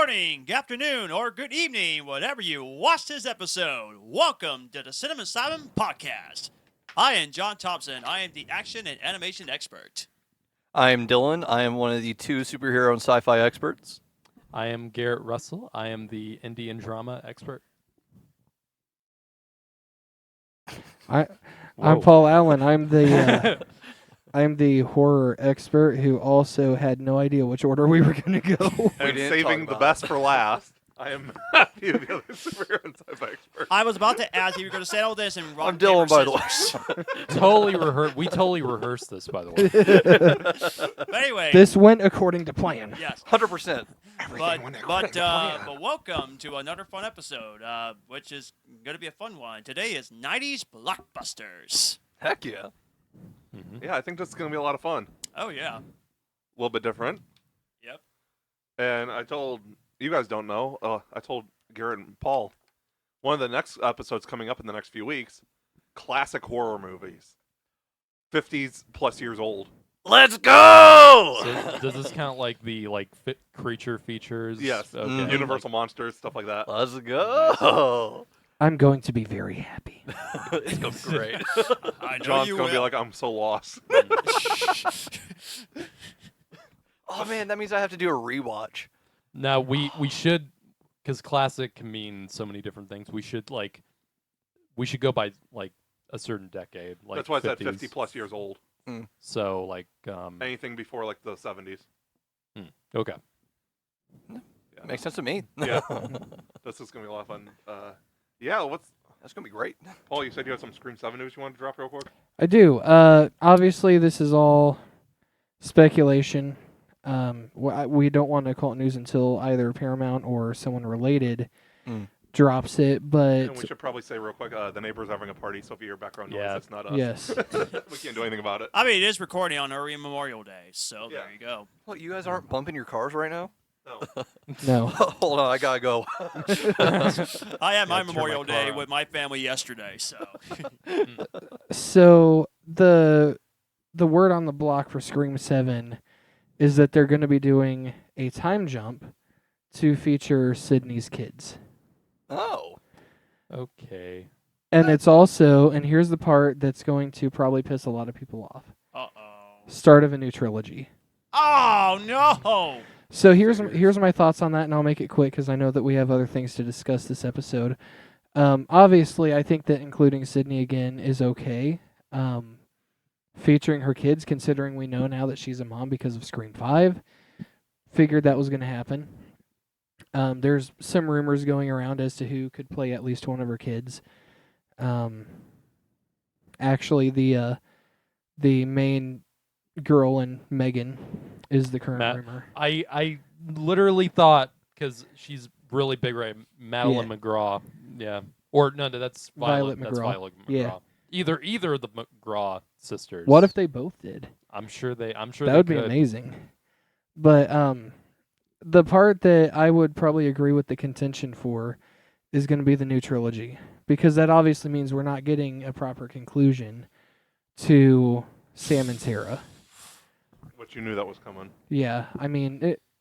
morning, good afternoon, or good evening, whatever you watch this episode. Welcome to the Cinema Simon Podcast. I am John Thompson. I am the action and animation expert. I am Dylan. I am one of the two superhero and sci-fi experts. I am Garrett Russell. I am the Indian drama expert. I'm Paul Allen. I'm the horror expert who also had no idea which order we were going to go. And saving the best for last, I am Matthew, the other superhero and sci-fi expert. I was about to ask if you were going to say all this and rock, I'm Dylan, by the way. We totally rehearsed this, by the way. But anyway. This went according to plan. Yes. 100%. But welcome to another fun episode, which is going to be a fun one. Today is 90s Blockbusters. Heck yeah. Mm-hmm. Yeah, I think this is going to be a lot of fun. Oh, yeah. A little bit different. Yep. And I told, you guys don't know, I told Garrett and Paul, one of the next episodes coming up in the next few weeks, classic horror movies. 50s plus years old. Let's go! So does this count like the creature features? Yes. Okay. Universal monsters, stuff like that. Let's go! I'm going to be very happy. It's going to be great. I know John's you going to be will. like, I'm so lost. Oh man, that means I have to do a rewatch. Now we should, because classic can mean so many different things. We should go by a certain decade. Like That's why it's 50s. at 50 plus years old. So Anything before like the 70s. okay. Yeah. Makes sense to me. Yeah. This is going to be a lot of fun. That's going to be great. Paul, you said you had some Scream 7 news you wanted to drop real quick? I do. Obviously, this is all speculation. We don't want to call it news until either Paramount or someone related drops it. And we But should probably say real quick, the neighbor's having a party, so if you hear background noise, Yeah. it's not us. yes, We can't do anything about it. I mean, it is recording on early Memorial Day, so Yeah. there you go. What, you guys aren't bumping your cars right now? No. no. Hold on, I gotta go. I had my Gotta turn my Memorial Day car on. with my family yesterday, so. So the word on the block for Scream 7 is that they're going to be doing a time jump to feature Sydney's kids. Oh. Okay. And it's also, and here's the part that's going to probably piss a lot of people off. Uh-oh. Start of a new trilogy. Oh, no! So here's my thoughts on that, and I'll make it quick because I know that we have other things to discuss this episode. Obviously, I think that including Sydney again is okay. Featuring her kids, considering we know now that she's a mom because of Scream 5. Figured that was going to happen. There's some rumors going around as to who could play at least one of her kids. Actually, the main girl in Megan is the current rumor. I literally thought, because she's really big, right? Madeline McGraw. Yeah. Or no, that's Violet. That's McGraw. Violet McGraw. Yeah. Either of the McGraw sisters. What if they both did? I'm sure That they would be could. amazing. But the part that I would probably agree with the contention for is going to be the new trilogy, because that obviously means we're not getting a proper conclusion to Sam and Tara. But you knew that was coming. Yeah, I mean,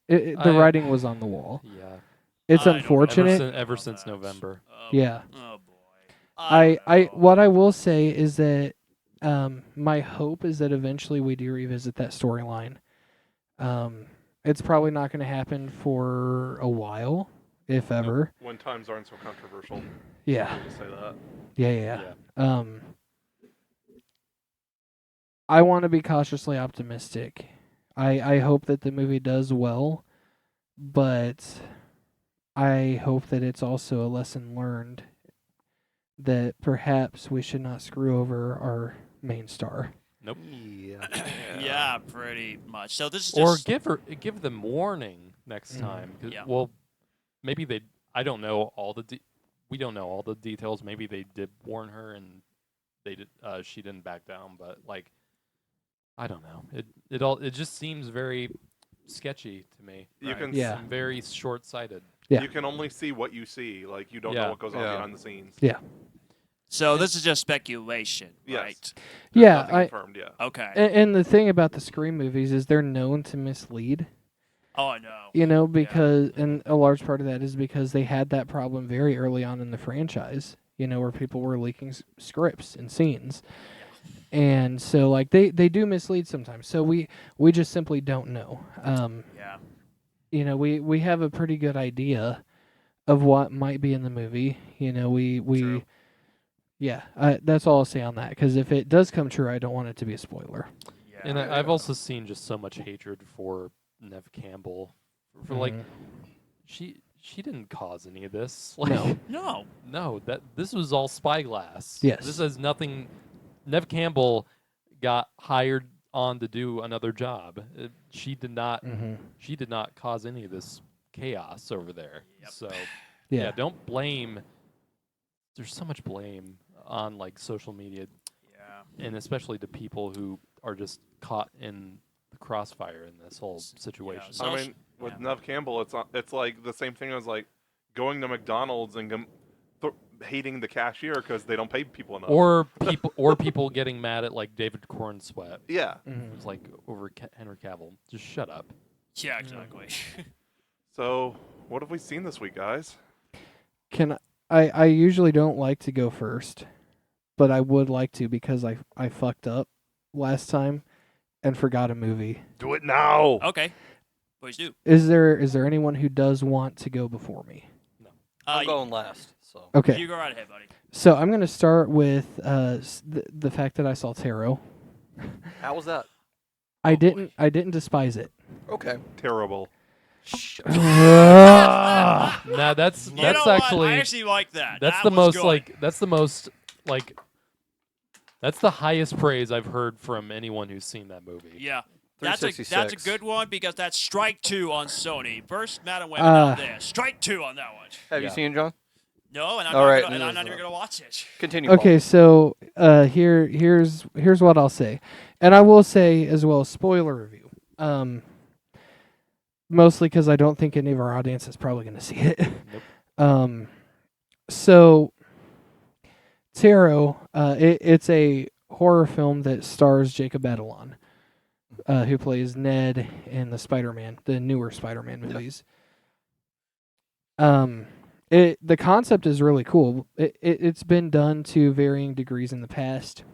the writing was on the wall. Yeah. It's I don't know. unfortunate. Ever since November. Yeah. Oh, boy. I what I will say is that my hope is that eventually we do revisit that storyline. It's probably not going to happen for a while, if ever. When times aren't so controversial. Yeah. To say that. Yeah. I want to be cautiously optimistic. I hope that the movie does well, but I hope that it's also a lesson learned that perhaps we should not screw over our main star. Nope. Yeah. Yeah, pretty much. So this is Or just... give them warning next time. 'Cause- Yeah. Well, maybe they. I don't know all the. We don't know all the details. Maybe they did warn her and they did. She didn't back down. But I don't know. It just seems very sketchy to me. You can Yeah. Seem very short-sighted. Yeah. You can only see what you see. Like, you don't Yeah. know what goes on Yeah. behind the scenes. Yeah. So this is just speculation, Yes. right? There's Yeah, nothing confirmed, yeah. Okay. And the thing about the Scream movies is they're known to mislead. Oh, I know. You know, because and a large part of that is because they had that problem very early on in the franchise. You know, where people were leaking scripts and scenes, and so like they do mislead sometimes. So we just simply don't know. Yeah. You know, we have a pretty good idea of what might be in the movie. You know, True. yeah. That's all I'll say on that. Because if it does come true, I don't want it to be a spoiler. Yeah. And I've also seen just so much hatred for Nev Campbell. For like, she didn't cause any of this. Like, No. No. no, this was all spyglass. Yes. This has nothing. Nev Campbell got hired on to do another job. She did not. She did not cause any of this chaos over there. Yep. So Yeah. don't blame. There's so much blame on like social media, Yeah. and especially to people who are just caught in the crossfire in this whole situation. so- I mean, with yeah. Nev Campbell, it's like the same thing as like going to McDonald's and hating the cashier because they don't pay people enough. Or people getting mad at like David Cornsweat. Yeah. It's like over Henry Cavill. Just shut up. Yeah, exactly. So, what have we seen this week, guys? Can I usually don't like to go first, but I would like to because I fucked up last time and forgot a movie. Do it now. Okay. Please do. Is there anyone who does want to go before me? I'm going last. So Okay. You go right ahead, buddy. So I'm going to start with the fact that I saw Tarot. how was that? I boy. didn't despise it. Okay. Terrible. Nah, that's You know what? actually I actually like that. that's That the was most good. like that's the highest praise I've heard from anyone who's seen that movie. Yeah. That's a 366. good one because that's strike 2 on Sony. First man and women out there. Strike 2 on that one. Have you seen it, John? No, and I'm All not right, gonna, and neither I'm is not even that. gonna watch it. Continue. Paul. Okay, so here's what I'll say, and I will say as well spoiler review. Mostly because I don't think any of our audience is probably going to see it. Nope. So Tarot, it's a horror film that stars Jacob Batalon, who plays Ned in the newer Spider-Man movies. The concept is really cool. It's been done to varying degrees in the past.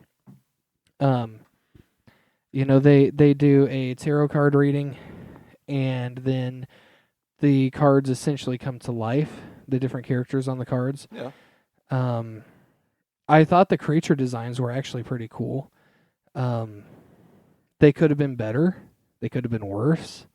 You know, they do a tarot card reading, and then the cards essentially come to life, the different characters on the cards. Yeah. I thought the creature designs were actually pretty cool. They could have been better. They could have been worse.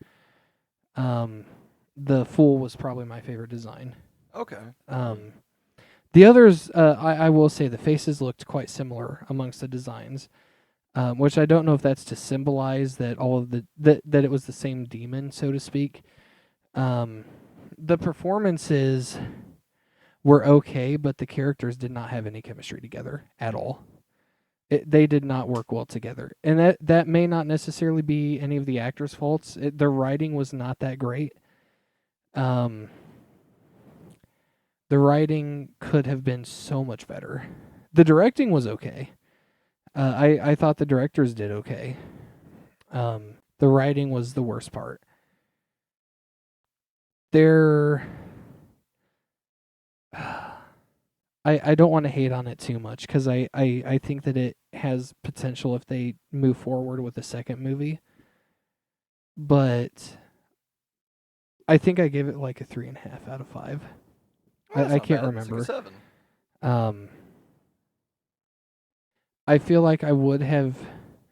The Fool was probably my favorite design. Okay. The others, I will say the faces looked quite similar amongst the designs, which I don't know if that's to symbolize that all of that it was the same demon, so to speak. The performances were okay, but the characters did not have any chemistry together at all. They did not work well together, and that may not necessarily be any of the actors' faults. Their writing was not that great. The writing could have been so much better. The directing was okay. I thought the directors did okay. The writing was the worst part. I don't want to hate on it too much because I think that it has potential if they move forward with a second movie. But I think I gave it like a 3.5 out of 5. I can't remember. It's like a 7. I feel like I would have,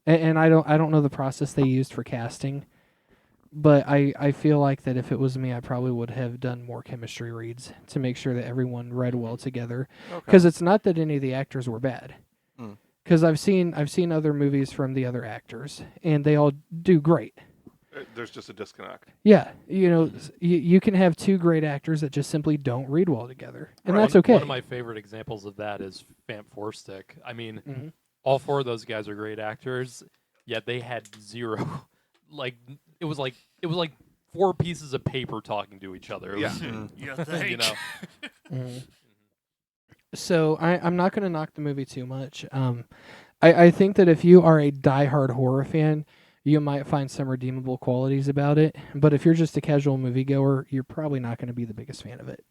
and I don't know the process they used for casting, but I feel like that if it was me, I probably would have done more chemistry reads to make sure that everyone read well together. Because it's not that any of the actors were bad. Because I've seen other movies from the other actors, and they all do great. There's just a disconnect. Yeah, you know, you can have two great actors that just simply don't read well together, and Right. that's okay. One of my favorite examples of that is Vamp Forstick. I mean, all four of those guys are great actors, yet they had zero. Like it was like 4 pieces of paper talking to each other. It Yeah. was, You think? you know. Mhm. So I'm not going to knock the movie too much. I think that if you are a diehard horror fan, you might find some redeemable qualities about it. But if you're just a casual moviegoer, you're probably not going to be the biggest fan of it.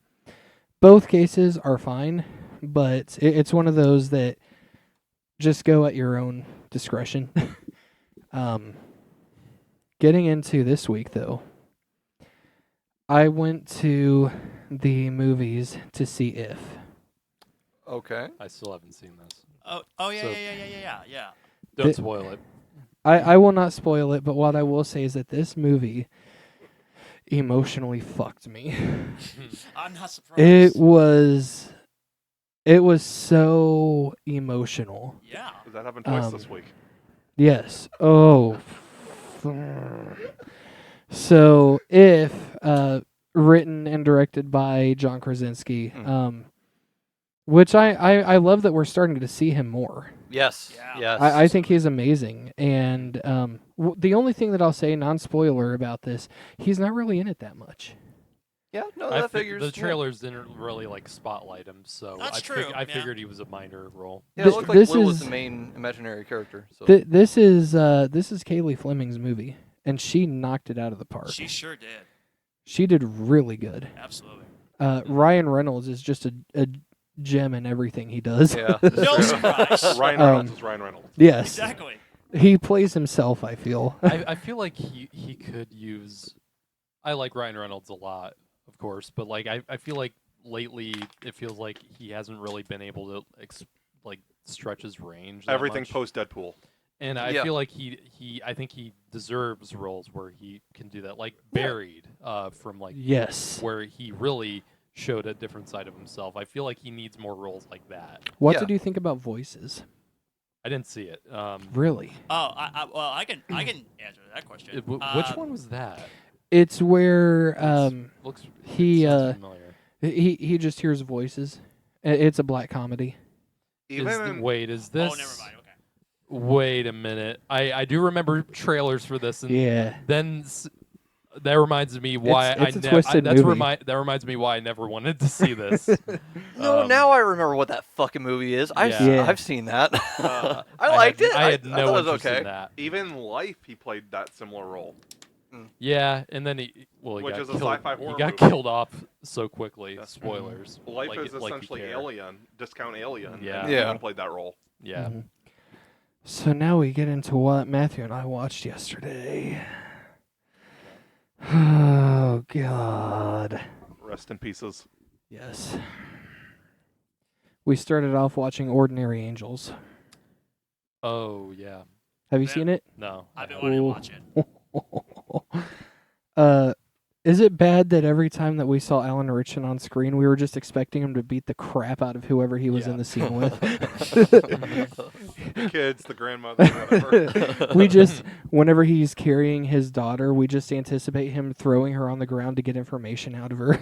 Both cases are fine, but it's one of those that just go at your own discretion. Getting into this week, though, I went to the movies to see If. Okay. I still haven't seen this. Oh yeah, So- yeah. Don't spoil it. I will not spoil it, but what I will say is that this movie emotionally fucked me. I'm not surprised. It was so emotional. Yeah. That happened twice this week. Yes. Oh. So, If written and directed by John Krasinski, which I love that we're starting to see him more. Yes. Yeah. Yes. I think he's amazing, and the only thing that I'll say, non-spoiler about this, he's not really in it that much. Yeah. No, I that fi- figures. the trailers didn't really like spotlight him, so That's I true, I yeah. figured he was a minor role. Yeah, Th- it looked like this Will was is- the main imaginary character. So. This is Kaylee Fleming's movie, and she knocked it out of the park. She sure did. She did really good. Absolutely. Ryan Reynolds is just a gem in everything he does. Yeah. No surprise. Ryan Reynolds is Ryan Reynolds. Yes. Exactly. He plays himself, I feel. I feel like he could use. I like Ryan Reynolds a lot, of course, but like I feel like lately it feels like he hasn't really been able to stretch his range. That Everything much. post Deadpool. And I Yeah. feel like I think he deserves roles where he can do that, like Buried, from like Yes. where he really showed a different side of himself. I feel like he needs more roles like that. What Yeah. did you think about Voices? I didn't see it. Really? Oh, I can answer that question. Which one was that? It's where Looks he, it sounds familiar. he just hears voices. It's a black comedy. Is Even is this? Oh, never mind. Okay. Wait a minute. I do remember trailers for this, and Yeah. then that reminds me why It's a twisted that's movie. that reminds me why I never wanted to see this. No, now I remember what that fucking movie is. Yeah. I've seen that. Uh, I liked it. I had I no thought it was interest okay. in that. even Life, he played that similar role. Yeah, and then he Which got is a killed. sci-fi He horror got movie. killed off so quickly. Yeah. Spoilers. Life like is it- like you essentially care. Alien, discount Alien. Yeah. and he Yeah. even played that role. Yeah. Mhm. So now we get into what Matthew and I watched yesterday. Oh, God. Rest in pieces. Yes. We started off watching Ordinary Angels. Oh yeah. Have you Yeah. seen it? No. I've been I wanting to haven't. watch it. Is it bad that every time that we saw Alan Ritchson on screen, we were just expecting him to beat the crap out of whoever he was Yeah. in the scene with? The kids, the grandmother, whatever. We just, whenever he's carrying his daughter, we just anticipate him throwing her on the ground to get information out of her.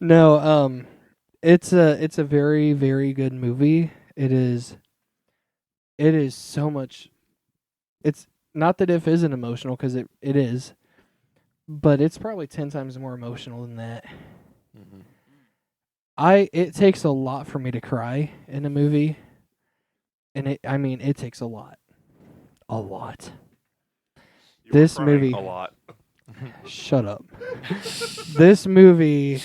No, it's a very, very good movie. It is so much. It's not that If isn't emotional, because it is, but it's probably 10 times more emotional than that. Mhm. It takes a lot for me to cry in a movie, and it takes a lot. A lot. You were This crying movie- a lot. Shut up. This movie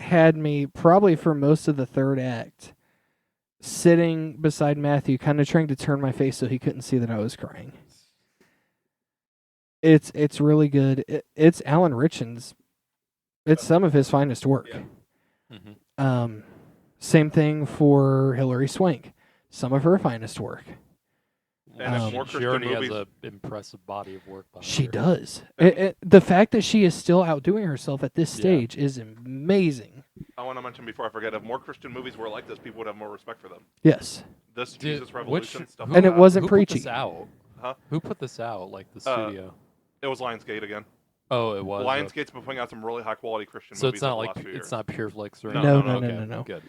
had me probably for most of the third act sitting beside Matthew, kind of trying to turn my face so he couldn't see that I was crying. It's really good. It's Alan Ritchson's. It's some of his finest work. Yeah. Mhm. Same thing for Hilary Swank. Some of her finest work. And if more she Christian already has movies- an impressive body of work behind She her. does. The fact that she is still outdoing herself at this Yeah. stage is amazing. I want to mention before I forget, if more Christian movies were like this, people would have more respect for them. Yes. This Dude, Jesus Revolution stuff. who- And it like that. wasn't Who preachy. Put this out? Huh? Who put this out? Like the Uh, studio? It was Lionsgate again. Oh, it was. Lionsgate's been putting out some really high quality Christian So movies it's not over the like last few it's years. not Pure Flix or No, anything? no, Okay, no. Good.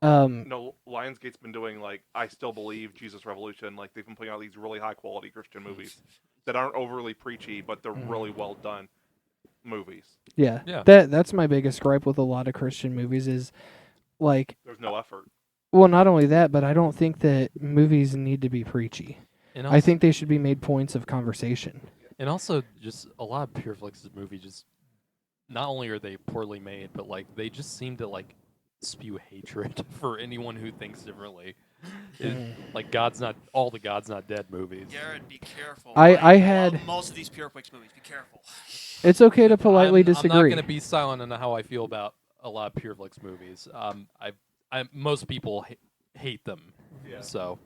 No, Lionsgate's been doing like I Still Believe, Jesus Revolution. Like they've been putting out these really high quality Christian movies that aren't overly preachy, but they're Mhm. really well done movies. Yeah. Yeah. That's my biggest gripe with a lot of Christian movies is like, There's no effort. well, not only that, but I don't think that movies need to be preachy. And I think they should be made points of conversation. And also, just a lot of Pure Flix's movies, just not only are they poorly made, but like they just seem to like spew hatred for anyone who thinks differently. Like all the God's Not Dead movies. Garrett, be careful. I had- love most of these Pure Flix movies. Be careful. It's okay to politely I'm disagree. not going to be silent on how I feel about a lot of Pure Flix movies. Most people hate them. Yeah. So,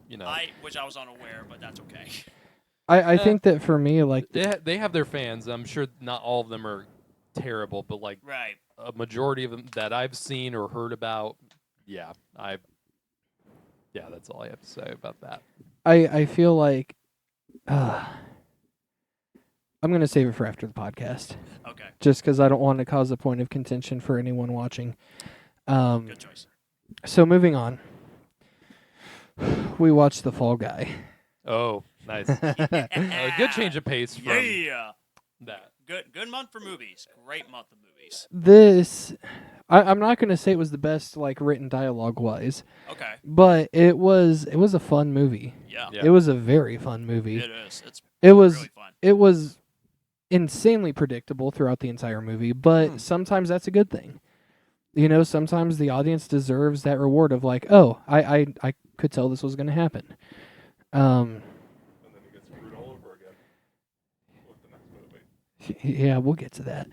Which I was unaware, but that's okay. I think that for me, like, they have their fans. I'm sure not all of them are terrible, but like Right. a majority of them that I've seen or heard about, that's all I have to say about that. I feel like I'm going to save it for after the podcast, Okay. just because I don't want to cause a point of contention for anyone watching. Good choice. So moving on, we watched The Fall Guy. Oh, nice. A good change of pace from Yeah. that. Good month for movies. Great month of movies. This, I'm not going to say it was the best, like, written dialogue wise, Okay. but it was a fun movie. Yeah. Yeah. It was a very fun movie. It is. It's It was really fun. it was insanely predictable throughout the entire movie, but sometimes that's a good thing. You know, sometimes the audience deserves that reward of like, oh, I could tell this was going to happen. And then he gets screwed all over again with the next movie. Yeah, we'll get to that.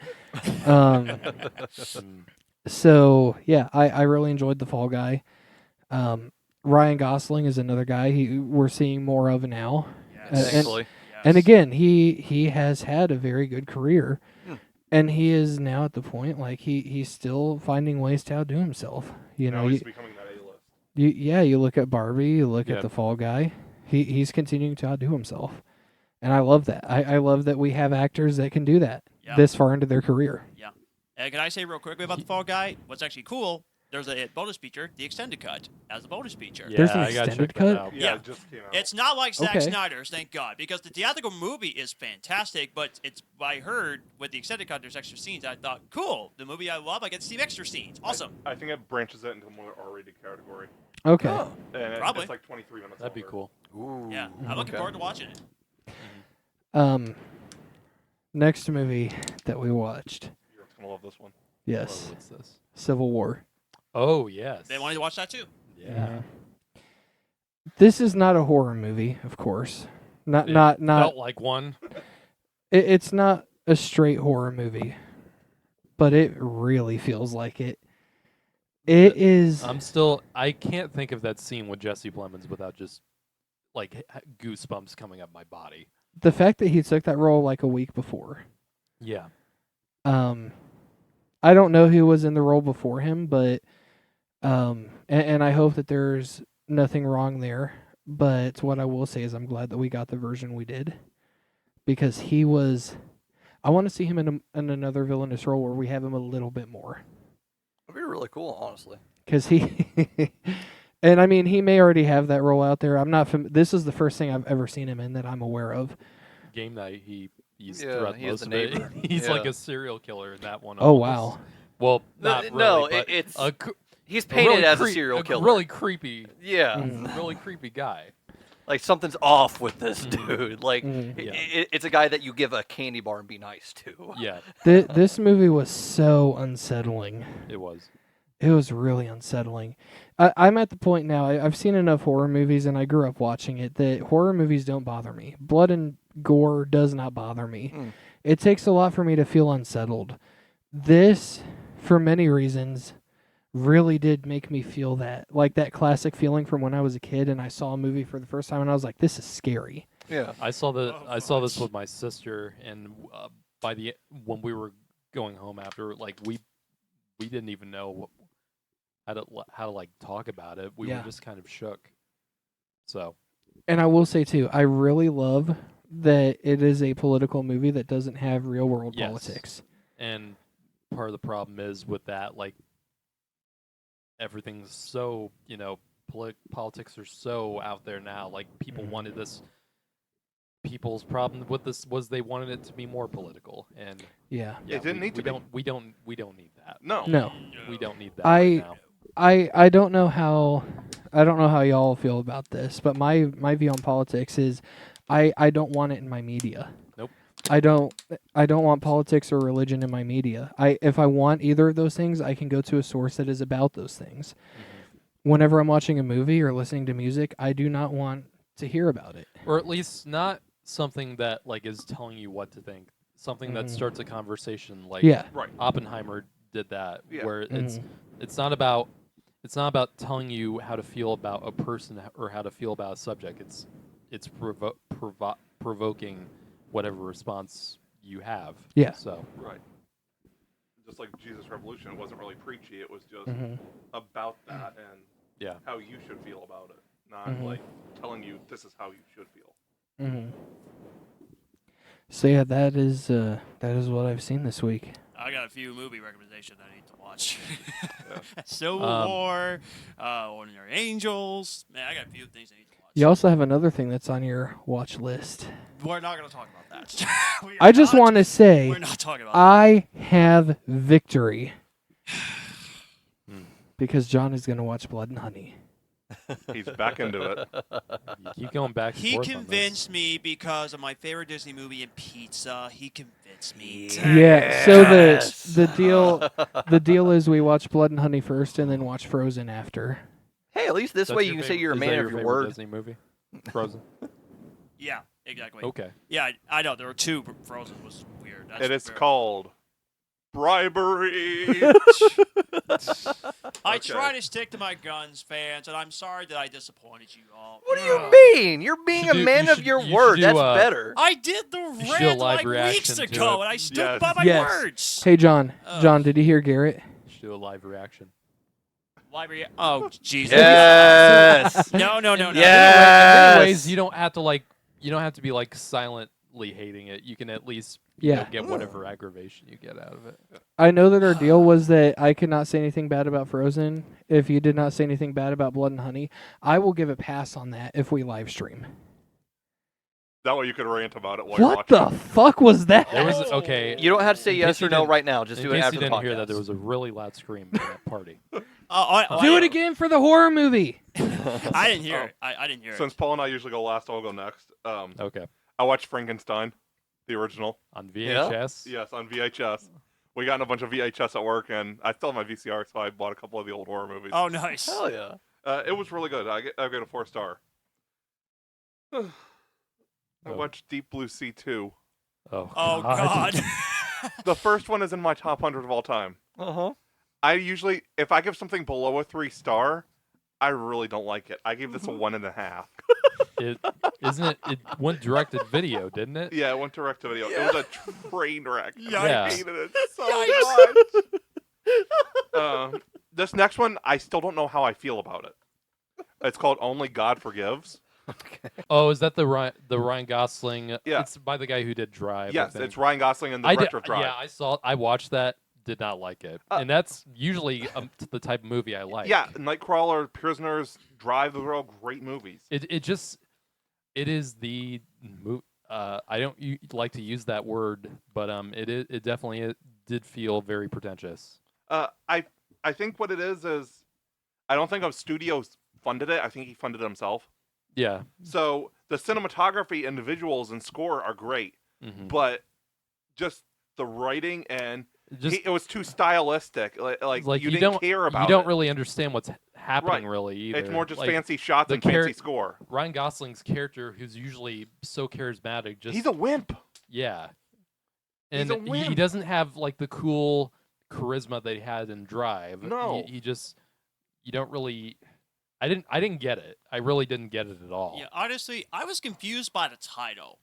So yeah, I really enjoyed The Fall Guy. Ryan Gosling is another guy we're seeing more of now. Yes. Thankfully. And again, he has had a very good career, and he is now at the point like he's still finding ways to outdo himself. You Now know, he's becoming that A-list. you look at Barbie, you look Yeah. at The Fall Guy. He's continuing to outdo himself, and I love that. I love that we have actors that can do that Yeah. this far into their career. Yeah. And can I say real quickly about The Fall Guy? What's actually cool, there's a bonus feature, the extended cut, as a bonus feature. Yeah, There's an I gotta extended check that cut? out. Yeah, Yeah. it just came out. It's not like Zack Okay. Snyder's, thank God, because the theatrical movie is fantastic, but I heard with the extended cut there's extra scenes. I thought, cool, the movie I love, I get to see extra scenes. Awesome. I think it branches it into a more R-rated category. Okay. And Probably. it's like 23 minutes That'd be longer. cool. Ooh. Yeah, I'm looking okay. forward to watching it. Next movie that we watched, You're going to love this one. yes, Whoa, what's this? Civil War. Oh, yes. They wanted to watch that too. Yeah. This is not a horror movie, of course. Not It not felt like one. it's not a straight horror movie, but it really feels like it. It is. I can't think of that scene with Jesse Plemons without just like goosebumps coming up my body. The fact that he took that role like a week before. Yeah. I don't know who was in the role before him, but and I hope that there's nothing wrong there. But what I will say is I'm glad that we got the version we did, because he was. I want to see him in another villainous role where we have him a little bit more. That'd be really cool, honestly. Because he, and I mean, he may already have that role out there. I'm not. This is the first thing I've ever seen him in that I'm aware of. Game night, he's Yeah, throughout he is most the of it. neighbor. He's like Yeah. a serial killer in that one. Oh almost. wow! Well, No, not really, no, but it's a he's a painted really as a serial killer. really creepy, yeah, really creepy guy. like something's off with this dude. Like Mhm. Yeah. it's a guy that you give a candy bar and be nice to. Yeah, This movie was so unsettling. it was. It was really unsettling. I'm at the point now. I've seen enough horror movies, and I grew up watching it. That horror movies don't bother me. Blood and gore does not bother me. It takes a lot for me to feel unsettled. This, for many reasons, really did make me feel that, like that classic feeling from when I was a kid and I saw a movie for the first time, and I was like, "This is scary." Yeah. I saw Oh, saw this gosh. with my sister, and when we were going home after, like we didn't even know how to like talk about it. We Yeah. were just kind of shook. So And I will say too, I really love that it is a political movie that doesn't have real world Yes. politics. And part of the problem is with that, like, everything's so, politics are so out there now. Like, people wanted this. People's problem with this was they wanted it to be more political, and Yeah. It didn't need to be. We don't need that. No. No. We don't need that I- right now. I don't know how I don't know how y'all feel about this, but my view on politics is I don't want it in my media. Nope. I don't want politics or religion in my media. If I want either of those things, I can go to a source that is about those things. Whenever I'm watching a movie or listening to music, I do not want to hear about it. Or at least not something that like is telling you what to think. Something that starts a conversation, like Right. Oppenheimer did that, Yeah. where it's not about telling you how to feel about a person or how to feel about a subject. It's provoking whatever response you have. Yeah. So Right. Just like Jesus Revolution, it wasn't really preachy. It was just Mm-hmm. about that and yeah. how you should feel about it, not Mhm. like telling you this is how you should feel. Mm-hmm. So yeah, that is what I've seen this week. I got a few movie recommendations I need to watch. Yeah. Civil War, Ordinary Angels. Man, I got a few things I need to watch. You also have another thing that's on your watch list. We're not going to talk about that. I just want to say We're not talking about that. I have victory because John is going to watch Blood and Honey. He's back into it. You keep going back and He forth on this. convinced me because of my favorite Disney movie and pizza. He convinced me. Yeah. So Yes. the deal is we watch Blood and Honey first and then watch Frozen after. Hey, at least this That's way your you can say favorite- you're a is that man your of your favorite word. Disney movie, Frozen. Yeah, exactly. Okay. Yeah, I know. There were two. But Frozen was weird. That's It is very- called bribery. I Okay. try to stick to my guns, fans, and I'm sorry that I disappointed you all. What do you Ugh. mean? You're being You a should do- man you of should- your you should word. do, That's better. I did the should do a rant live like reaction weeks to ago, it. and I stood Yes. by my Yes. words. Hey John, Ugh. John, did you hear Garrett? Should do a live reaction. Library. Oh, Jesus. Yes. No. Yes. Anyways, you don't have to be like silently hating it. You can at least Yeah. get whatever aggravation you get out of it. I know that our deal was that I could not say anything bad about Frozen. If you did not say anything bad about Blood and Honey, I will give a pass on that if we live stream. That way you could rant about it while you're What watching. the fuck was that? There was okay. You don't have to say In yes case or you no didn't- right now. Just in do it case after you the didn't podcast. hear that, there was a really loud scream in that party. Do it again for the horror movie. I didn't hear it. I didn't hear it. Since Paul and I usually go last, I'll go next. Okay. I watched Frankenstein, the original. On VHS. Yes, on VHS. We got a bunch of VHS at work, and I still have my VCR, so I bought a couple of the old horror movies. Oh, nice. Hell yeah. It was really good. I get a 4-star. I Oh. watched Deep Blue Sea 2. Oh, Oh, God. The first one is in my top 100 of all time. Uh-huh. I usually, if I give something below a 3-star, I really don't like it. I gave this a 1.5. It went directed video, didn't it? Yeah, it went direct to video. It was a train wreck. and I Yeah. hated it so much. This next one, I still don't know how I feel about it. It's called Only God Forgives. Oh, is that the Ryan Gosling? Yeah. It's by the guy who did Drive. I Yes, think. it's Ryan Gosling and the I director of Drive. Yeah, I watched that. Did not like it, and that's usually the type of movie I like. Yeah, Nightcrawler, Prisoners, Drive, those are all great movies. It is the I don't like to use that word, but it definitely did feel very pretentious. I think what it is I don't think a studio funded it. I think he funded it himself. Yeah. So the cinematography and the visuals and score are great, Mhm. but just the writing and Just it was too stylistic. Like you didn't don't care about you don't it. really understand what's happening Right. really either. It's more just Like, fancy shots the and fancy score. Ryan Gosling's character, who's usually so charismatic, just He's a wimp. yeah, He's and a he wimp. doesn't have like the cool charisma that he had in Drive. No. he just you don't really. I didn't get it. I really didn't get it at all. Yeah, honestly, I was confused by the title.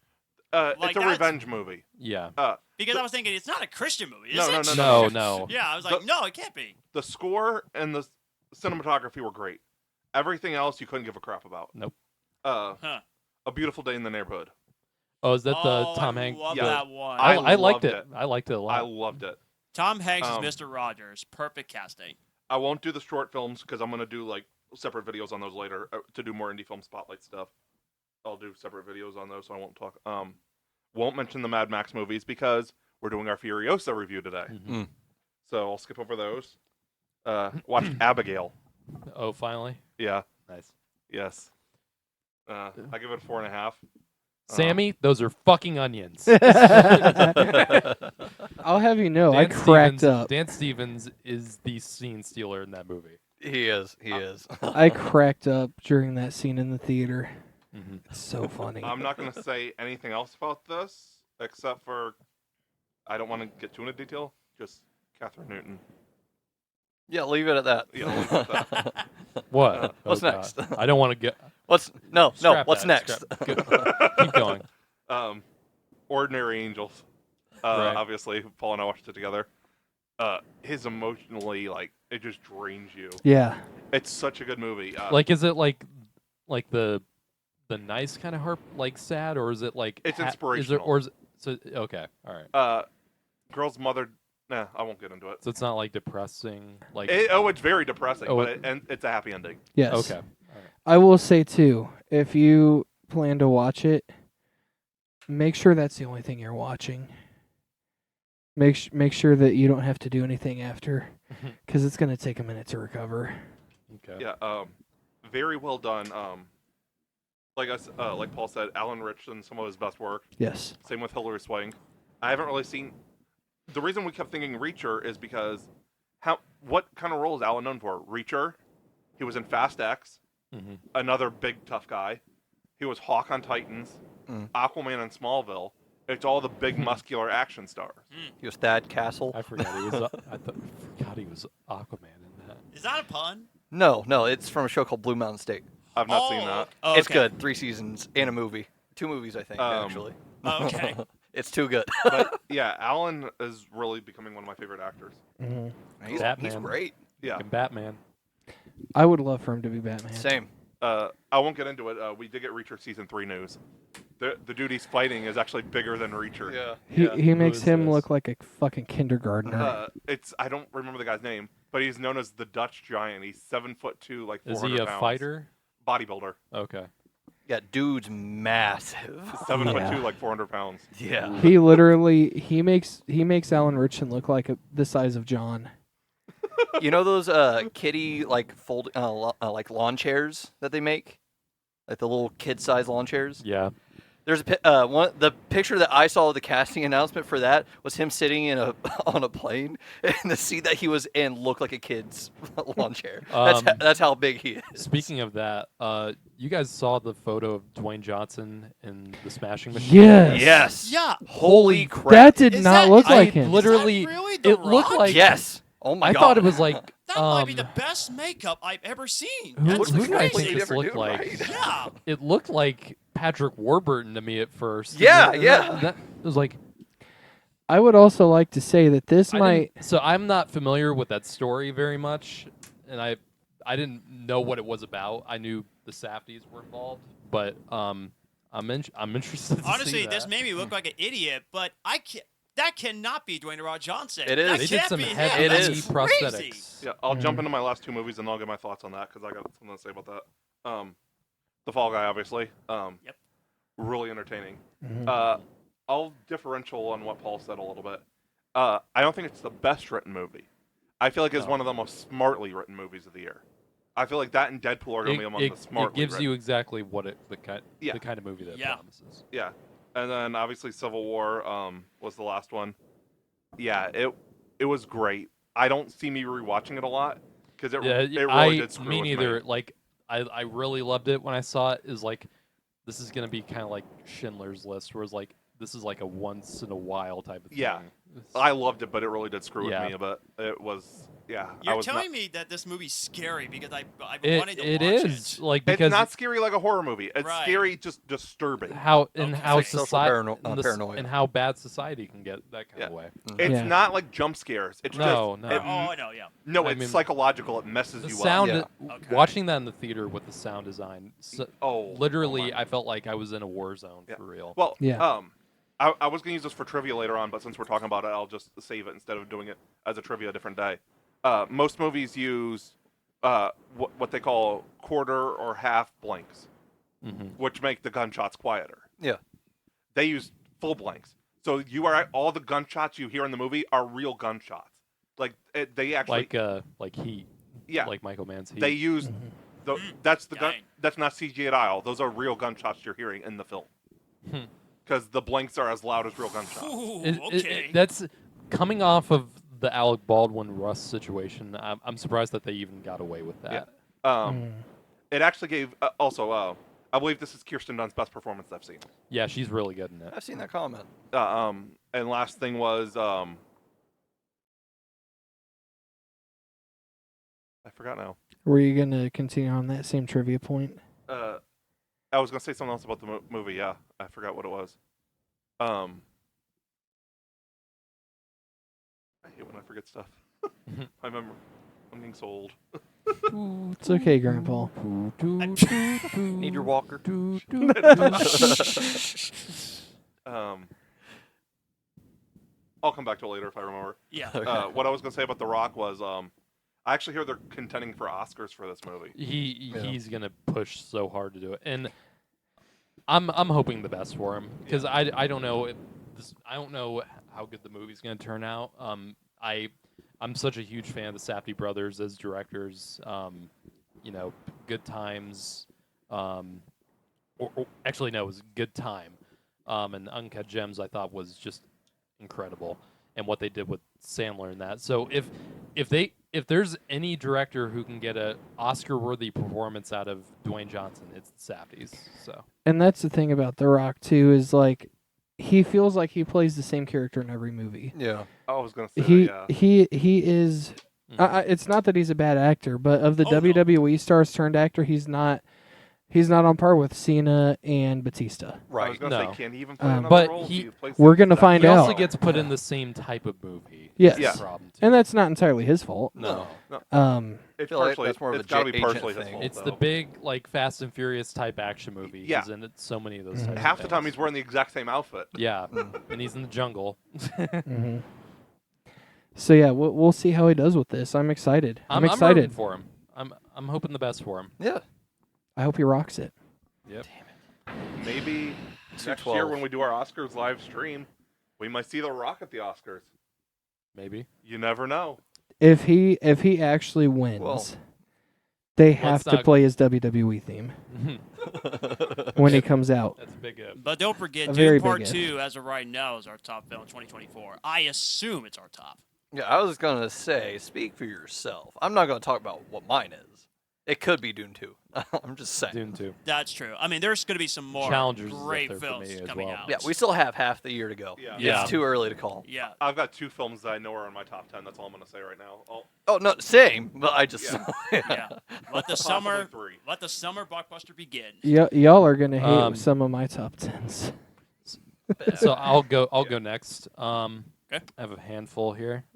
It's Like, a that's- revenge movie. Yeah. Because I was thinking, it's not a Christian movie, is No, it? No. Yeah, I was like, The- no, it can't be. The score and the cinematography were great. Everything else you couldn't give a crap about. Nope. Huh. A Beautiful Day in the Neighborhood. Oh, is that the Oh, Tom I Hanks? love Yeah. that one. I liked loved it. it. I liked it a lot. I loved it. Tom Hanks Um, is Mr. Rogers. Perfect casting. I won't do the short films because I'm going to do like separate videos on those later to do more indie film spotlight stuff. I'll do separate videos on those, so I won't talk. Won't mention the Mad Max movies because we're doing our Furiosa review today. Mhm. So I'll skip over those. Watched Abigail. Oh, finally. Yeah. Nice. Yes. I give it a 4.5. Sammy, those are fucking onions. I'll have you know, I Dan cracked Stevens, up. Dan Stevens is the scene stealer in that movie. He is. He is. I cracked up during that scene in the theater. Mm-hmm. It's so funny. I'm not going to say anything else about this except for I don't want to get too into detail. Just Catherine Newton. Yeah, leave it at that. Yeah, leave it at that. What? What's God. next? I don't want to get. No. Scrap What's that, next? Keep going. Ordinary Angels. Right. Obviously, Paul and I watched it together. His emotionally, it just drains you. Yeah. It's such a good movie. Is it like the nice kind of sad, or is it like It's Is inspirational. it, or is it, so okay, all right. Girl's mother. Nah, I won't get into it. So it's not like depressing, like It's very depressing, Oh, but it's a happy ending. Yes. okay. All right. I will say too, if you plan to watch it, make sure that's the only thing you're watching. Make sure that you don't have to do anything after, because it's gonna take a minute to recover. Okay. Yeah. Very well done. Like Paul said, Alan Rich and some of his best work. Yes. Same with Hilary Swank. I haven't really seen. The reason we kept thinking Reacher is because what kind of role is Alan known for? Reacher. He was in Fast X. Mm-hmm. Another big tough guy. He was Hawk on Titans. Aquaman in Smallville. It's all the big muscular action stars. He was Thad Castle. I forgot he was. Forgot he was Aquaman in that. Is that a pun? No, it's from a show called Blue Mountain State. I've not seen that. Oh, It's okay. good. 3 seasons and a movie. 2 movies, I think, actually. Oh, okay. It's too good. But yeah, Alan is really becoming one of my favorite actors. Mm-hmm. he's Batman. great. Yeah. And Batman. I would love for him to be Batman. Same. I won't get into it. We did get Reacher season 3 news. The dude he's fighting is actually bigger than Reacher. Yeah. He makes is him this? look like a fucking kindergartner. I don't remember the guy's name, but he's known as the Dutch Giant. He's 7'2", like 400 Is he a pounds. fighter? Bodybuilder. Okay. Yeah, dude's massive. 7'2", Yeah. like 400 pounds. Yeah. He literally he makes Alan Richardson look like the size of John. You know those kiddie like like lawn chairs that they make, like the little kid-sized lawn chairs. Yeah. There's the picture that I saw of the casting announcement for that was him sitting in on a plane, and the seat that he was in looked like a kid's lawn chair. That's how big he is. Speaking of that, you guys saw the photo of Dwayne Johnson in the Smashing Machine? Yes. Yes. Yeah. Holy crap. That did Is not that- look I like him. literally- Is that really The it looked Rock? like Yes. Oh my I god. thought it was like That might be the best makeup I've ever seen. Who- That's who did I crazy. think this looked like? Right? Yeah. It looked like Patrick Warburton to me at first. Yeah, And yeah. That, it was like I would also like to say that this might. So I'm not familiar with that story very much, and I didn't know what it was about. I knew the Safdies were involved, but I'm interested. To Honestly, see this that. made me look like an idiot, but I can't. That cannot be Dwayne "The Rock" Johnson. It is. That They did can't some be him. heavy It That's is. crazy. prosthetics. Yeah, I'll jump into my last 2 movies and I'll get my thoughts on that because I got something to say about that. The Fall Guy, obviously. Yep. Really entertaining. Mhm. I'll differential on what Paul said a little bit. I don't think it's the best written movie. I feel like it's No. one of the most smartly written movies of the year. I feel like that and Deadpool are going to be among the It smartly gives written. you exactly what the kind of movie that Yeah. promises. Yeah. And then obviously Civil War was the last one. Yeah, it was great. I don't see me rewatching it a lot because it really did screw me with neither. me. Like I really loved it when I saw it. Is like this is gonna be kind of like Schindler's List, where it's like this is like a once in a while type of thing. Yeah. It's- I loved it, but it really did screw Yeah. with me. But it was, yeah. I You're was telling not, me that this movie's scary because I it wanted to it watch is it. like it's because not scary like a horror movie. It's Right. scary, just disturbing. how Okay. how Like social society paranoia. and how bad society can get that kind Yeah. of way. It's Yeah. not like jump scares. It's No, just no. it- Oh, I know, yeah. no, I it's mean, psychological. It messes The you sound, up. Okay. watching that in the theater with the sound design, Oh, literally, oh my. I felt like I was in a war zone Yeah. for real. Well, Yeah. I was gonna use this for trivia later on, but since we're talking about it, I'll just save it instead of doing it as a trivia a different day. Most movies use what they call quarter or half blanks, hmm which make the gunshots quieter. Yeah. They use full blanks, so all the gunshots you hear in the movie are real gunshots. Like they actually, like Heat, yeah, like Michael Mann's Heat. they use That's the gun. Dang. That's not CG at all. Those are real gunshots you're hearing in the film. Because the blanks are as loud as real gunshots. Ooh, It- okay. that's coming off of the Alec Baldwin Rust situation. I'm surprised that they even got away with that. It actually gave also. I believe this is Kirsten Dunst's best performance I've seen. Yeah, she's really good in it. I've seen that comment. And last thing was I forgot now. Were you gonna continue on that same trivia point? I was gonna say something else about the movie. Yeah, I forgot what it was. I hate when I forget stuff. I remember. I'm getting so old. It's okay, Grandpa. Need your walker. I'll come back to it later if I remember. Yeah. What I was gonna say about The Rock was I actually hear they're contending for Oscars for this movie. He's gonna push so hard to do it, and I'm hoping the best for him because I don't know I don't know how good the movie's gonna turn out. I'm such a huge fan of the Safdie brothers as directors. Good Times, or actually no, it was Good Time, and Uncut Gems I thought was just incredible, and what they did with Sandler in that. So if there's any director who can get a Oscar-worthy performance out of Dwayne Johnson, it's the Safdies. So. And that's the thing about The Rock too, is like he feels like he plays the same character in every movie. Yeah. I was gonna say He yeah. he is. It's not that he's a bad actor, but of the WWE stars turned actor, he's not on par with Cena and Batista. I was Right. gonna No. say, can he even play another but role? he- We're gonna find He out. also gets put in the same type of movie. Yes. Yeah. That's the problem, too. And that's not entirely his fault. No. It's feel like partially, that's more of it's a gotta be agent partially his thing. fault, It's though. the big, like, Fast and Furious type action movie. Yeah. He's in so many of those Mhm. types Half of the time things. he's wearing the exact same outfit. Yeah, and he's in the jungle. Hmm. So yeah, we'll see how he does with this. I'm excited. I'm rooting excited. for him. I'm hoping the best for him. Yeah. I hope he rocks it. Yep. Maybe next year 212. when we do our Oscars live stream, we might see The Rock at the Oscars. Maybe. You never know. If he actually wins, Well, they have to not- play his WWE theme when he comes out. That's a big if. But don't forget, A very Dune Part big if. 2, as of right now, is our top film in 2024. I assume it's our top. Yeah, I was gonna say, speak for yourself. I'm not gonna talk about what mine is. It could be Dune 2. I'm just saying. Dune 2. That's true. I mean, there's going to be some more Challengers is up great there for films me as coming well. out. Yeah, we still have half the year to go. Yeah. Yeah. It's too early to call. Yeah. I've got 2 films that I know are in my top 10. That's all I'm going to say right now. Oh no, same. But I just Yeah. Let the Possibly summer 3. let the summer blockbuster begin. Y'all are gonna hate Um, some of my top tens. So I'll go next. Okay. I have a handful here.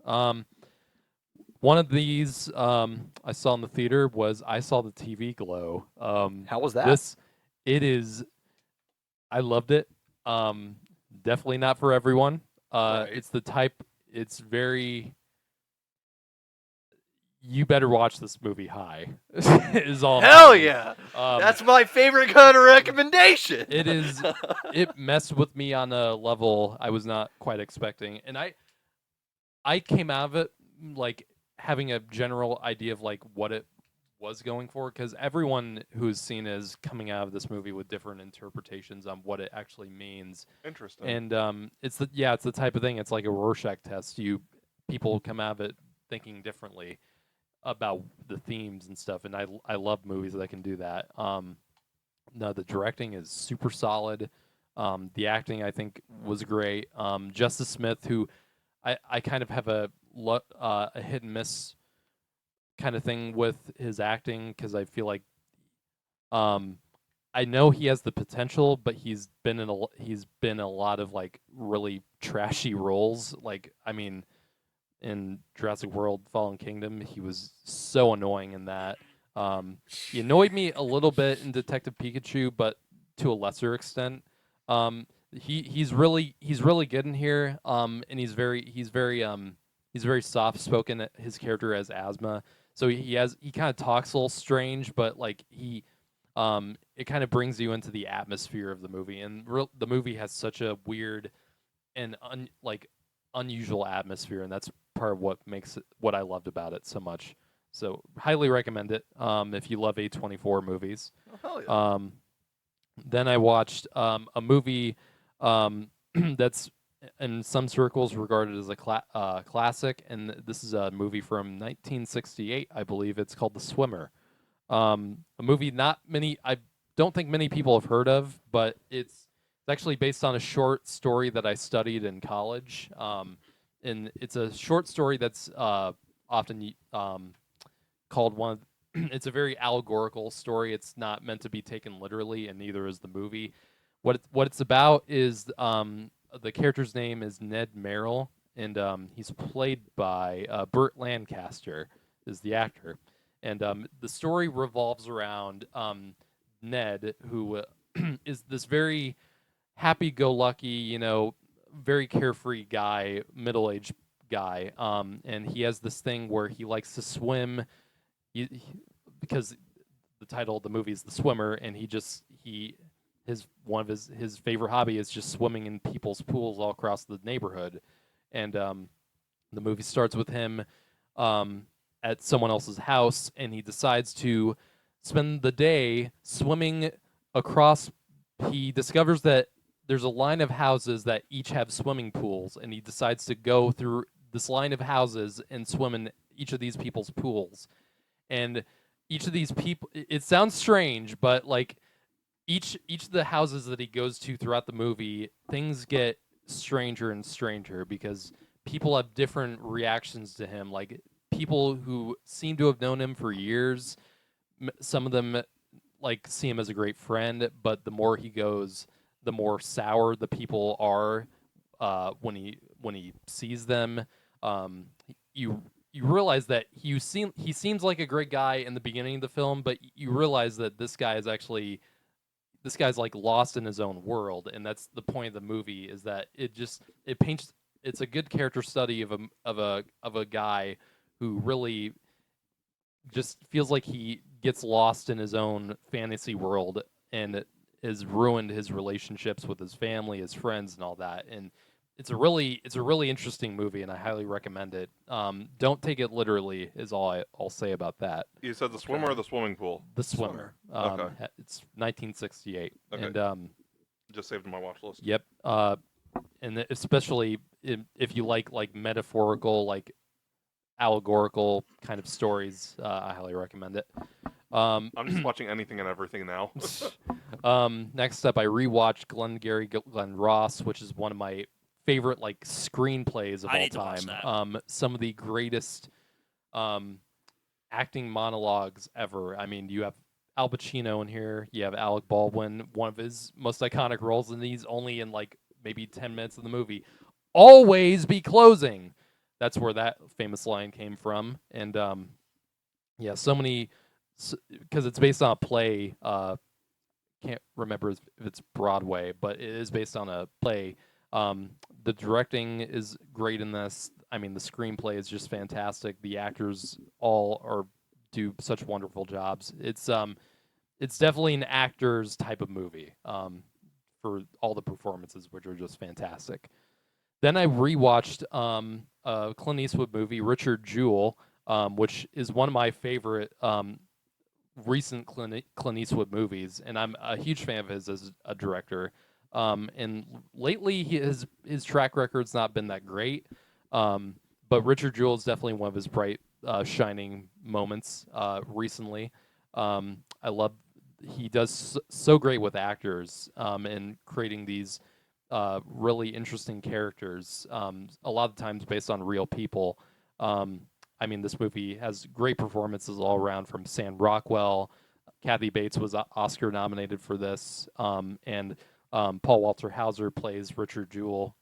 One of these I saw in the theater was I Saw the TV Glow. How was that? I loved it. Definitely not for everyone. Right. It's the type. It's very. You better watch this movie high. Is all. I'm Hell saying. yeah! Um, That's my favorite kind of recommendation. It is. It messed with me on a level I was not quite expecting, and I came out of it like having a general idea of like what it was going for, because everyone who's seen it is coming out of this movie with different interpretations on what it actually means. Interesting. And it's the type of thing. It's like a Rorschach test. People come out of it thinking differently about the themes and stuff, and I love movies that can do that. No, the directing is super solid. The acting I think was great. Justice Smith, who I kind of have a hit and miss kind of thing with his acting, because I feel like I know he has the potential, but he's been in a lot of like really trashy roles. Like, I mean, in Jurassic World: Fallen Kingdom, he was so annoying in that. He annoyed me a little bit in Detective Pikachu, but to a lesser extent. He's really good in here. And he's very soft spoken. His character has asthma, so he kind of talks a little strange, but like it kind of brings you into the atmosphere of the movie. And the movie has such a weird and unusual atmosphere, and that's part of what makes it what I loved about it so much. So highly recommend it if you love A24 movies. Oh, hell yeah. Then I watched a movie that's in some circles regarded as a classic, and this is a movie from 1968, I believe. It's called The Swimmer. A movie I don't think many people have heard of, but it's actually based on a short story that I studied in college. And it's a short story that's often called one of it's a very allegorical story. It's not meant to be taken literally, and neither is the movie. What it's about is the character's name is Ned Merrill, and he's played by Burt Lancaster, is the actor. And the story revolves around Ned, who is this very happy-go-lucky, very carefree guy, middle-aged guy. And he has this thing where he likes to swim. Because the title of the movie is The Swimmer, and one of his favorite hobby is just swimming in people's pools all across the neighborhood. And the movie starts with him at someone else's house, and he decides to spend the day swimming across. He discovers that there's a line of houses that each have swimming pools, and he decides to go through this line of houses and swim in each of these people's pools. And each of these people, it sounds strange, but like each of the houses that he goes to throughout the movie, things get stranger and stranger because people have different reactions to him. Like people who seem to have known him for years, some of them like see him as a great friend, but the more he goes, the more sour the people are when he sees them. You realize that he seems like a great guy in the beginning of the film, but you realize that this guy's like lost in his own world, and that's the point of the movie. Is that it's a good character study of a guy who really just feels like he gets lost in his own fantasy world and has ruined his relationships with his family, his friends, and all that. And it's a really interesting movie, and I highly recommend it. Don't take it literally, is all I'll say about that. You said The Swimmer or The Swimming Pool? The Swimmer. Okay. It's 1968. Okay. And just saved in my watch list. yep. And especially if you like metaphorical, like allegorical kind of stories, I highly recommend it. I'm just watching anything and everything now. Next up, I rewatched Glengarry Glen Ross, which is one of my favorite like screenplays of I all need to watch time. that. Some of the greatest acting monologues ever. I mean, you have Al Pacino in here. You have Alec Baldwin, one of his most iconic roles, and he's only in like maybe 10 minutes of the movie. Always be closing. That's where that famous line came from. And yeah, so many, because it's based on a play. Can't remember if it's Broadway, but it is based on a play. The directing is great in this. I mean, the screenplay is just fantastic. The actors all do such wonderful jobs. It's definitely an actor's type of movie. For all the performances, which are just fantastic. Then I rewatched a Clint Eastwood movie, Richard Jewell, which is one of my favorite recent Clint Eastwood movies, and I'm a huge fan of his as a director. And lately, his track record's not been that great. But Richard Jewell is definitely one of his bright, shining moments recently. I love he does so great with actors and creating these really interesting characters. A lot of times based on real people. I mean, this movie has great performances all around from Sam Rockwell. Kathy Bates was Oscar nominated for this, and Paul Walter Hauser plays Richard Jewell.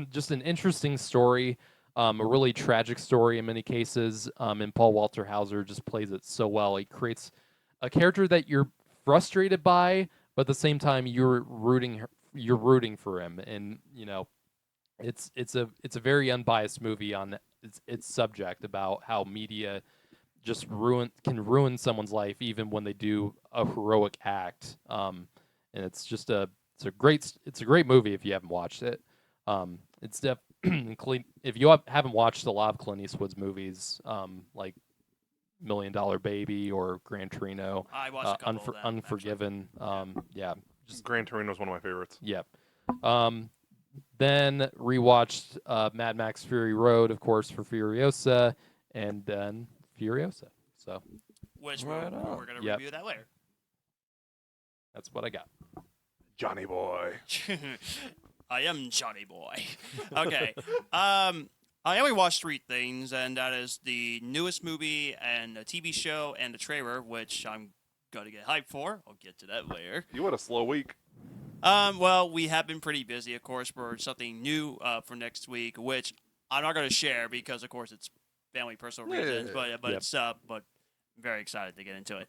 Just an interesting story, a really tragic story in many cases, and Paul Walter Hauser just plays it so well. He creates a character that you're frustrated by, but at the same time you're rooting for him, and it's a very unbiased movie on its subject about how media just can ruin someone's life even when they do a heroic act. And it's a great movie if you haven't watched it. If you haven't watched a lot of Clint Eastwood's movies, like Million Dollar Baby or Gran Torino. I watched a couple of them, Unforgiven. Yeah, just Gran Torino is one of my favorites. Yep. Then rewatched Mad Max Fury Road, of course, for Furiosa, and then Furiosa. So which Right we're on. going to Yep. review that later. that's what I got. Johnny Boy. I am Johnny Boy. Okay. I only watched 3 things, and that is the newest movie and a TV show and the trailer, which I'm going to get hyped for. I'll get to that later. You had a slow week. Well, we have been pretty busy, of course, for something new for next week, which I'm not going to share because, of course, it's family personal reasons. But Yep. it's but very excited to get into it.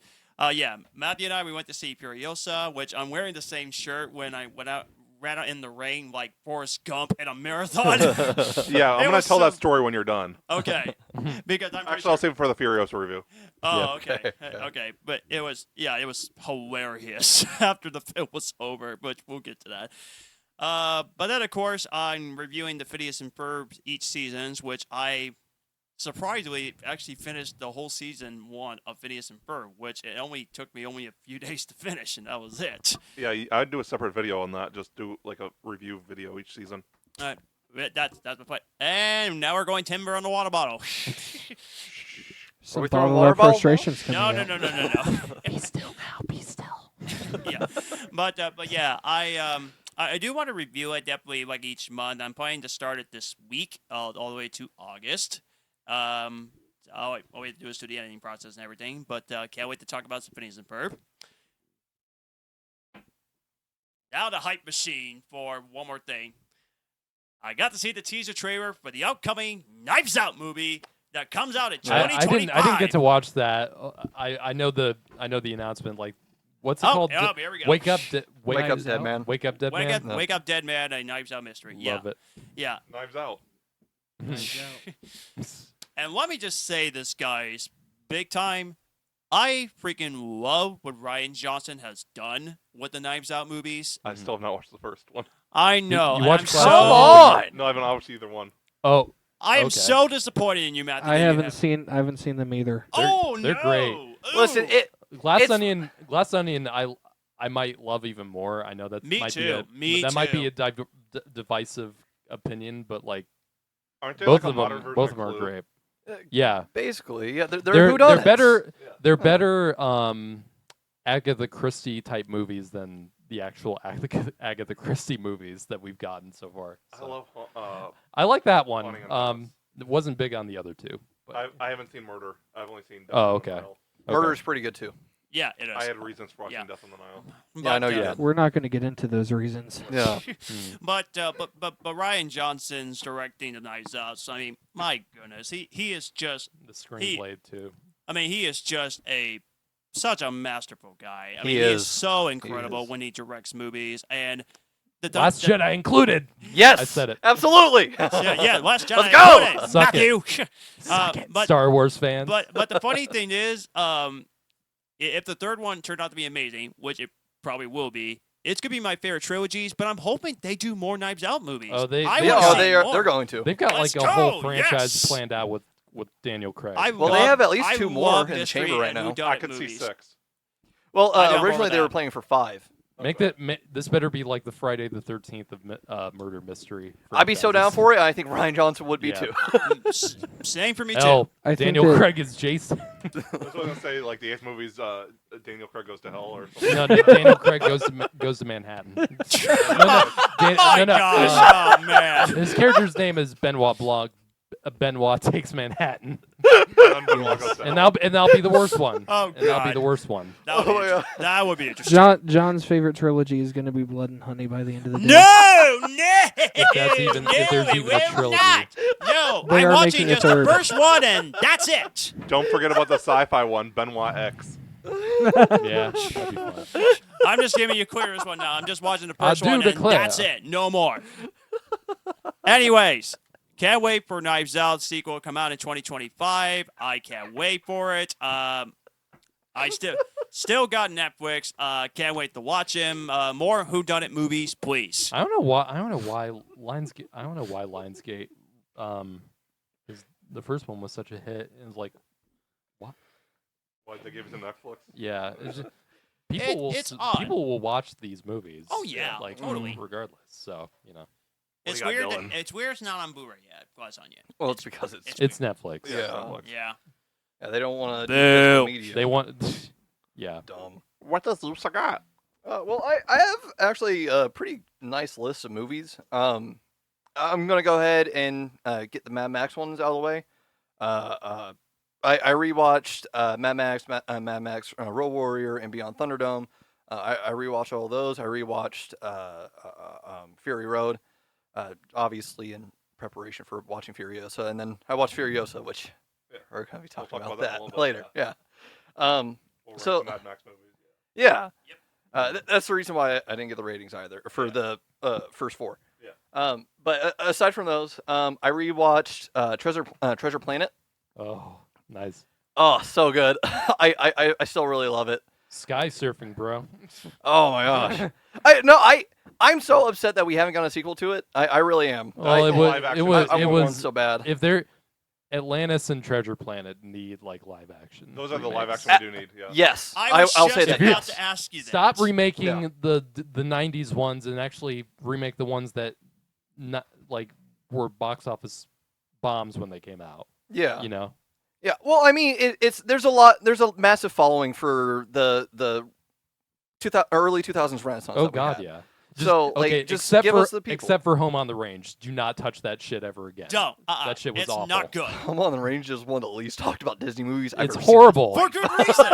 Yeah, Matthew and I, we went to see Furiosa, which I'm wearing the same shirt when I ran out in the rain like Forrest Gump in a marathon. Yeah, I'm It gonna was tell so- that story when you're done. Okay, because I'm pretty Actually, I'll sure. save it for the Furiosa review. Oh, Yeah. okay, okay. But it was hilarious after the film was over, but we'll get to that. But then, of course, I'm reviewing the Phineas and Ferb each seasons, which I surprisingly actually finished the whole season 1 of Phineas and Ferb, which it only took me a few days to finish, and that was it. Yeah, I'd do a separate video on that. Just do like a review video each season. That's my point. And now we're going timber on the water bottle. Some we throwing bottled water up bottles now? frustrations coming out. No. Be still now. Be still. Yeah, but yeah, I do want to review it definitely like each month. I'm planning to start it this week, all the way to August. All we have to do is do the editing process and everything, but can't wait to talk about some Phineas and Ferb. Now the hype machine for one more thing. I got to see the teaser trailer for the upcoming Knives Out movie that comes out in 2025. I didn't get to watch that. I know the announcement. Like, what's it called? Oh, here we go. Wake up, Wake Up, Dead Man. Wake up, dead Wake man. up, No. Wake Up, Dead Man, a Knives Out mystery. Yeah, Love it. yeah. Knives Out. And let me just say this, guys, big time. I freaking love what Ryan Johnson has done with the Knives Out movies. I still have not watched the first one. I know. you and watched I'm Glass so, Onion? on! No, I haven't watched either one. Oh, I am Okay. so disappointed in you, Matthew. I that you haven't have- seen them either. Oh they're no! great. Ooh. Listen, Glass It's- Onion. I might love even more. I know that Me might too. be might be too. a divisive opinion, but like Aren't they both like a of modern them, version both of of them are Clue? great. Uh, Yeah, Basically, yeah, they're they're whodunits. better. Yeah. They're better Agatha Christie type movies than the actual Agatha Christie movies that we've gotten so far. I So. love. I like that one. Haunting on Venice. It wasn't big on the other two. But I haven't seen Murder. I've only seen. Death Oh, on the okay. Nile. Murder's pretty good too. Yeah, it is. I had reasons for watching Yeah. Death on the Nile. Yeah, I know you But, did. We're not going to get into those reasons. Yeah. But Ryan Johnson's directing the Knives Out. So I mean, my goodness, he is just. The screenplay too. I mean, he is just such a masterful guy. I He mean, he is is. so incredible is. when he directs movies, and the Last Jedi included. Yes, I said it. Absolutely. yeah, Last Jedi. Let's go! included, Suck it. Matthew. But Star Wars fans. but the funny thing is, if the third one turned out to be amazing, which it probably will be, it's gonna be my favorite trilogies. But I'm hoping they do more Knives Out movies. Oh, they- I they- wanna oh, see they are. more. They're going to. They've got Let's like a whole go, franchise yes! planned out with Daniel Craig. I Well, they love- have at least I 2 more love in the mystery chamber right and now. whodunit I could see movies. 6. Well, I know more originally of they were that. playing for 5. Make that. This better be like the Friday the 13th of murder mystery. I'd be so down franchises. for it. I think Ryan Johnson would be Yeah. too. Same for me too. Hell, I think Daniel that- Craig is Jason. That's what I was gonna say. Like the 8th movie's, Daniel Craig goes to hell or something. No, Daniel Craig goes to Manhattan. No, Oh my gosh! Oh man! His character's name is Benoit Blanc. Benoit takes Manhattan, And then Benoit goes to and hell. that'll be the worst one. Oh And that'll be God! the worst one. That would, Oh, be yeah. that would be interesting. John's favorite trilogy is going to be Blood and Honey by the end of the day. No, no. that's even- no, if there's it even a will trilogy. Not. No, They I'm are watching making a just the third. first one, and that's it. Don't forget about the sci-fi one, Benoit X. Yeah, that'd be fun. I'm just giving you clear this one now. I'm just watching the I first do one, and declare. that's it. No more. Anyways, can't wait for Knives Out sequel to come out in 2025. I can't wait for it. I still got Netflix. Can't wait to watch him. More whodunit movies, please. I don't know why Lionsgate. I don't know why Lionsgate. 'Cause the first one was such a hit, and it's like, what? What, they gave it to Netflix? Yeah, it's just, It's odd. people will watch these movies. Oh, yeah, like totally. regardless. So It's got, weird. Dylan? It's weird. It's not on Blu-ray yet. Plus on yet. Well, it's because it's it's Netflix. Yeah. Netflix. Yeah. yeah, they don't want to Boo. do media. They want. Yeah. dumb. What does Lusa got? Well, I have actually a pretty nice list of movies. I'm gonna go ahead and get the Mad Max ones out of the way. I rewatched Mad Max Road Warrior and Beyond Thunderdome. I rewatched all those. I rewatched Fury Road, obviously in preparation for watching Furiosa, and then I watched Furiosa, which we're gonna be talking talk about about that that a little bit, later. Yeah. We'll rank So- the Mad Max movies. Yeah. That's the reason why I didn't get the ratings either for the first four. Yeah. But aside from those, I rewatched Treasure Planet. Oh, nice. Oh, so good. I still really love it. Sky surfing, bro. Oh my gosh. I'm so upset that we haven't gotten a sequel to it. I really am. Well, live it action. was I it want one was so bad. if they're Atlantis and Treasure Planet need like live action. Those are the live remakes. action we do need. Yeah. Yes, I was I'll just say that. about Yes. to ask you that. Stop remaking Yeah. the 90s ones and actually remake the ones that not like were box office bombs when they came out. Yeah. You know. Yeah. Well, I mean, there's a massive following for the early 2000s Renaissance. Oh that we God, had. yeah. So, like, okay, just except give for us the people. except for Home on the Range, do not touch that shit ever again. Don't. That shit was it's awful. not good. Home on the Range is one of the least talked about Disney movies I've It's ever seen. horrible. For good reason.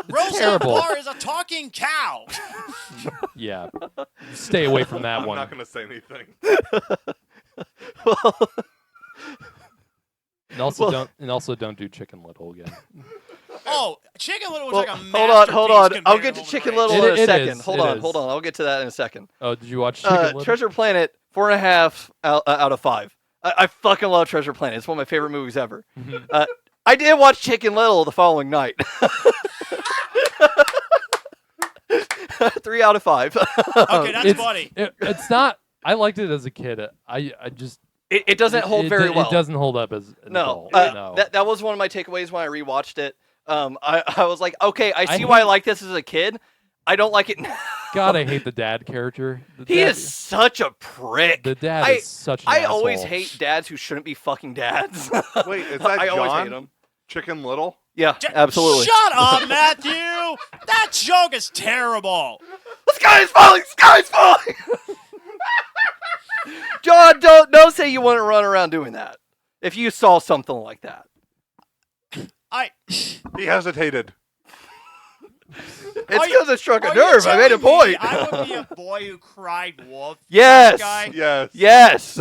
Rosa terrible. Bar is a talking cow. Yeah. Stay away from that I'm one. not going to say anything. Well, And also don't do Chicken Little again. Oh, Chicken Little was well, like a hold masterpiece on. I'll compared get to Home on Chicken the Range. Little in a It second. is, Hold it on. is. I'll get to that in a second. Oh, did you watch Chicken Little? Treasure Planet, 4.5 out of 5. I fucking love Treasure Planet. It's one of my favorite movies ever. Mhm. I did watch Chicken Little the following night. 3 out of 5. Okay, that's It's- funny. It's not. I liked it as a kid. I just It doesn't hold very well. It doesn't hold up as an No, adult. No. that was one of my takeaways when I rewatched it. I was like, okay, I see I why I hate- like this as a kid. I don't like it now. God, I hate the dad character. He is such a prick. The dad I- is such an I always asshole. hate dads who shouldn't be fucking dads. Wait, is that I always hate John? them. Chicken Little? Yeah, J- absolutely. Shut up, Matthew. That joke is terrible. The sky is falling. The sky is falling. John, don't say you wouldn't run around doing that if you saw something like that. He hesitated. It's Are you- because it struck a Are you nerve. I made a telling me point. I would be a boy who cried wolf. Yes. Guy? Yes. Yes.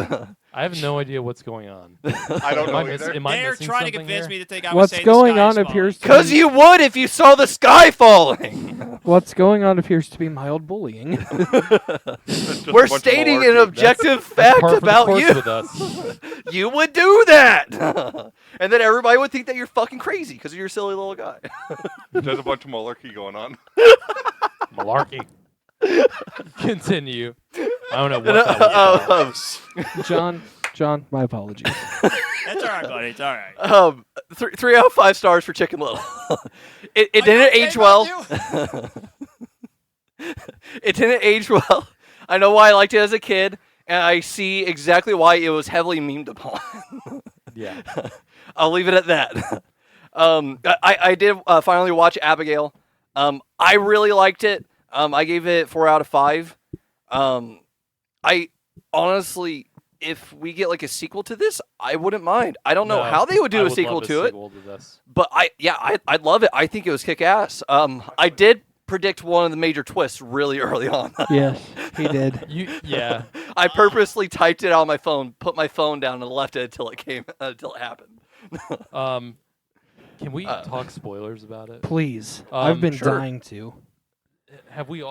I have no idea what's going on. I don't know either. Am I They're missing trying to something convince here? me to think I would What's say going the sky on is appears to Because be, you would if you saw the sky falling. what's going on appears to be mild bullying. It's just a We're bunch of stating malarkey. an objective fact Par for the about course you. with us. You would do that. And then everybody would think that you're fucking crazy because you're a silly little guy. There's a bunch of malarkey going on. Malarkey. Continue. I don't know what that was about. John, my apologies. That's all right, buddy. It's all right. 3 out of 5 stars for Chicken Little. It Are you didn't okay, age well. Matthew? It didn't age well. I know why I liked it as a kid, and I see exactly why it was heavily memed upon. Yeah. I'll leave it at that. I did finally watch Abigail. I really liked it. I gave it 4 out of 5. I honestly, if we get like a sequel to this, I wouldn't mind. I don't know No, how they would I do a would sequel love to it, sequel to this. but I'd love it. I think it was kick ass. I did predict one of the major twists really early on. Yes, he did. Yeah. I purposely typed it on my phone, put my phone down, and left it until it happened. Can we talk spoilers about it? Please, I've been sure. dying to, Have we've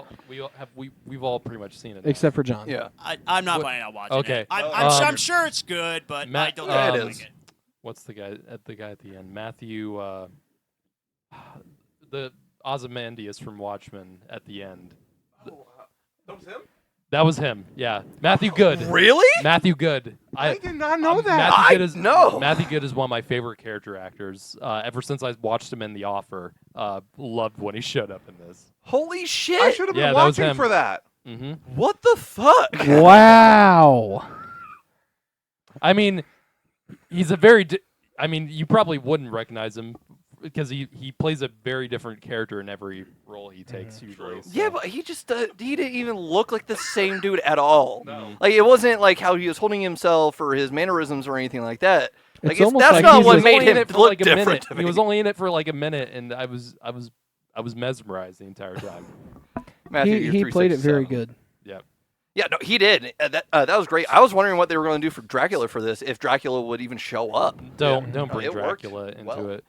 all pretty much seen it. except for John. Yeah. I'm not What- planning on watching okay. it. I'm Um, sure it's good, but I Matt- don't Yeah, think it I'll is. like it. What's the guy at the end? Matthew, the Ozymandias from Watchmen at the end. That was him? That was him. Yeah, Matthew Good. Really? Matthew Good. I did not know that. Matthew Good is know. Matthew Good is one of my favorite character actors. Ever since I watched him in The Offer, loved when he showed up in this. Holy shit! I should have been Yeah, that was watching him. for that. Mm-hmm. What the fuck? Wow. I mean, he's a very. I mean, you probably wouldn't recognize him because he plays a very different character in every role he takes usually. So. Yeah, but he just he didn't even look like the same dude at all. No. Like it wasn't like how he was holding himself or his mannerisms or anything like that. Like It's almost that's like not he's what just- made only in him it for look like a different. minute. To He me. was only in it for like a minute, and I was mesmerized the entire time. Matthew, He you're played it very 367. good. Yeah. Yeah, no, he did. That was great. I was wondering what they were going to do for Dracula for this, if Dracula would even show up. Don't No, bring it worked Dracula into well. it.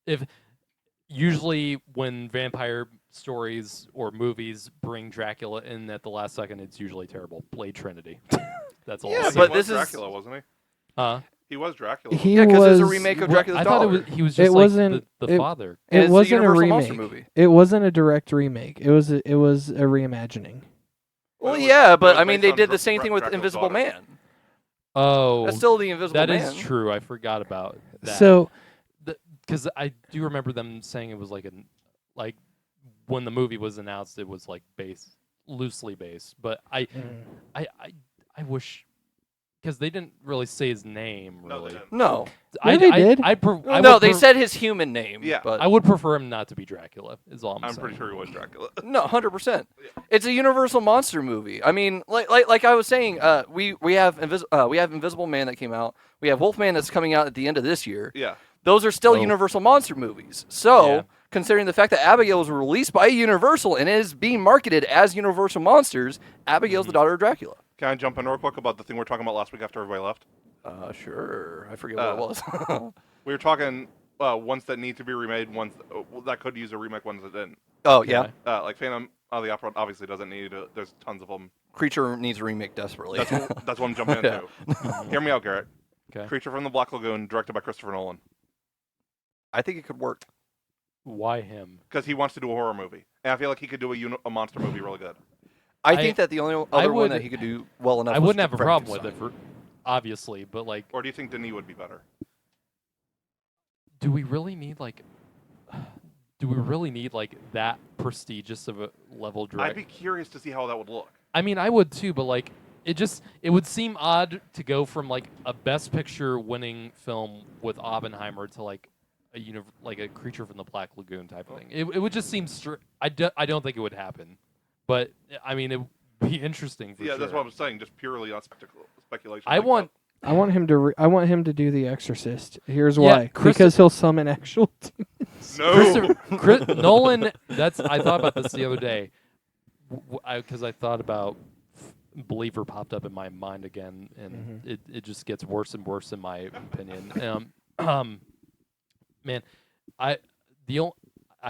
If usually when vampire stories or movies bring Dracula in at the last second, it's usually terrible. Blade Trinity. That's all. Yeah, I'll say. but he was this is- Dracula, wasn't he? Huh? He was Dracula. He Yeah, because was. there's a remake of Dracula's I thought Daughter. he was It just like wasn't- the father. And It it's a wasn't a Universal Monster remake. movie. It wasn't a direct remake. It was a reimagining. Well, It was- yeah, it but was I mean, based they on did the same thing with Dracula's Invisible Daughter. Man. Oh, That's still the Invisible that Man. is true. I forgot about that. So Because I do remember them saying it was like when the movie was announced, it was like loosely based. But I wish because they didn't really say his name. No, they Really, didn't. No, Yeah, they did. no, they said his human name. Yeah. but I would prefer him not to be Dracula. Is all I'm I'm saying. pretty sure he was Dracula. no, 100%. It's a Universal monster movie. I mean, like I was saying, we have Invisible Man that came out. We have Wolfman that's coming out at the end of this year. Yeah. Those are still Oh. Universal monster movies. So, Yeah. considering the fact that Abigail was released by Universal and is being marketed as Universal Monsters, Abigail's the daughter of Dracula. Can I jump in real quick about the thing we were talking about last week after everybody left? Sure. I forget what it was. We were talking ones that need to be remade, ones that could use a remake, ones that didn't. Oh, yeah. Like Phantom of the Opera obviously doesn't need it. There's tons of them. Creature needs a remake desperately. That's what I'm jumping into. Hear me out, Garrett. Okay. Creature from the Black Lagoon, directed by Christopher Nolan. I think it could work. Why him? Because he wants to do a horror movie. And I feel like he could do a monster movie really good. I think that the only other one would- that he could do well enough I was wouldn't have a the problem with it, Frankenstein. obviously, but like, Or do you think Denis would be better? do we really need like? Do we really need like that prestigious of a level I'd director? be curious to see how that would look. I mean, I would too, but like, it would seem odd to go from like a Best Picture winning film with Oppenheimer to like like a Creature from the Black Lagoon type of thing. It would just seem I don't think it would happen, but I mean, it would be interesting for Yeah, sure. that's what I'm saying. Just purely on speculation. I want. I want him to. I want him to do The Exorcist. Here's Yeah, why. Because he'll summon actual. No. Nolan. I thought about this the other day, because I thought about Believer popped up in my mind again, and it just gets worse and worse in my opinion. Man, I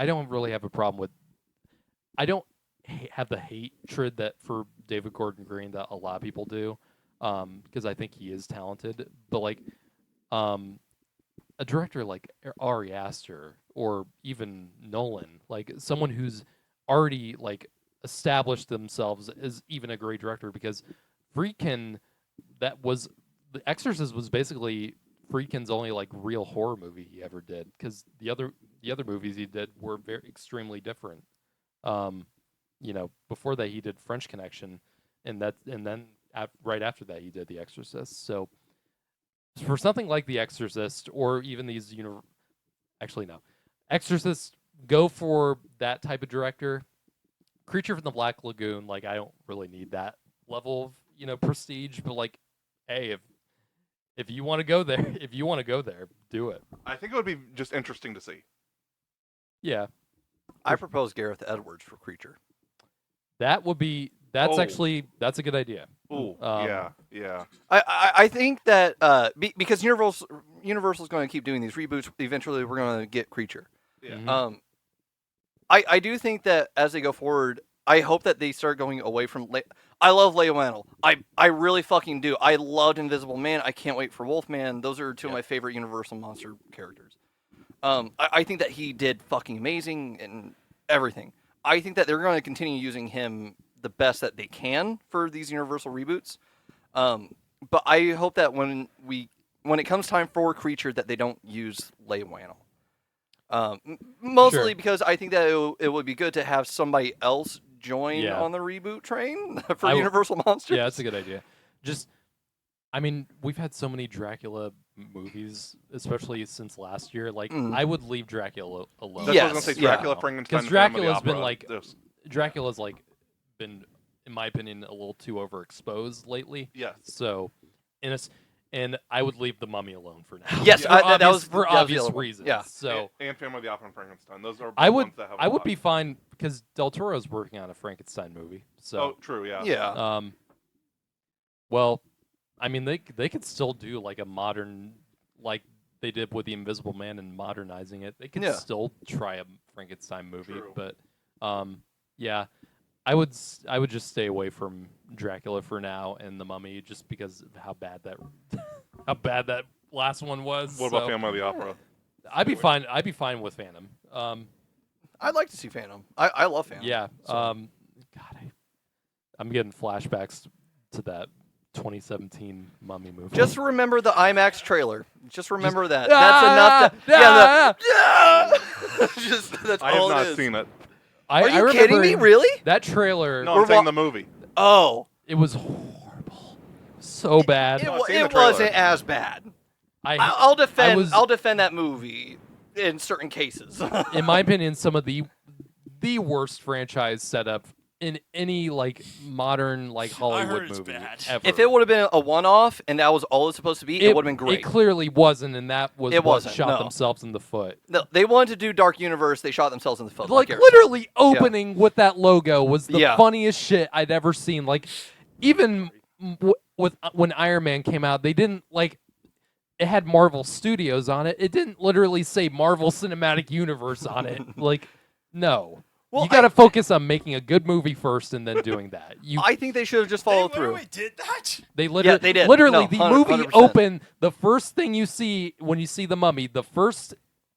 don't really have a problem with. I don't have the hatred that for David Gordon Green that a lot of people do, because I think he is talented. But like, a director like Ari Aster or even Nolan, like someone who's already like established themselves as even a great director, because Friedkin, The Exorcist was basically Friedkin's only like real horror movie he ever did, because the other movies he did were extremely different. Before that he did French Connection, and then right after that he did The Exorcist. So for something like The Exorcist, or even these Exorcist, go for that type of director. Creature from the Black Lagoon, like I don't really need that level of prestige, but like, hey, if you want to go there, do it. I think it would be just interesting to see. Yeah, I propose Gareth Edwards for Creature. that's a good idea. Ooh, Um, yeah. I think that because Universal's going to keep doing these reboots, eventually we're going to get Creature. Yeah. Mhm. I do think that as they go forward, I hope that they start going away from. I love Leigh Whannell. I really fucking do. I loved Invisible Man. I can't wait for Wolfman. Those are two of my favorite Universal monster characters. I think that he did fucking amazing and everything. I think that they're going to continue using him the best that they can for these Universal reboots. But I hope that when it comes time for Creature, that they don't use Leigh Whannell. Mostly Sure. because I think that it would be good to have somebody else join Yeah. on the reboot train for I w- Universal Monsters. Yeah, that's a good idea. Just, I mean, we've had so many Dracula movies, especially since last year. Like, Mm. I would leave Dracula alone. That's what I was gonna say. Yes, yeah. Dracula, Frankenstein, Because Phantom of the Dracula's been Opera. like, Those- Dracula's like been, in my opinion, a little too overexposed lately. yes. So, and I would leave the Mummy alone for now. Yes, For that obvious- was for that was the obvious other one. reasons. Yeah. So And Phantom of the Opera and Frankenstein. Those are I ones would that have I a would lot. be fine because Del Toro's working on a Frankenstein movie. Oh, So true. Yeah. Yeah. well, I mean they could still do like a modern, like they did with the Invisible Man and modernizing it. They could Yeah. still try a Frankenstein movie, True. but yeah. I would just stay away from Dracula for now and the Mummy just because of how bad that last one was. What about so Phantom of the Opera? I'd be fine. I'd be fine with Phantom. I'd like to see Phantom. I love Phantom. Yeah. So- God, I'm getting flashbacks to that 2017 Mummy movie. Just remember the IMAX trailer. Just remember that. Ah! That's enough. Just that's I have all it not is. seen it. Are I you kidding me? remember Really? That trailer. No, We're I'm saying wa- the movie. Oh, It was horrible. So bad. it, No, I've wa- seen the it wasn't trailer. as bad. I, I'll defend. was- I'll defend that movie in certain cases. in my opinion, some of the worst franchise setup in any like modern like I Hollywood heard it's movie bad. ever. If it would have been a one-off and that was all it's supposed to be, it would have been great. It clearly wasn't, and that was It what wasn't, shot no. themselves in the foot. No, they wanted to do Dark Universe. They shot themselves in the foot. Like Eric literally opening with that logo was the Yeah. funniest shit I'd ever seen. Like even with when Iron Man came out, they didn't like it had Marvel Studios on it. It didn't literally say Marvel Cinematic Universe on it. Like no. Well, you got to focus on making a good movie first and then doing that. I think they should have just They followed through. literally did that? They literally, they did. Literally, No, the 100%. movie opened. The first thing you see when you see the Mummy, the first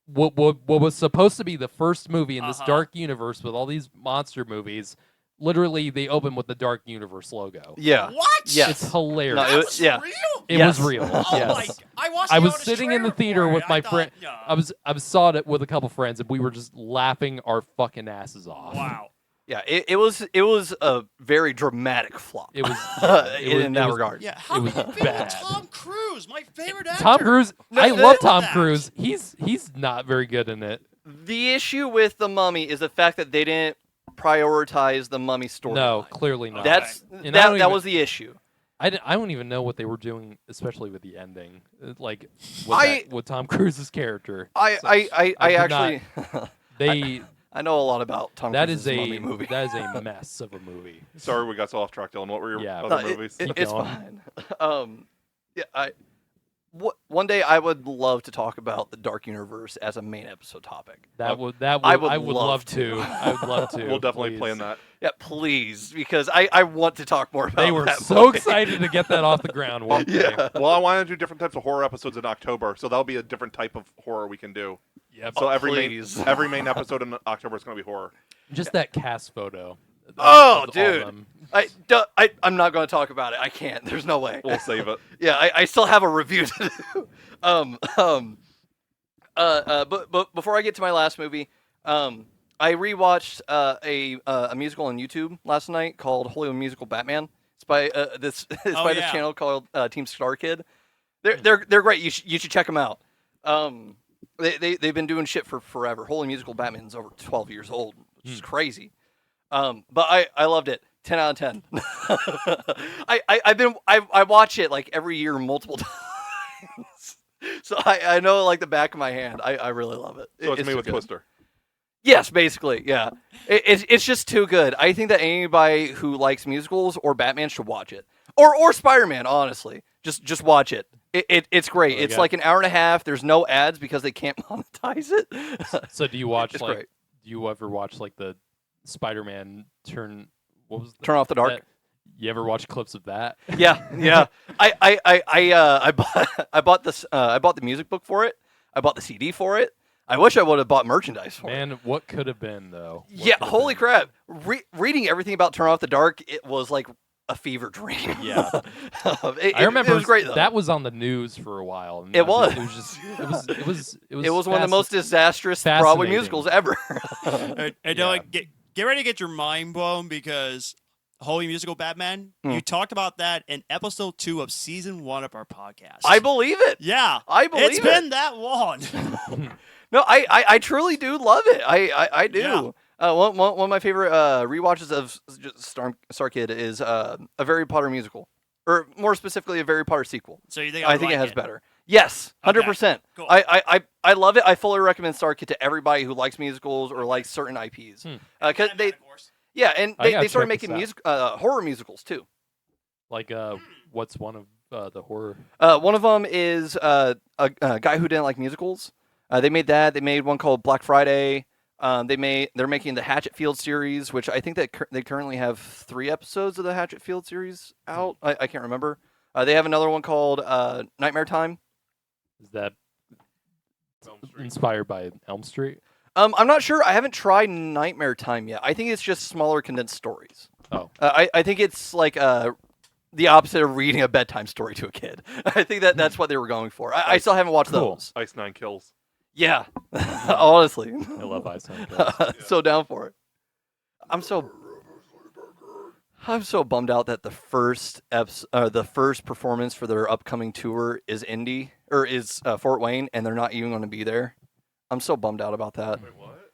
what was supposed to be the first movie in this dark universe with all these monster movies. Literally, they open with the Dark Universe logo. Yeah. What? Yes. It's hilarious. No, That it was was- yeah. real? It Yes. was real. Oh yes. my! I watched. I the was Otis sitting in the trailer theater for it. with I my thought, friend. yeah. I saw it with a couple friends, and we were just laughing our fucking asses off. Wow. Yeah. It was a very dramatic flop. It was in that regard. Yeah. How was can you feel bad. Tom Cruise, my favorite actor? Tom Cruise. No, I no, love no, Tom that. Cruise. He's not very good in it. The issue with the Mummy is the fact that they didn't prioritize the Mummy story. No, clearly not. That's And I that don't even- was the issue. I don't even know what they were doing, especially with the ending, like I- with Tom Cruise's character. I I did actually They I know a lot about Tom that Cruise's is Mummy movie. that is a mess of a movie. Sorry, we got so off track, Dylan. What were your Yeah. other No, movies? Keep it's going. fine. Yeah, one day I would love to talk about the Dark Universe as a main episode topic. I would I would love love to. to. I would love to. We'll definitely please. plan that. Yeah, please, because I want to talk more about They were that so movie. excited to get that off the ground. weren't they? Yeah. Well, I want to do different types of horror episodes in October, so that'll be a different type of horror we can do. Yep. So please. every main episode in October is going to be horror. Just that cast photo. Oh, of all of dude. them. I'm not going to talk about it. I can't. There's no way. We'll save it. Yeah, I still have a review to do. But before I get to my last movie, I rewatched a musical on YouTube last night called Hollywood Musical Batman. It's by this yeah. channel called Team Star Kid. They're great. You should check them out. They've been doing shit for forever. Holy Musical Batman's over 12 years old, which is crazy. But I loved it. 10 out of 10. I watch it like every year multiple times. So I know it like the back of my hand. I really love it. So it's me too with good. Twister. Yes, basically, yeah. It's just too good. I think that anybody who likes musicals or Batman should watch it, or Spider-Man. Honestly, just watch it. It's great. What do you It's got? like an hour and a half. There's no ads because they can't monetize it. So do you watch It's like? great. Do you ever watch like the Spider-Man turn? What was Turn off the dark. that- You ever watch clips of that? Yeah. I bought this. I bought the music book for it. I bought the CD for it. I wish I would have bought merchandise for it. Man, what could have been though? What Yeah, could have holy been? crap! Reading everything about Turn Off the Dark, it was like a fever dream. Yeah. I remember it was great though. that was on the news for a while. And It was. It was just. It was. It was one of the most disastrous Broadway fascinating. musicals ever. And Yeah. get ready to get your mind blown because Holy Musical Batman, you talked about that in episode 2 of season 1 of our podcast. I believe it. Yeah. I believe It's it. been that long. No, I truly do love it. I do. Yeah. One of my favorite rewatches of Star Kid is a Harry Potter musical, or more specifically, a Harry Potter sequel. So you think I think it has better. Yes, 100%. Cool. I love it. I fully recommend Star Kid to everybody who likes musicals or likes certain IPs. Because they, yeah, and I gotta they started check this making horror musicals too. Like what's one of the horror? One of them is a guy who didn't like musicals. They made that. They made one called Black Friday. They're making the Hatchetfield series, which I think that they currently have 3 episodes of the Hatchetfield series out. I can't remember. They have another one called Nightmare Time. Is that inspired by Elm Street? I'm not sure. I haven't tried Nightmare Time yet. I think it's just smaller condensed stories. Oh. I think it's like the opposite of reading a bedtime story to a kid. I think that's what they were going for. I still haven't watched Cool. those. Ice Nine Kills. Yeah, honestly. I love Ice Nine Kills. So down for it. I'm so bummed out that the first performance for their upcoming tour is Fort Wayne, and they're not even going to be there. I'm so bummed out about that. Wait, what?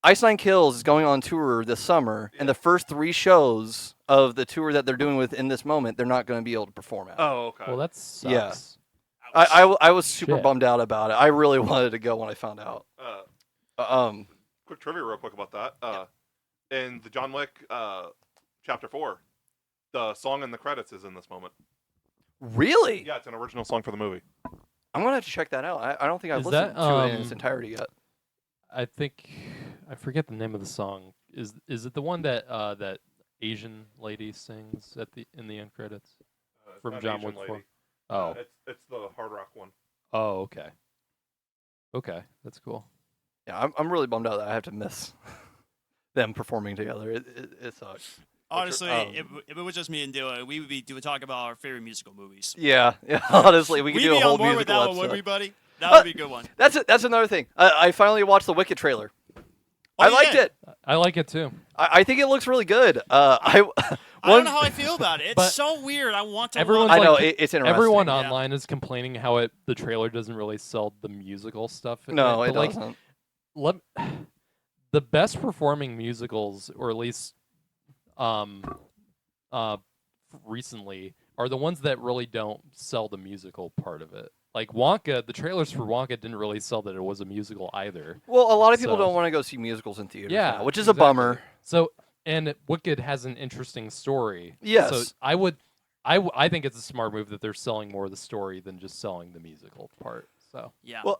Ice Nine Kills is going on tour this summer, and the first 3 shows of the tour that they're doing in this moment, they're not going to be able to perform at. Oh, okay. Well, that sucks. Yeah. I was super Shit. bummed out about it. I really wanted to go when I found out. Quick trivia real quick about that. In the John Wick Chapter 4, the song in the credits is in this moment. Really? Yeah, it's an original song for the movie. I'm going to have to check that out. I don't think I've Is listened that, to it in its entirety yet. I think I forget the name of the song. Is it the one that that Asian lady sings in the end credits It's from not John Asian Wick 4? Lady. Oh. It's the hard rock one. Oh, okay. Okay, that's cool. Yeah, I'm really bummed out that I have to miss them performing together. It sucks. Honestly, if it was just me and Dylan, we would be talk about our favorite musical movies. Yeah, honestly, we could We'd do a be whole on board with musical that one, episode. wouldn't we, buddy? That would be a good one. That's another thing. I finally watched the Wicked trailer. I liked did? it. I like it too. I think it looks really good. I don't know how I feel about it. It's But so weird. I want to. everyone's love I it. know like- it's interesting. Everyone Yeah. online is complaining how the trailer doesn't really sell the musical stuff. No, it But, like, doesn't. the best performing musicals, or at least recently, are the ones that really don't sell the musical part of it. Like Wonka, the trailers for Wonka didn't really sell that it was a musical either. Well, a lot of people So- don't want to go see musicals in theaters Yeah, now, which is exactly. a bummer. So, and Wicked has an interesting story. Yes. So I think it's a smart move that they're selling more of the story than just selling the musical part. So Yeah. Well,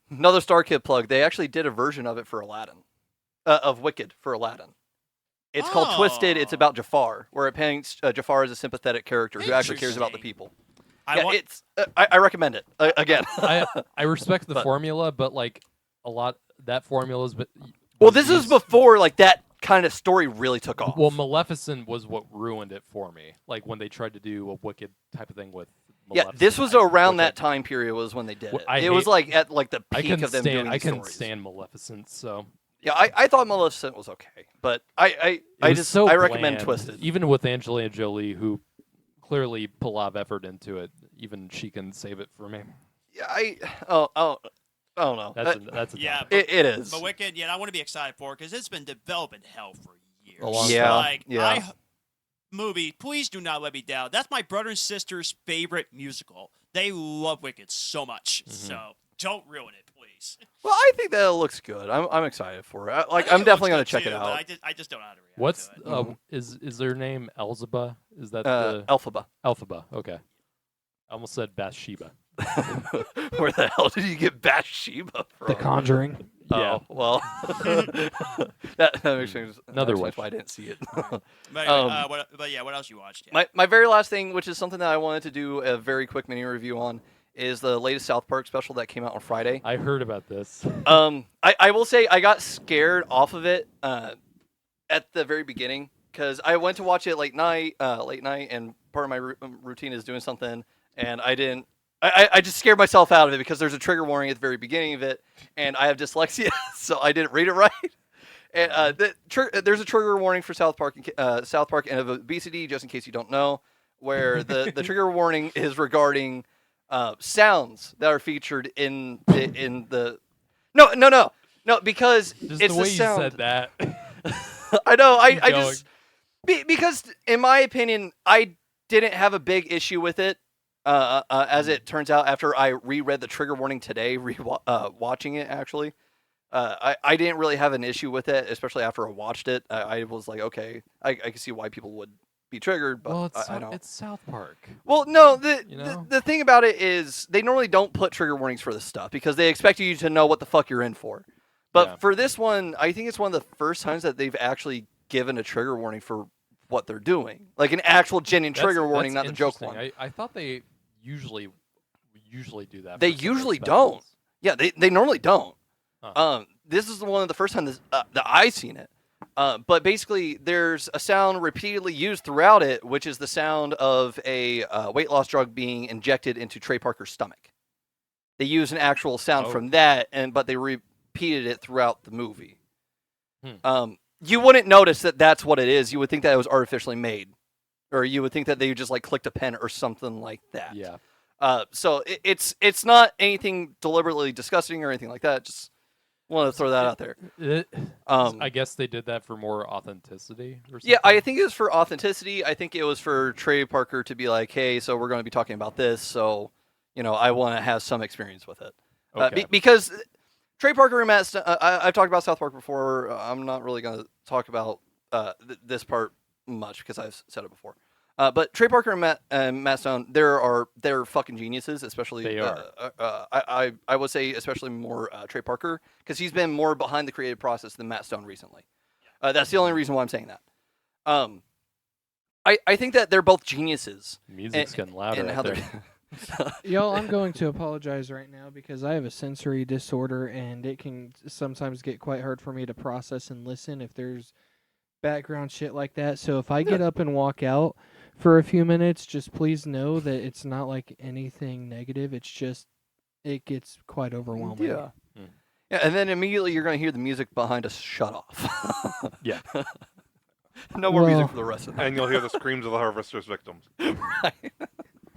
another Star Kid plug. They actually did a version of it for Aladdin, of Wicked for Aladdin. It's called Twisted. It's Oh. about Jafar, where it paints Jafar as a sympathetic character who actually cares about the Interesting. people. I want. It's. I recommend it again. I respect the But- formula, but like that formula's but Well, this is before like that kind of story really took off. Well, Maleficent was what ruined it for me. Like when they tried to do a Wicked type of thing with yeah, Maleficent. this was around that time period was when they did Well, it. I it was hate- like at like the I peak couldn't of them stand. doing I these couldn't stories. stand Maleficent. So Yeah, I thought Maleficent was okay, but it was just so I recommend bland. Twisted. Even with Angelina Jolie, who clearly put a lot of effort into it, even she can save it for me. Yeah, I don't know. That's a Yeah, topic. It is. But Wicked, yeah, I want to be excited for it because it's been developing hell for years. A long Yeah, Like, yeah. movie, please do not let me down. That's my brother and sister's favorite musical. They love Wicked so much. Mm-hmm. So don't ruin it, please. Well, I think that it looks good. I'm excited for it. I think I'm it definitely looks gonna good check it too, but out. I just don't know how to react What's to it. is their name Elzeba? Is that the Elphaba. Elphaba? Okay, I almost said Bathsheba. Where the hell did you get Bathsheba from? The Conjuring. Yeah. Oh, well, that makes sense. Another that wish. explains why I didn't see it. But anyway, um, what else you watched? Yeah. my very last thing, which is something that I wanted to do a very quick mini review on, is the latest South Park special that came out on Friday. I heard about this. I will say I got scared off of it at the very beginning because I went to watch it late night, and part of my routine is doing something, and I didn't. I just scared myself out of it because there's a trigger warning at the very beginning of it, and I have dyslexia, so I didn't read it right. And there's a trigger warning for South Park and of obesity, just in case you don't know, where the trigger warning is regarding sounds that are featured in the. No, because Just it's the way the sound. you said that. I know. I Keep just because in my opinion, I didn't have a big issue with it. As it turns out, after I reread the trigger warning today, watching it actually, I didn't really have an issue with it, especially after I watched it. I was like, okay, I can see why people would be triggered, but Well, I don't. it's South Park. Well, no, You know? the thing about it is they normally don't put trigger warnings for this stuff because they expect you to know what the fuck you're in for. But Yeah. for this one, I think it's one of the first times that they've actually given a trigger warning for what they're doing, like an actual genuine trigger warning, not the joke one. I thought they usually do that. They for some of their usually don't. specials. Yeah, they normally don't. Huh. This is one of the first times that I've seen it. But basically, there's a sound repeatedly used throughout it, which is the sound of a weight loss drug being injected into Trey Parker's stomach. They use an actual sound Oh. from that, but they repeated it throughout the movie. Hmm. You wouldn't notice that that's what it is. You would think that it was artificially made, or you would think that they just like clicked a pen or something like that. Yeah. So it's not anything deliberately disgusting or anything like that. Just want to throw that out there. I guess they did that for more authenticity or something. Yeah, I think it was for authenticity. I think it was for Trey Parker to be like, hey, so we're going to be talking about this, so I want to have some experience with it. Okay. Because Trey Parker and Matt Stone, I've talked about South Park before. I'm not really going to talk about this part much because I've said it before. But Trey Parker and Matt Stone, they're fucking geniuses. Especially They are. I would say especially more Trey Parker because he's been more behind the creative process than Matt Stone recently. That's the only reason why I'm saying that. I think that they're both geniuses. Music's getting louder and out how there. Y'all, I'm going to apologize right now because I have a sensory disorder and it can sometimes get quite hard for me to process and listen if there's background shit like that. So if I get up and walk out for a few minutes, just please know that it's not like anything negative. It's just it gets quite overwhelming. Yeah. Yeah, and then immediately you're going to hear the music behind us shut off. Yeah. No more Well- music for the rest of the And you'll hear the screams of the harvester's victims. night.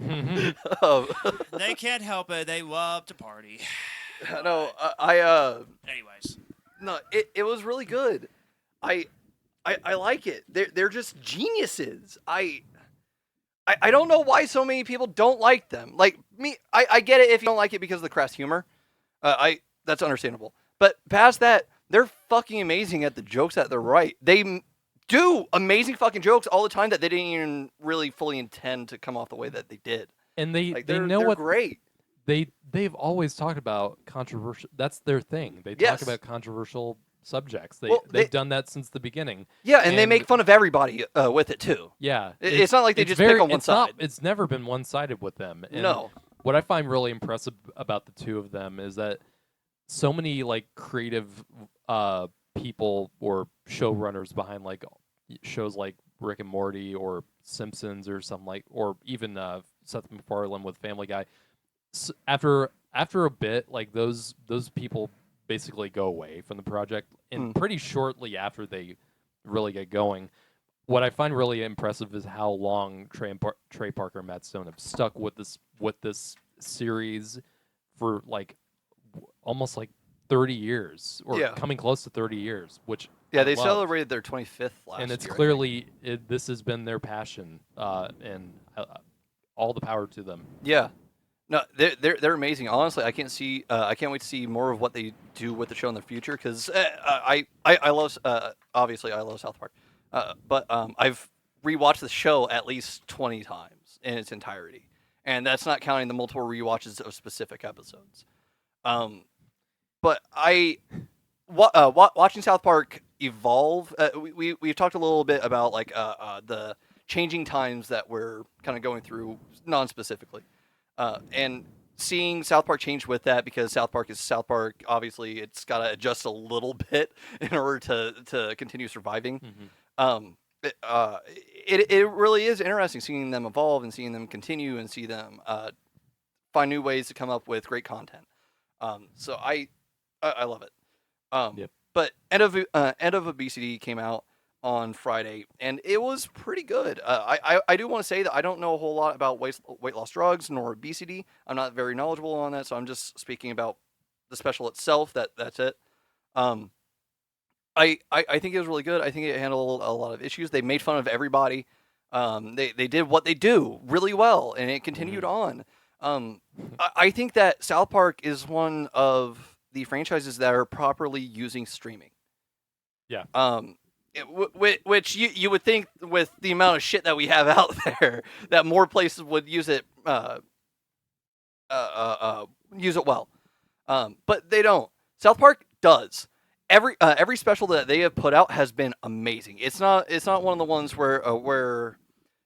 Mhm. They can't help it. They love to party. No, Anyways, no, it was really good. I like it. They're just geniuses. I don't know why so many people don't like them. Like me, I get it if you don't like it because of the crass humor. That's understandable. But past that, they're fucking amazing at the jokes that they're right. They do amazing fucking jokes all the time that they didn't even really fully intend to come off the way that they did. And they Like, know they're what great. they've always talked about controversial. That's their thing. They Yes. talk about controversial subjects. Well, They've done that since the beginning. Yeah, and they And- make fun of everybody with it too. Yeah, It's not like they just pick on one it's not- side. It's never been one-sided with them. And No. What I find really impressive about the two of them is that so many like creative people or showrunners behind like shows like Rick and Morty or Simpsons or something like, or even Seth MacFarlane with Family Guy. After a bit, like those people basically go away from the project, and pretty shortly after they really get going. What I find really impressive is how long Trey Parker and Matt Stone have stuck with this series for like almost like 30 years, or Yeah. coming close to 30 years, which Yeah, I they love. celebrated their 25th last year. And it's I think. clearly this has been their passion, and all the power to them. Yeah. No, they're amazing. Honestly, I can't wait to see more of what they do with the show in the future because I love obviously I love South Park, but I've rewatched the show at least 20 times in its entirety, and that's not counting the multiple rewatches of specific episodes. But watching South Park evolve, we've talked a little bit about like the changing times that we're kind of going through non-specifically. And seeing South Park change with that, because South Park is South Park, obviously it's got to adjust a little bit in order to continue surviving. it really is interesting seeing them evolve and seeing them continue and see them find new ways to come up with great content. So I love it. Yep. But End of Obesity came out on Friday, and it was pretty good. I do want to say that I don't know a whole lot about weight loss drugs nor obesity. I'm not very knowledgeable on that, so I'm just speaking about the special itself. That's it. I think it was really good. I think it handled a lot of issues. They made fun of everybody. They did what they do really well, and it continued on. I think that South Park is one of the franchises that are properly using streaming. Yeah. Which you would think with the amount of shit that we have out there that more places would use it well. But they don't. South Park does. Every special that they have put out has been amazing. It's not one of the ones where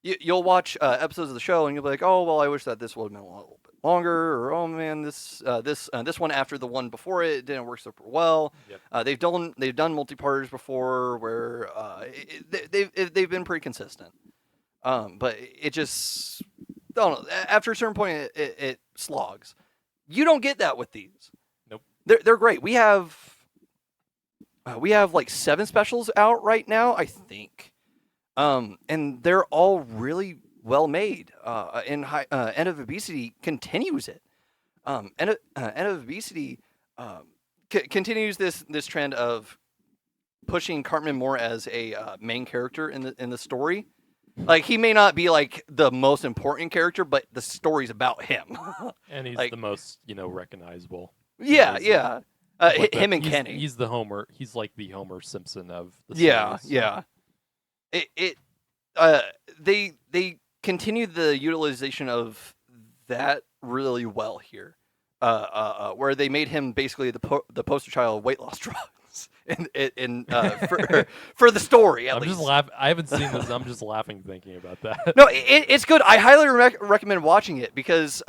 you'll watch episodes of the show and you'll be like, oh well, I wish that this would have been a little bit longer, or oh man, this one after the one before it didn't work super well. Yep. They've done multi-parters before where they've been pretty consistent. But it just, I don't know, after a certain point it slogs. You don't get that with these. Nope. They're great. We have like 7 specials out right now, I think. And they're all really well made. And End of Obesity continues it. End of Obesity continues this trend of pushing Cartman more as a main character in the story. Like, he may not be like the most important character, but the story's about him. And he's like, the most, recognizable. Yeah, He's, yeah. Him and he's, Kenny. He's the Homer. He's like the Homer Simpson of the Yeah, series. yeah. They continue the utilization of that really well here, where they made him basically the poster child of weight loss drugs, for the story. At I'm least. just laughing. I haven't seen this. I'm just laughing thinking about that. No, it's good. I highly recommend watching it because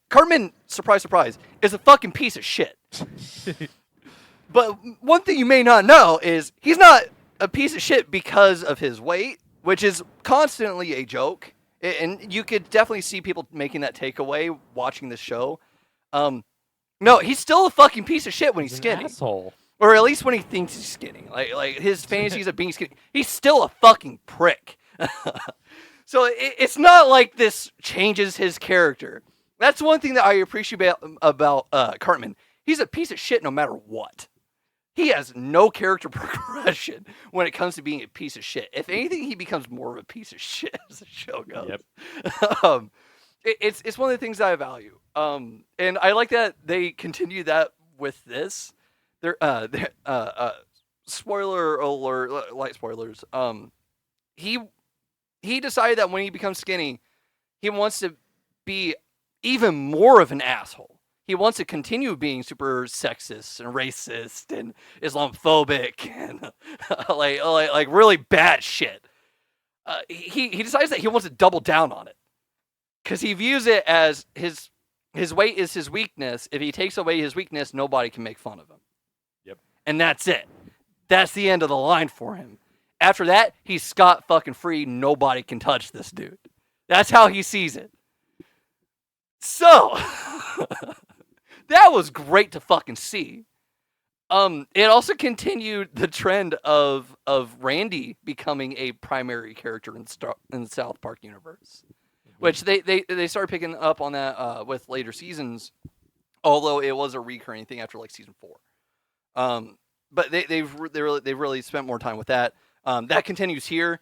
Cartman, surprise, surprise, is a fucking piece of shit. But one thing you may not know is he's not a piece of shit because of his weight, which is constantly a joke. And you could definitely see people making that takeaway watching the show. No, he's still a fucking piece of shit when he's skinny. An asshole. Or at least when he thinks he's skinny. Like his fantasies of being skinny. He's still a fucking prick. So it's not like this changes his character. That's one thing that I appreciate about Cartman. He's a piece of shit no matter what. He has no character progression when it comes to being a piece of shit. If anything, he becomes more of a piece of shit as the show goes. Yep. It's one of the things that I value. And I like that they continue that with this. They're spoiler alert, light spoilers. He decided that when he becomes skinny, he wants to be even more of an asshole. He wants to continue being super sexist and racist and Islamophobic and like really bad shit. He decides that he wants to double down on it because he views it as his weight is his weakness. If he takes away his weakness, nobody can make fun of him. Yep. And that's it. That's the end of the line for him. After that, he's scot fucking free. Nobody can touch this dude. That's how he sees it. So that was great to fucking see. It also continued the trend of Randy becoming a primary character in the South Park universe, which they started picking up on that with later seasons, although it was a recurring thing after like season 4. But they've really spent more time with that. That continues here.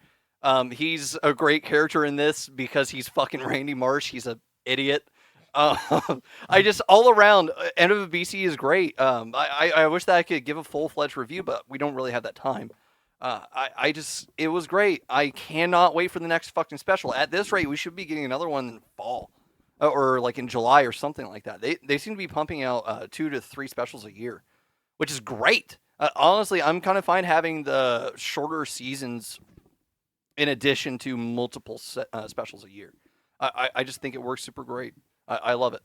He's a great character in this because he's fucking Randy Marsh. He's an idiot. I just all around End of BC is great. I wish that I could give a full-fledged review, but we don't really have that time. It was great. I cannot wait for the next fucking special. At this rate, we should be getting another one in fall, or like in July or something like that. They seem to be pumping out 2 to 3 specials a year, which is great. Honestly, I'm kind of fine having the shorter seasons in addition to multiple specials a year. I just think it works super great. I love it.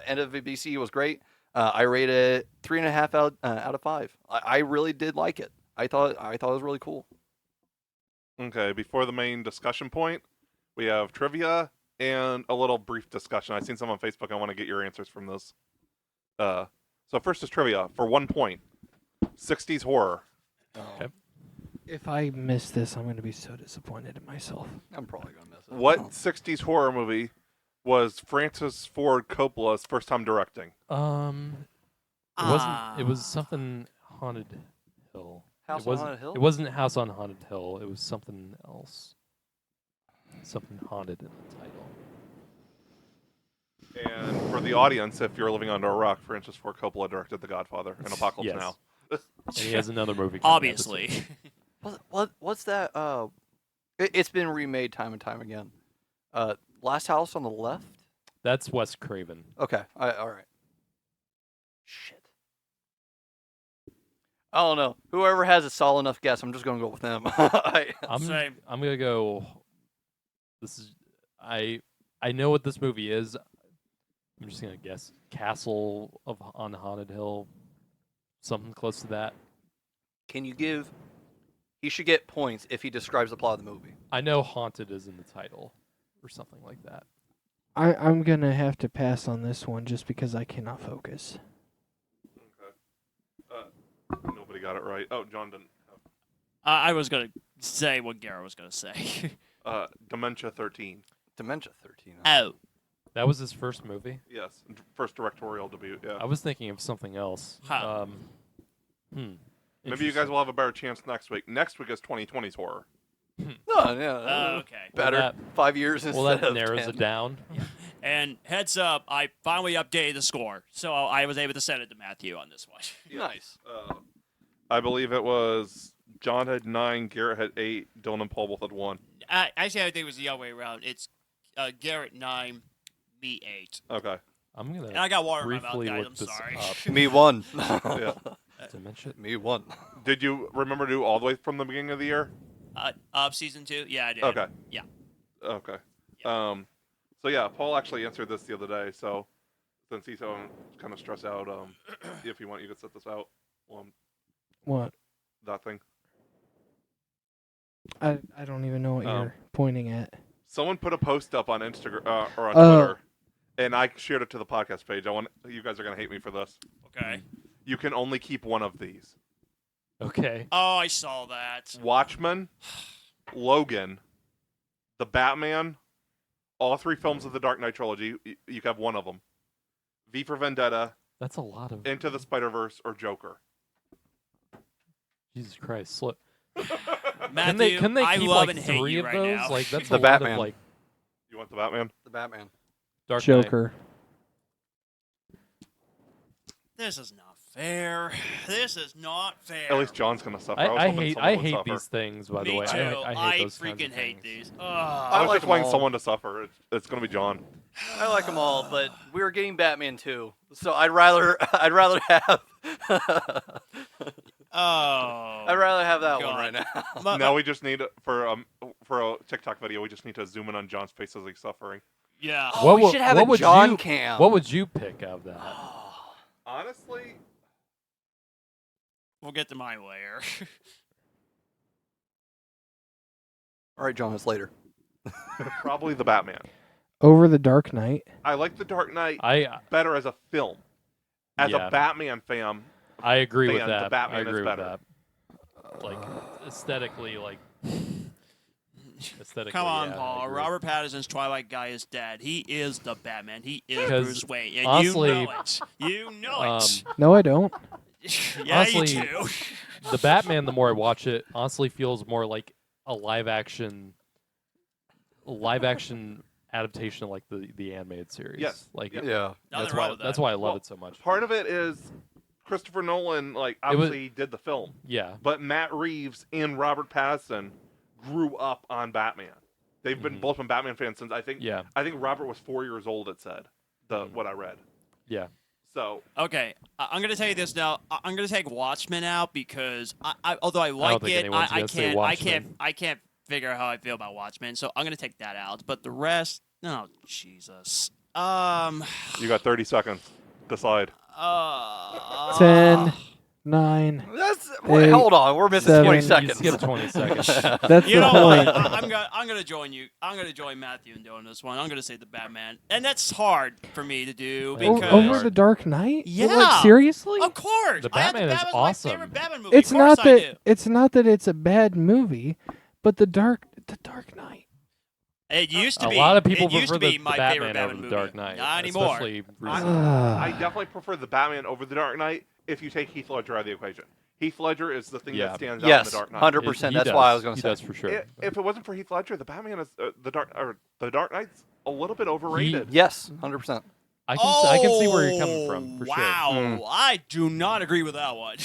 End of BC was great. I rated it 3.5 out of 5. I really did like it. I thought it was really cool. Okay, before the main discussion point, we have trivia and a little brief discussion. I've seen some on Facebook. I want to get your answers from this. So first is trivia for 1 point. 60s horror. Okay. If I miss this, I'm going to be so disappointed in myself. I'm probably gonna miss it. What 60s horror movie was Francis Ford Coppola's first time directing? It wasn't. It was something Haunted Hill. House it on wasn't, Haunted Hill? It wasn't House on Haunted Hill. It was something else. Something haunted in the title. And for the audience, if you're living under a rock, Francis Ford Coppola directed The Godfather and Apocalypse Yes. Now. And he has another movie. coming out Obviously. this year. What's that? It's been remade time and time again. Last House on the Left. That's Wes Craven. Okay. All right. Shit. I don't know. Whoever has a solid enough guess, I'm just gonna go with them. Same. I'm gonna go. This is I know what this movie is. I'm just gonna guess Castle on Haunted Hill, something close to that. Can you give? He should get points if he describes the plot of the movie. I know Haunted is in the title, or something like that. I'm going to have to pass on this one just because I cannot focus. Nobody got it right. Oh, John didn't. I was going to say what Garrett was going to say. Dementia 13. Dementia 13. Oh. That was his first movie. Yes, first directorial debut. Yeah. I was thinking of something else. Huh. Maybe you guys will have a better chance next week. Next week is 2020's horror. No, yeah. Okay. Better. Well, 5 years instead Well, that of narrows 10. it down. And heads up, I finally updated the score, so I was able to send it to Matthew on this one. Nice. I believe it was John had 9, Garrett had 8, Dylan and Paul both had 1. Actually, I think it was the other way around. It's Garrett 9, me 8. Okay. I'm gonna. And I got water in my mouth, briefly guys. look I'm this sorry. up. Me one. Yeah. Dementia. Me one. Did you remember to do all the way from the beginning of the year? Up season 2? Yeah, I did. Okay. Yeah. Okay. So yeah, Paul actually answered this the other day. So since he's so kind of stressed out, if you want, you could set this out. What? That thing. I don't even know what Oh. you're pointing at. Someone put a post up on Instagram or on Oh. Twitter, and I shared it to the podcast page. You guys are gonna hate me for this. Okay. You can only keep one of these. Okay. Oh, I saw that. Watchmen, Logan, The Batman, all 3 films of the Dark Knight trilogy. You can have one of them. V for Vendetta, That's a lot of. Into the Spider-Verse, or Joker. Jesus Christ. Slow. Matthew, Can they I keep love like and hate 3 you of right those? now. Like that's The a Batman. lot of like You want the Batman? The Batman. Dark Knight. Joker. This is not fair. This is not fair. At least John's gonna suffer. was I hoping hate someone I would hate suffer. these things. By the Me way, too. I hate those freaking kinds of hate things. these. I was like just them wanting all. someone to suffer. It's gonna be John. I like them all, but we were getting Batman too, so I'd rather have Oh. I'd rather have that one God. right now. Now we just need for a TikTok video. We just need to zoom in on John's face as he's suffering. Yeah. Oh, we would- should have what a would John you- cam. What would you pick of that? Honestly, We'll get to mine later. All right, John, it's later. probably the Batman. Over the Dark Knight. I like the Dark Knight I better as a film. As Yeah. a Batman fan, agree with Fan, the that. Batman I is agree with better. that. Like aesthetically, like aesthetically. Come on, yeah, I Paul. agree. Robert Pattinson's Twilight guy is dead. He is the Batman. He is Because Bruce Wayne. And honestly, you know it. You know it. No, I don't. Yeah, honestly, you do. The Batman, the more I watch it, honestly feels more like a live action adaptation of like the animated series. Yes. Like Yep. Yeah. that's Nothing wrong why with that's that. why I love Well, it so much. part of it is Christopher Nolan, like obviously he did the film, Yeah. but Matt Reeves and Robert Pattinson grew up on Batman. They've been Mhm. both been Batman fans since I think Yeah. Robert was 4 years old. It said what I read. Yeah. So Okay, I'm gonna tell you this now. I'm gonna take Watchmen out because although I like think it, anyone's I gonna say Watchmen. can't figure out how I feel about Watchmen. So I'm gonna take that out. But the rest, oh Jesus. you got 30 seconds. Decide. 10, 9. Wait, hold on. We're missing 20 7. You seconds. skipped 20 seconds. That's You the know point. what? I'm gonna join you. I'm gonna join Matthew in doing this one. I'm gonna say the Batman, and that's hard for me to do O- because Over the Dark Knight? Yeah. Like, seriously? of course, The I have Batman is Batman's awesome. my favorite Batman movie. It's of course not I do. that it's a bad movie, but the Dark Knight. It used to A be. lot of people it used prefer to be the my Batman favorite Batman over the movie. Dark Knight. Not anymore. Especially I recently. definitely prefer the Batman over the Dark Knight if you take Heath Ledger out of the equation. Heath Ledger is the thing Yeah. that stands out in Yes, the Dark Knight. 100%. He That's does. why I was going He to does say. for sure. If it wasn't for Heath Ledger, the Batman is the Dark Knight's a little bit overrated. Yes, 100%. I can see where you're coming from for wow. Mm. I do not agree with that one.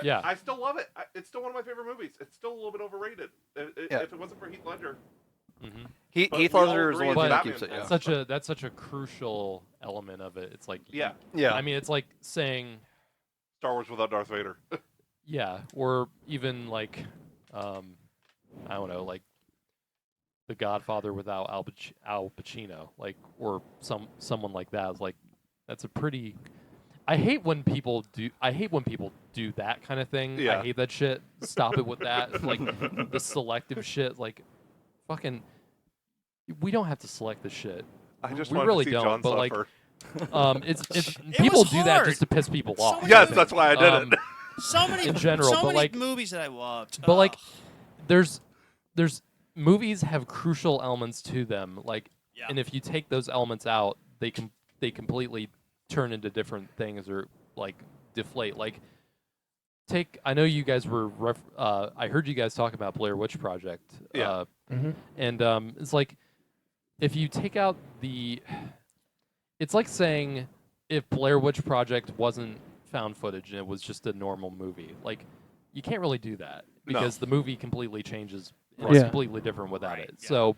Yeah. I still love it. It's still one of my favorite movies. It's still a little bit overrated. Yeah. If it wasn't for Heath Ledger, sure. hmm Heath But we all Ledger is the agree one it's that Batman. keeps it. Yeah. Yeah. That's such a crucial element of it. It's like yeah, Yeah. I mean, it's like saying Star Wars without Darth Vader. yeah, or even like I don't know, like The Godfather without Al Pacino, like or someone like that. Is like that's a pretty. I hate when people do that kind of thing. Yeah. I hate that shit. Stop it with that. Like the selective shit. Like fucking. We don't have to select the shit. I just We wanted really to see don't, John but, like, suffer. It's It people was do that hard. just to piss people So off. many Yes, things. that's why I did it. So many in general, so but, many like- movies that I loved. But like, Ugh. there's movies have crucial elements to them. Like, Yeah. and if you take those elements out, they completely turn into different things or like deflate. Like, I know you guys were. I heard you guys talk about Blair Witch Project. Yeah. Mhm. And it's like if you take out it's like saying if Blair Witch Project wasn't found footage and it was just a normal movie. Like, you can't really do that No. because the movie completely changes. And Yeah. It's completely different without Right, it. yeah. So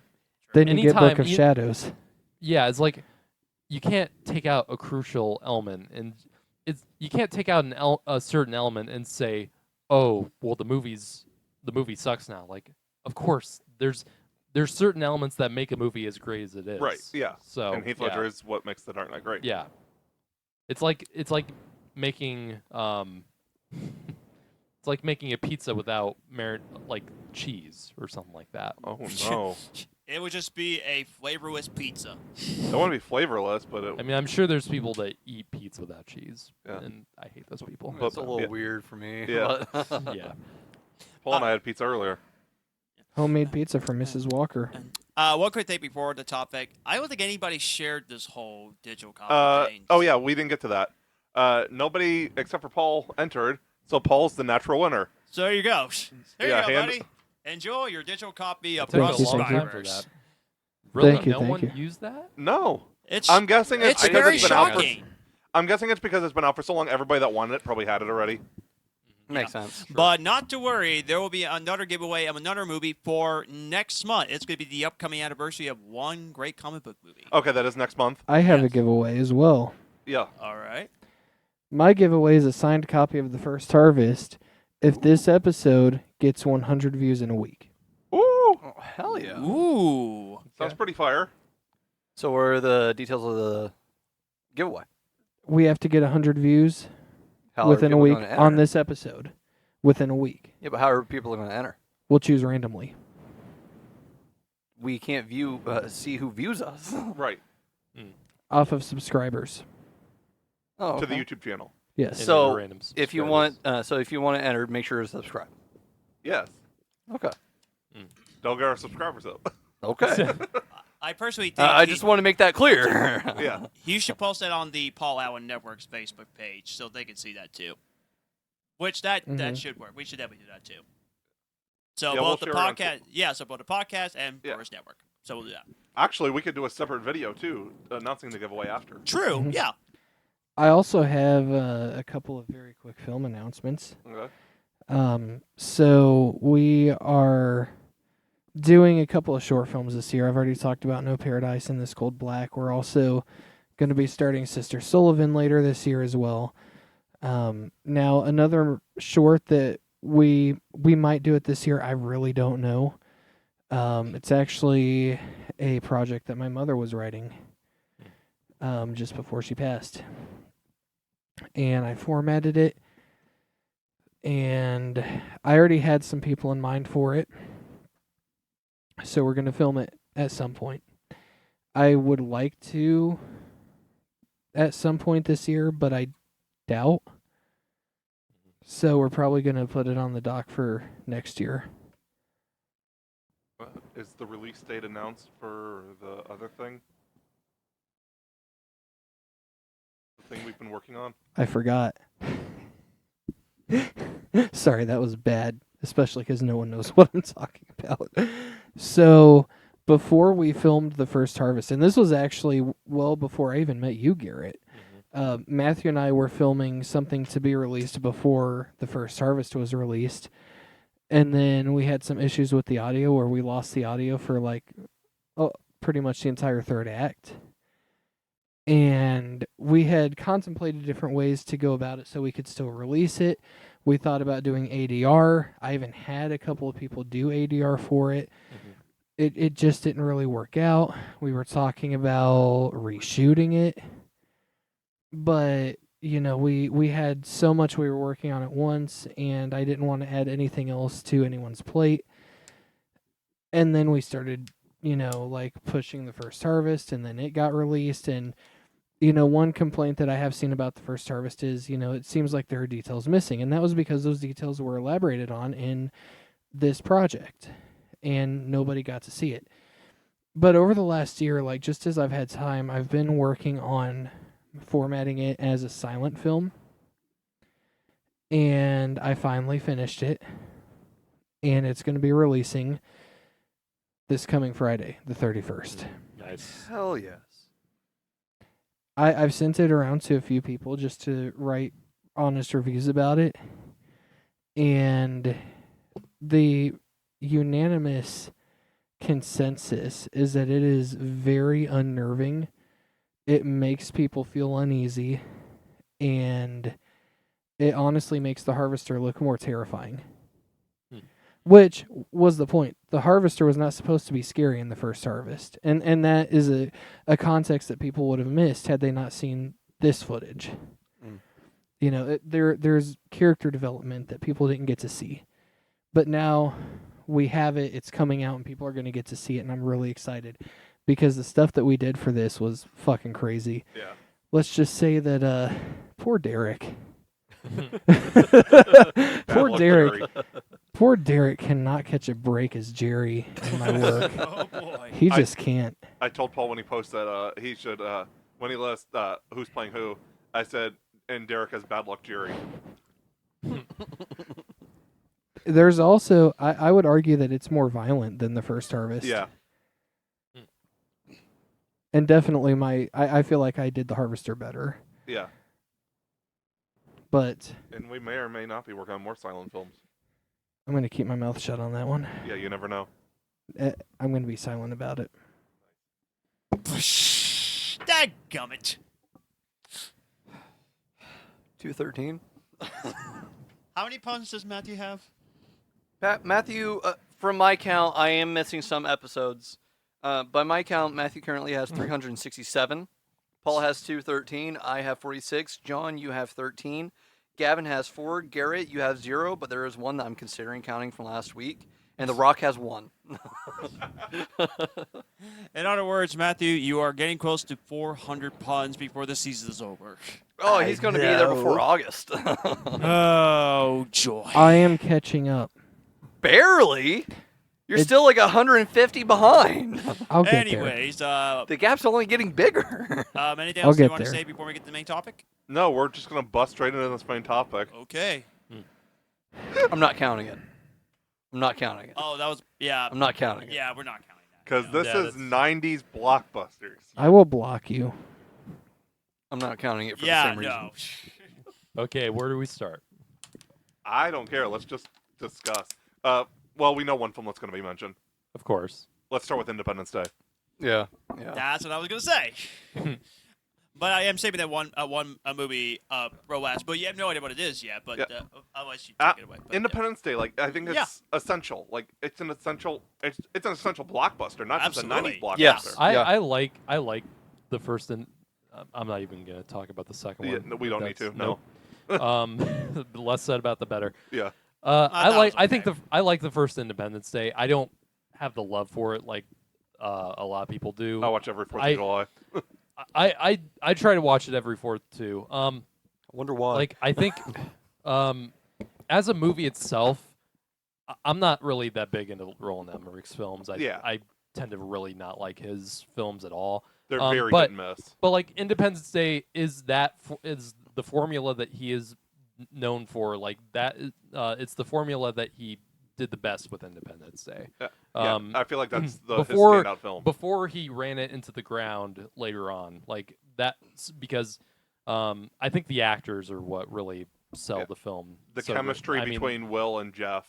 Then you get Book Anytime of you- Shadows. yeah, it's like you can't take out a crucial element, and you can't take out a certain element and say, "Oh, well, the movie sucks now." Like, of course, there's certain elements that make a movie as great as it is. Right, yeah. So And Heath Ledger is what makes The Dark Knight great. yeah, it's like making it's like making a pizza without like cheese or something like that. Oh no, It would just be a flavorless pizza. I want to be flavorless, but I mean, I'm sure there's people that eat pizza without cheese, Yeah. and I hate those people. But- It's a little yeah. weird for me. Yeah. but- Yeah. Paul and I had pizza earlier. Homemade pizza from Mrs. Walker. One quick thing before the topic. I don't think anybody shared this whole digital copy thing. Oh yeah, we didn't get to that. Nobody except for Paul entered, so Paul's the natural winner. So there you go. There Yeah, you go, hand- buddy. Enjoy your digital copy of It took Thank a you, long thank you. time for that. Really? Thank you, no thank one you. used that? No, It's I'm guessing it's because very it's been out for. shocking. I'm guessing it's because it's been out for so long. Everybody that wanted it probably had it already. Makes sense. But not to worry, there will be another giveaway of another movie for next month. It's going to be the upcoming anniversary of one great comic book movie. Okay, that is next month. I have a Yes. giveaway as well. Yeah. All right. My giveaway is a signed copy of The First Harvest if this episode gets 100 views in a week. Ooh, Oh, hell yeah. Ooh. sounds pretty fire. So, what are the details of the giveaway? We have to get 100 views How are within a people week gonna on enter? this episode. Within a week. Yeah, but how are people going to enter? We'll choose randomly. We can't see who views us. Right. Off of subscribers. Oh, To the okay. YouTube channel. Yes. So, random if you subscribers. want, if you want to enter, make sure to subscribe. Yes. Okay. Don't get our subscribers up. Okay. I personally think I just want to make that clear. Yeah. you should post that on the Paul Allen Network's Facebook page so they can see that too. Which that Mhm. should work. We should definitely do that too. So Yeah, we'll both the share it on podcast, so both the podcast and Yeah. Forest Network. So we'll do that. Actually, we could do a separate video too, announcing the giveaway after. True. Mhm. Yeah. I also have a couple of very quick film announcements. Okay. So we are doing a couple of short films this year. I've already talked about No Paradise and This Cold Black. We're also going to be starting Sister Sullivan later this year as well. Now another short that we might do it this year. I really don't know. It's actually a project that my mother was writing just before she passed. And I formatted it and I already had some people in mind for it. So we're going to film it at some point. I would like to at some point this year, but I doubt. So we're probably going to put it on the dock for next year. Is the release date announced for the other thing? The thing we've been working on? I forgot. Sorry, that was bad, especially because no one knows what I'm talking about. So, before we filmed the first harvest, and this was actually well before I even met you, Garrett, Matthew and I were filming something to be released before the first harvest was released. And then we had some issues with the audio where we lost the audio for pretty much the entire third act. And we had contemplated different ways to go about it so we could still release it. We thought about doing ADR. I even had a couple of people do ADR for it. It just didn't really work out. We were talking about reshooting it. But, we had so much we were working on at once, and I didn't want to add anything else to anyone's plate. And then we started, pushing the first harvest, and then it got released. And, one complaint that I have seen about the first harvest is, it seems like there are details missing. And that was because those details were elaborated on in this project, and nobody got to see it. But over the last year, just as I've had time, I've been working on formatting it as a silent film, and I finally finished it, and it's going to be releasing this coming Friday, the 31st. Nice. Hell yes. I've sent it around to a few people just to write honest reviews about it, and the unanimous consensus is that it is very unnerving. It makes people feel uneasy, and it honestly makes the harvester look more terrifying. Which was the point. The harvester was not supposed to be scary in the first harvest. And that is a context that people would have missed had they not seen this footage. There's character development that people didn't get to see. But now we have it, it's coming out, and people are going to get to see it, and I'm really excited. Because the stuff that we did for this was fucking crazy. Yeah. Let's just say that poor Derek. Poor Derek cannot catch a break as Jerry in my work. Oh boy. He just can't. I told Paul when he posted that he should, when he lists who's playing who, I said, and Derek has bad luck Jerry. There's also, I would argue that it's more violent than the first harvest. Yeah. And definitely I feel like I did the harvester better. Yeah. But And we may or may not be working on more silent films. I'm going to keep my mouth shut on that one. Yeah, you never know. I'm going to be silent about it. Dadgummit. 213. How many puns does Matthew have? Matthew, from my count, I am missing some episodes. By my count, Matthew currently has 367. Paul has 213. I have 46. John, you have 13. Gavin has 4. Garrett, you have 0, but there is one that I'm considering counting from last week. And The Rock has 1. In other words, Matthew, you are getting close to 400 puns before the season is over. Oh, he's going to be there before August. Oh, joy. I am catching up. Barely? You're still like 150 behind. I'll get Anyways, The gap's only getting bigger. anything I'll else you get want to there. say before we get to the main topic? No, we're just going to bust straight into this main topic. Okay. I'm not counting it. I'm not counting it. Oh, that was, yeah. I'm not counting it. Yeah, we're not counting that. Because No. this Yeah, is 90s blockbusters. I will block you. I'm not counting it for Yeah, the same reason. no. Okay, where do we start? I don't care. Let's just discuss. Well, we know one film that's going to be mentioned. Of course. Let's start with Independence Day. Yeah. That's what I was going to say. But I am saving that one movie, last. But you have no idea what it is yet. But Yeah. Otherwise, you take it away. But, Independence Day, I think it's Yeah. essential. It's an essential. It's an essential blockbuster, not Absolutely. just a 90s blockbuster. Yes. I like the first and I'm not even gonna talk about the second Yeah, one. no, we don't need to. That's- No. nope. The less said about the better. Yeah. I thought like. it was I think okay. I like the first Independence Day. I don't have the love for it like a lot of people do. I watch every 4th I- of July. I try to watch it every 4th too. I wonder why. Like I think, as a movie itself, I'm not really that big into Roland Emmerich's films. I tend to really not like his films at all. They're very but- hit and miss. But like Independence Day is is the formula that he is known for. Like that, it's the formula that he did the best with Independence Day. Yeah, I feel like that's his before- standout film. Before he ran it into the ground later on, like that's because I think the actors are what really sell Yeah. the film. The so good. chemistry I mean, between Will and Jeff.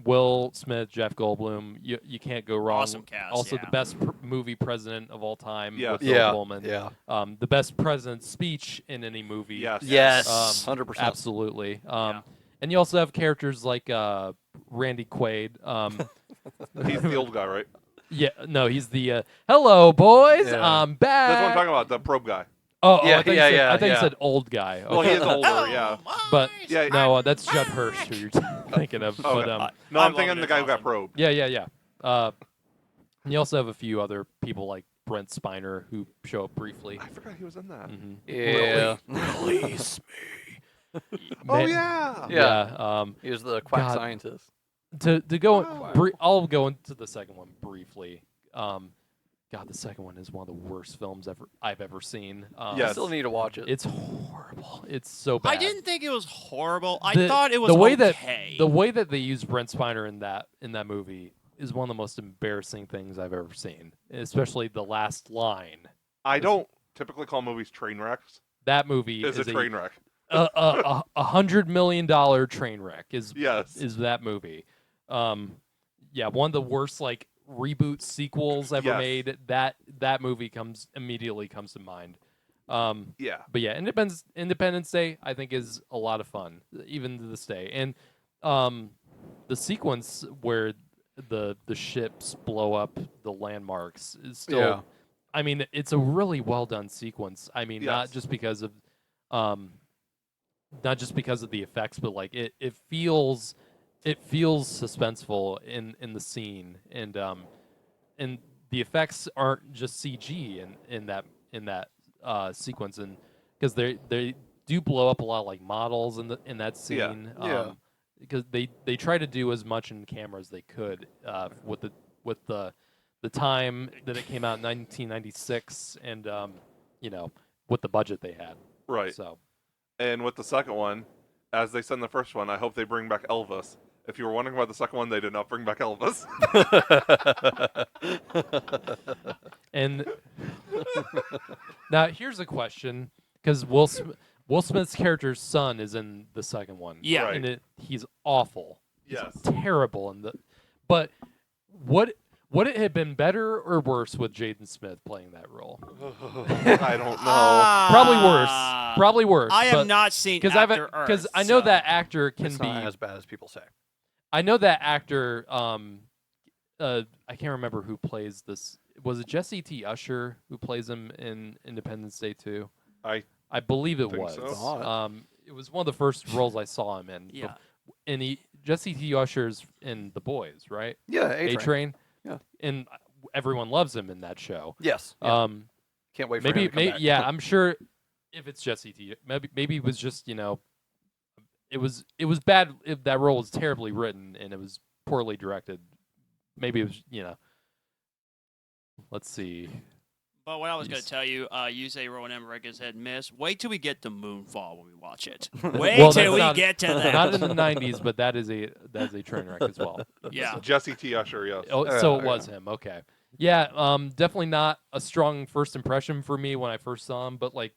Will Smith, Jeff Goldblum, you can't go wrong. Awesome cast, Also, yeah. the best movie president of all time Yes. with Bill yeah, Pullman. yeah, The best president's speech in any movie. Yes. yes, 100%. Absolutely. Yeah. And you also have characters like Randy Quaid. He's the old guy, right? Yeah, no, he's the hello boys, Yeah. I'm back. That's what I'm talking about. The probe guy. Oh, Yeah, I thought yeah, you said, yeah, I thought you yeah. said old guy. Well, he Okay. is older, yeah. But Yeah, no, that's Judd Hirsch who you're thinking of. Oh, But no, I'm I'm thinking loving the it, guy who got awesome. probed. yeah. And you also have a few other people like Brent Spiner who show up briefly. I forgot he was in that. Mhm. Yeah. Release Oh, Man- yeah. Yeah. He was the quack God. scientist. To go, Wow. I'll go into the second one briefly. God, the second one is one of the worst films I've ever seen. Yes. I still need to watch it. It's horrible. It's so bad. I didn't think it was horrible. I The- thought it was the way okay. the way that they use Brent Spiner in that movie is one of the most embarrassing things I've ever seen. Especially the last line. I don't typically call movies train wrecks. That movie It's is a train wreck. a $100 million train wreck. Is Yes. that movie? Yeah, one of the worst like reboot sequels ever Yes. made. That movie immediately comes to mind. Yeah. But yeah, Independence Day I think is a lot of fun, even to this day. And the sequence where the ships blow up the landmarks is still. Yeah. I mean, it's a really well done sequence. I mean, Yes. not just because of the effects, but like it feels suspenseful in the scene, and the effects aren't just CG in that sequence, and because they do blow up a lot of like models in that scene. Yeah. Because they try to do as much in camera as they could with the time that it came out in 1996, and with the budget they had. Right. So And with the second one, as they said in the first one, I hope they bring back Elvis. If you were wondering about the second one, they did not bring back Elvis. and now here's a question, because Will Smith's character's son is in the second one. Yeah. Right. And he's awful. He's Yes. terrible but would it have been better or worse with Jaden Smith playing that role? I don't know. Probably worse. I have but- not seen because After Earth. because I know so- that actor can It's be. not as bad as people say. I know that actor. I can't remember who plays this. Was it Jesse T. Usher who plays him in Independence Day 2? I believe it think was. so. It was one of the first roles I saw him in. Yeah. And Jesse T. Usher's in The Boys, right? Yeah, A-Train. Yeah. And everyone loves him in that show. Yes. Yeah. Can't wait for him to come back. Yeah, I'm sure if it's Jesse T. Maybe it was just it was bad. If that role was terribly written and it was poorly directed. Maybe it was Let's see. But what I was going Yes. to tell you, you say Rowan Emmerich is hit and miss. Wait till we get to Moonfall when we watch it. Wait Well, till that's we get to that. Not in the '90s, but that is a train wreck as well. Yeah. Jesse T. Usher, yes. Oh, so it Yeah. was him. Okay. Yeah. Definitely not a strong first impression for me when I first saw him, but like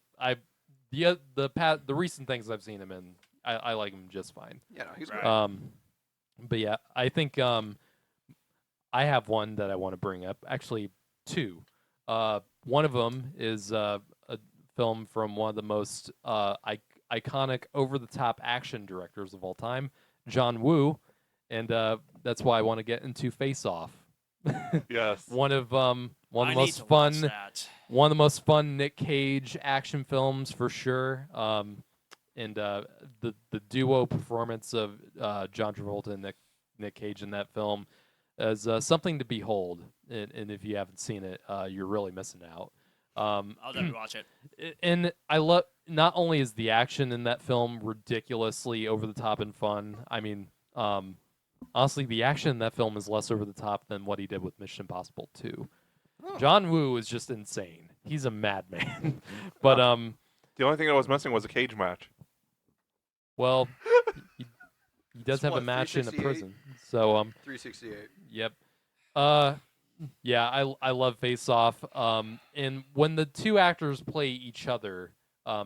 the recent things I've seen him in, I like him just fine. Yeah, no, he's Right. great. But yeah, I think I have one that I want to bring up. Actually, two. One of them is a film from one of the most iconic, over-the-top action directors of all time, John Woo, and that's why I want to get into Face Off. Yes. One of the I need most to watch fun, that. one of the most fun Nick Cage action films for sure. and the duo performance of John Travolta and Nick Cage in that film is something to behold. And if you haven't seen it, you're really missing out. I'll definitely watch it. And I love, not only is the action in that film ridiculously over the top and fun. I mean, honestly, the action in that film is less over the top than what he did with Mission Impossible 2. John Woo is just insane. He's a madman. But the only thing that was missing was a cage match. well, he does It's have a what, match in a 368? prison. So 368. yep. Yeah, I love Face Off. And when the two actors play each other,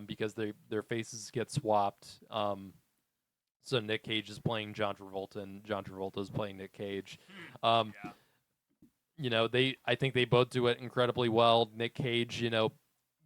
because their faces get swapped. So Nick Cage is playing John Travolta, and John Travolta is playing Nick Cage. You know, I think they both do it incredibly well. Nick Cage, you know,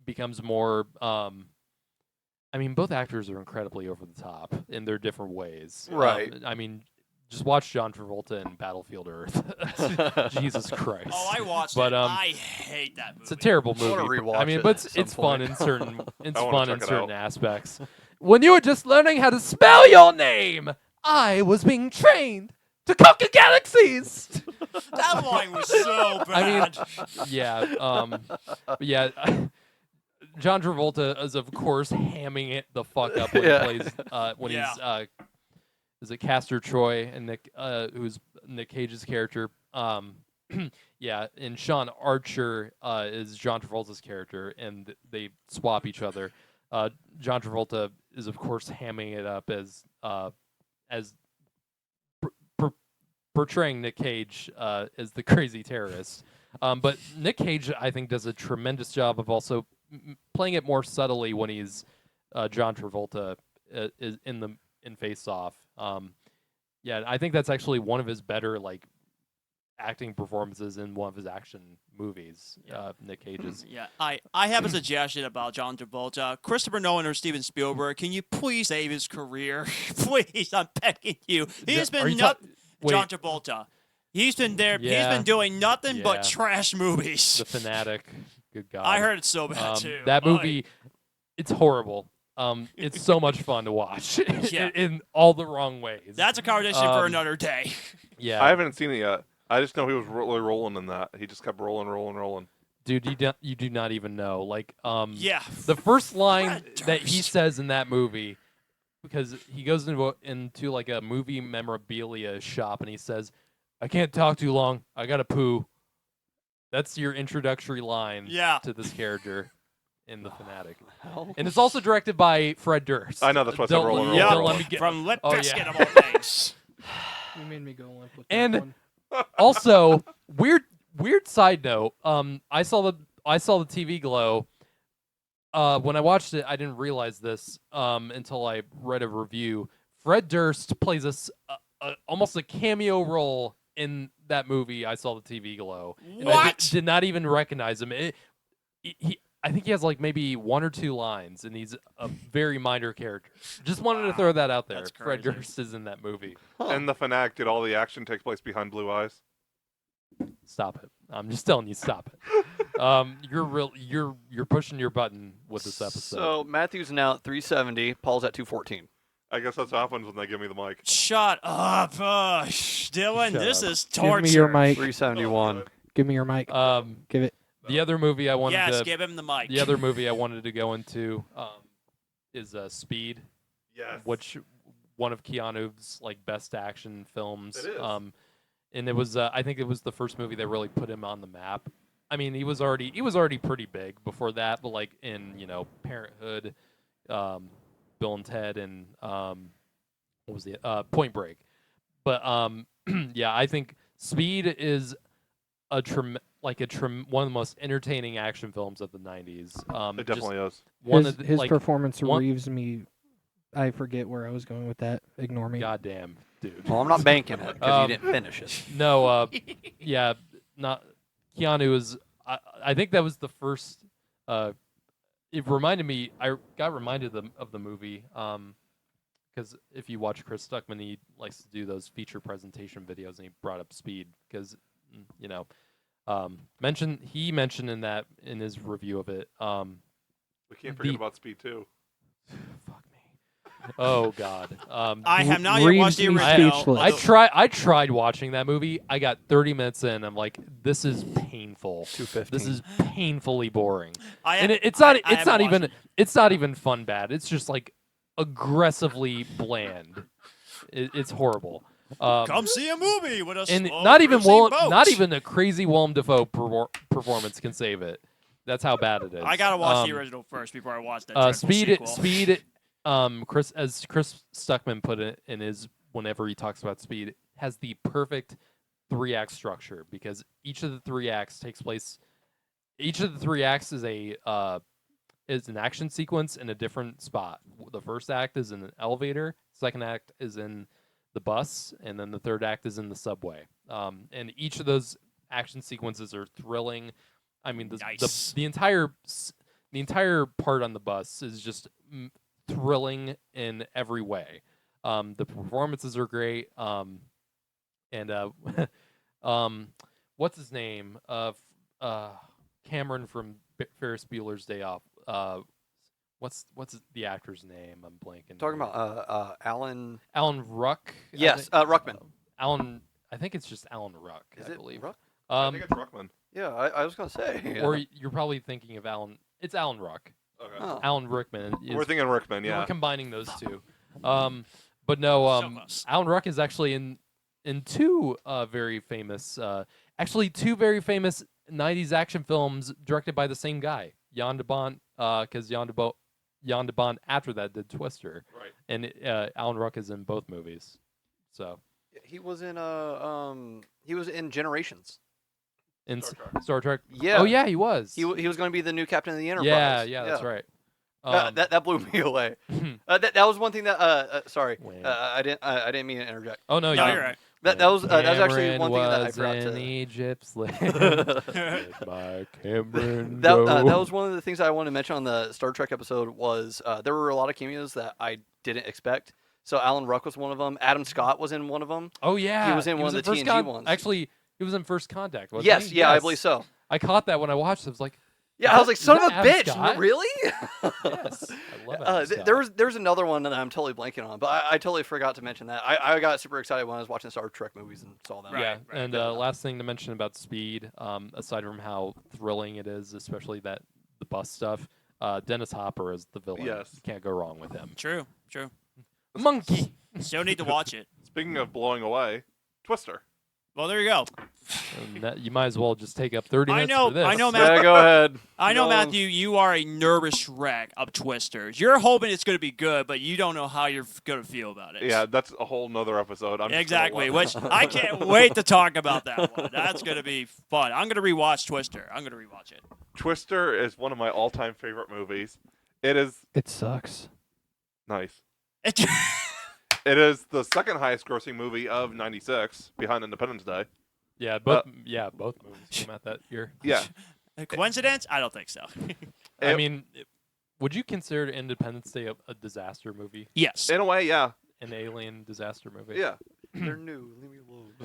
becomes more. I mean, both actors are incredibly over the top in their different ways. Right. I mean, just watch John Travolta in Battlefield Earth. Jesus Christ. Oh, I watched But, it. I hate that movie. It's a terrible I wanna movie. rewatch I mean, it but at some it's fun point. in certain. It's I wanna fun in check it certain out. aspects. When you were just learning how to spell your name, I was being trained to conquer galaxies. That line was so bad. I mean, yeah, yeah. John Travolta is of course hamming it the fuck up when Yeah. he plays when Yeah. he's is it Castor Troy and Nick who's Nick Cage's character. Yeah, and Sean Archer is John Travolta's character, and they swap each other. John Travolta is of course hamming it up as portraying Nick Cage as the crazy terrorist. But Nick Cage, I think, does a tremendous job of also playing it more subtly when he's John Travolta is in Face Off. Yeah, I think that's actually one of his better acting performances in one of his action movies. Nick Cage's. Yeah, I have a suggestion about John Travolta. Christopher Nolan or Steven Spielberg, can you please save his career? Please, I'm begging you. He's Are been you wait, John Travolta. He's been there. Yeah. He's been doing nothing Yeah. but trash movies. The Fanatic. Good God. I heard it's so bad too. That Oy. movie, it's horrible. It's so much fun to watch Yeah. in all the wrong ways. That's a conversation for another day. Yeah, I haven't seen it yet. I just know he was really rolling in that. He just kept rolling. dude, you do not even know. Yeah. The first line Fred that he Durst. says in that movie, because he goes into like a movie memorabilia shop and he says, "I can't talk too long. I gotta poo." That's your introductory line Yeah. to this character in The Fanatic. Hell? And it's also directed by Fred Durst. I know, that's why I said Don't rolling, let- rolling, don't rolling. let me get- From Lip Oh, Biscuit yeah. of all things. You made me go limp with And- that one. Also, weird side note. I saw the TV Glow. When I watched it, I didn't realize this until I read a review. Fred Durst plays almost a cameo role in that movie. I saw the TV Glow. And I What? did not even recognize him. I think he has maybe one or two lines, and he's a very minor character. Just wanted to throw that out there. That's Fred crazy. Durst is in that movie. And the Fanatic, did all the action take place behind blue eyes? Stop it! I'm just telling you, stop it. You're pushing your button with this episode. So Matthew's now at 370. Paul's at 214. I guess that's what happens when they give me the mic. Shut up. Dylan, Shut this up. is torture. Give me your mic. 371. Give me your mic. Give it. The other movie I wanted Yes, to give him the mic. the other movie I wanted to go into is Speed, Yes. which one of Keanu's best action films. It is. And it was I think it was the first movie that really put him on the map. I mean, he was already pretty big before that, but in Parenthood, Bill and Ted, and what was the Point Break. But yeah, I think Speed is one of the most entertaining action films of the 90s. It definitely is. One His, of the, his like, performance one- relieves me. I forget where I was going with that. Ignore me. goddamn dude. Well, I'm not banking it because you Um, didn't finish it. No, yeah, not Keanu is. I think that was the first. It reminded me. I got reminded of the movie. Because if you watch Chris Stuckman, he likes to do those feature presentation videos, and he brought up Speed because, he mentioned in his review of it. We can't forget the- about Speed 2. Fuck me. Oh God. I have not yet watched the Reads me original. speechless. I tried watching that movie. I got 30 minutes in. I'm like, this is painful. 2:15. This is painfully boring. I, And it's not. I It's haven't not watched even. it. It's not even fun bad. It's just like aggressively bland. It's horrible. Come see a movie with us. And not even a crazy Willem Dafoe performance can save it. That's how bad it is. I gotta watch the original first before I watch that. dreadful sequel. Speed. Chris Stuckman put it in his whenever he talks about Speed, has the perfect 3-act structure because each of the 3 acts takes place. Each of the 3 acts is an action sequence in a different spot. The first act is in an elevator. Second act is in the bus, and then the third act is in the subway. And each of those action sequences are thrilling. I mean, Nice. the entire part on the bus is just thrilling in every way. The performances are great. And what's his name? Cameron from Ferris Bueller's Day Off. What's the actor's name? I'm blanking. Talking about Alan. Alan Ruck. Yes, Ruckman. Alan. I think it's just Alan Ruck. Is I it believe. Ruck? I think it's Ruckman. Yeah, I was gonna say. Or you're probably thinking of Alan. It's Alan Ruck. Okay. Oh. Alan Rickman. We're thinking Rickman, yeah. We're combining those two. But no, So close. Alan Ruck is actually in two very famous, actually 2 very famous 90s action films directed by the same guy, Jan de Bont, because Jan de Bont after that did Twister, Right. and Alan Ruck is in both movies. So He was in Generations. in Star Trek. Star Trek. Yeah. Oh yeah, he was. He was going to be the new captain of the Enterprise. yeah, that's right. That blew me away. That was one thing that sorry, Wait. I didn't mean to interject. Oh no, No, you- you're right. That was actually Cameron one thing that I was forgot in to. Egypt's land. By Cameron. That go. was one of the things I wanted to mention on the Star Trek episode was there were a lot of cameos that I didn't expect. So Alan Ruck was one of them. Adam Scott was in one of them. Oh yeah, He was in one of the First TNG ones. Actually, he was in First Contact. Wasn't Yes, he? yeah, I believe so. I caught that when I watched it. I was like, Yeah, I was like, son is of a that Adam bitch, Scott? really? yes, I love Adam Scott. There's another one that I'm totally blanking on, but I totally forgot to mention that. I got super excited when I was watching Star Trek movies and saw them. Right. Yeah, and last thing to mention about Speed, aside from how thrilling it is, especially the bus stuff, Dennis Hopper is the villain. Yes. You can't go wrong with him. True. Monkey. Still need to watch it. Speaking of blowing away, Twister. Well, there you go. And you might as well just take up 30 minutes for this. I know, Matt. Yeah, go ahead. I know, No. Matthew, you are a nervous wreck of Twisters. You're hoping it's going to be good, but you don't know how you're going to feel about it. Yeah, that's a whole nother episode. I'm just gonna Exactly, watch which I can't wait to talk about that one. That's going to be fun. I'm going to rewatch Twister. I'm going to rewatch it. Twister is one of my all-time favorite movies. It is It sucks. nice. It is the second highest grossing movie of '96, behind Independence Day. Yeah, both movies came out that year. Yeah, A coincidence? I don't think so. I It- mean, would you consider Independence Day a disaster movie? Yes. in a way, yeah, An alien disaster movie? yeah. They're new. Leave me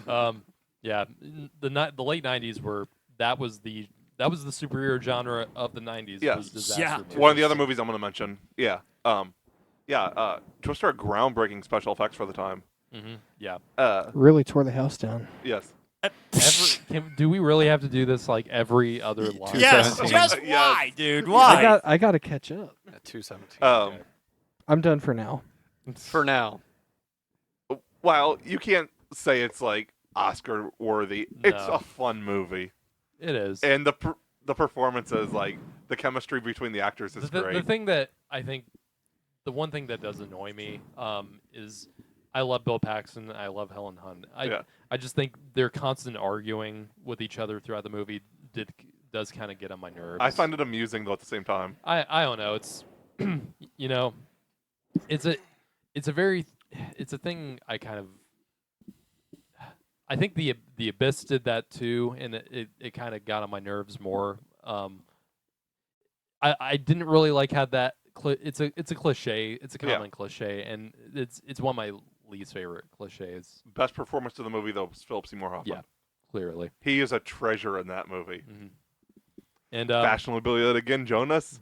alone. Yeah, the late 90s that was the superhero genre of the 90s. Yes. Was disaster Yeah. movies. One of the other movies I'm going to mention. Yeah, Twister had groundbreaking special effects for the time. Yeah. Really tore the house down. Yes. Do we really have to do this like every other line? Yes. 217. Just Yes. why, dude? Why? I got to catch up. At 217. Um, I'm done for now. For now. While you can't say it's like Oscar worthy, it's No. a fun movie, It is. and the performances, like the chemistry between the actors, is the great. thing that I think, the one thing that does annoy me, is I love Bill Paxton. I love Helen Hunt. I just think their constant arguing with each other throughout the movie does kind of get on my nerves. I find it amusing though at the same time. I don't know. It's you know, it's a thing I kind of. I think the Abyss did that too, and it kind of got on my nerves more. I didn't really like how that it's a cliche. It's a common cliche, and it's one of my least favorite cliches. Best performance of the movie though was Philip Seymour Hoffman. Yeah, clearly. He is a treasure in that movie. And Fashionably Lit again, Jonas.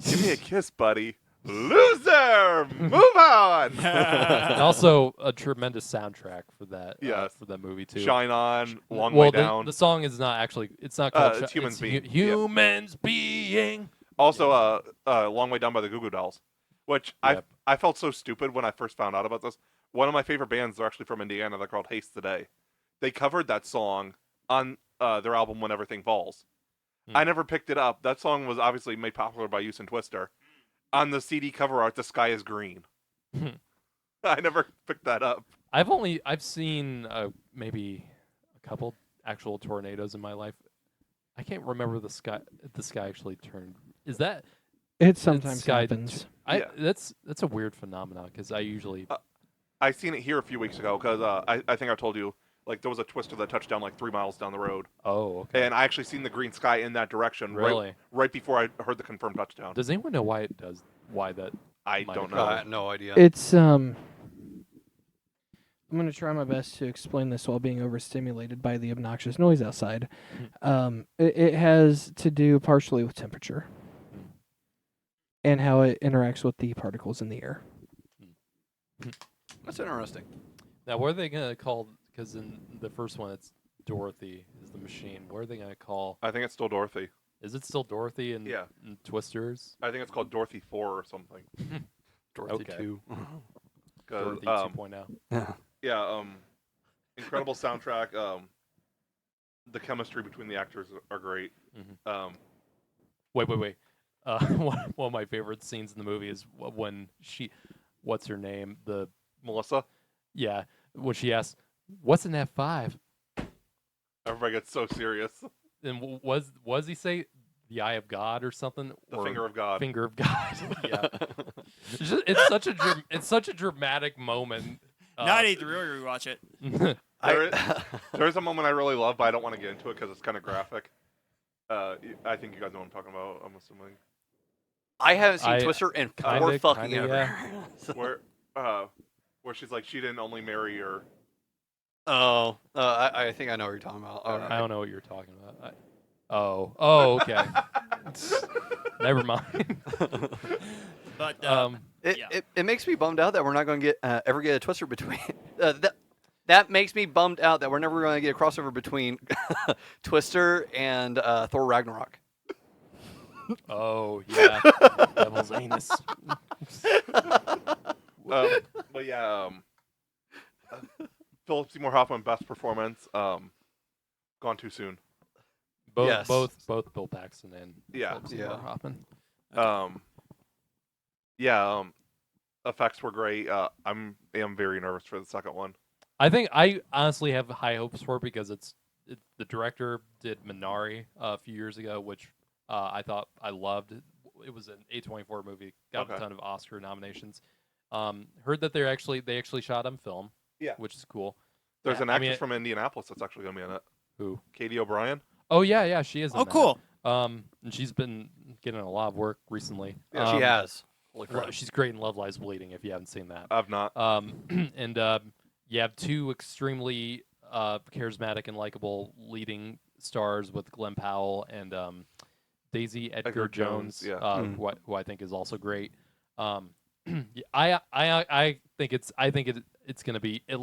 Give me a kiss, buddy. Loser, move on. And also a tremendous soundtrack for that. Yes. For that movie too. Shine on, long well, way down. the song is not actually. It's not called. It's Humans Being. Yeah. Humans Being. Also, long way down by the Goo Goo Dolls, which Yep. I felt so stupid when I first found out about this. One of my favorite bands, they're actually from Indiana. They're called Haste Today. They covered that song on their album When Everything Falls. I never picked it up. That song was obviously made popular by Houston Twister. On the CD cover art, the sky is green. I never picked that up. I've seen maybe a couple actual tornadoes in my life. I can't remember the sky. The sky actually turned. Is that? It sometimes sky happens. Yeah. That's a weird phenomenon because I usually. I seen it here a few weeks ago because I think I told you like there was a twister that touched down like 3 miles down the road, Oh, okay. and I actually seen the green sky in that direction. Really? Right before I heard the confirmed touchdown. Does anyone know why it does? Why that? I might don't occur? know. I had no idea. It's I'm gonna try my best to explain this while being overstimulated by the obnoxious noise outside. It has to do partially with temperature and how it interacts with the particles in the air. That's interesting. Now, what are they gonna call? Because in the first one, it's Dorothy is the machine. What are they gonna call? I think it's still Dorothy. Is it still Dorothy and Yeah. Twisters? I think it's called Dorothy 4 or something. Dorothy Okay. 2. 'Cause, Dorothy 2.0. yeah, incredible soundtrack. The chemistry between the actors are great. Mhm. Wait. One of my favorite scenes in the movie is when what's her name? Melissa, When she asks, "What's an F5?" everybody gets so serious. And was he say the eye of God or something? The or finger of God. Finger of God. Yeah. It's such a dramatic moment. Now I need to really rewatch it. There's a moment I really love, but I don't want to get into it because it's kind of graphic. I think you guys know what I'm talking about. I'm assuming I haven't seen Twister in kinda, fucking kinda, ever. yeah. where she's like she didn't only marry your. I think I know what you're talking about. All right. I don't know what you're talking about. Oh, okay. Never mind. But It makes me bummed out that we're not going to ever get a Twister between. That makes me bummed out that we're never going to get a crossover between Twister and Thor Ragnarok. Oh yeah, Devil's anus. But yeah, Philip Seymour Hoffman best performance. Gone too soon. Both Yes. both Bill Paxton and Philip Seymour Hoffman. Effects were great. I am very nervous for the second one. I think I honestly have high hopes for it because the director did Minari a few years ago, which I thought I loved. It was an A24 movie, got a ton of Oscar nominations. Heard that they actually shot on film, which is cool. There's an actress from Indianapolis that's actually going to be in it. Who? Katie O'Brien. Oh yeah, she is. In that. cool. And she's been getting a lot of work recently. Yeah, She has. Holy crap. She's great in Love Lies Bleeding. If you haven't seen that, I've not. and you have two extremely charismatic and likable leading stars with Glenn Powell and Daisy Edgar Jones, who I think is also great. I think it's going to be at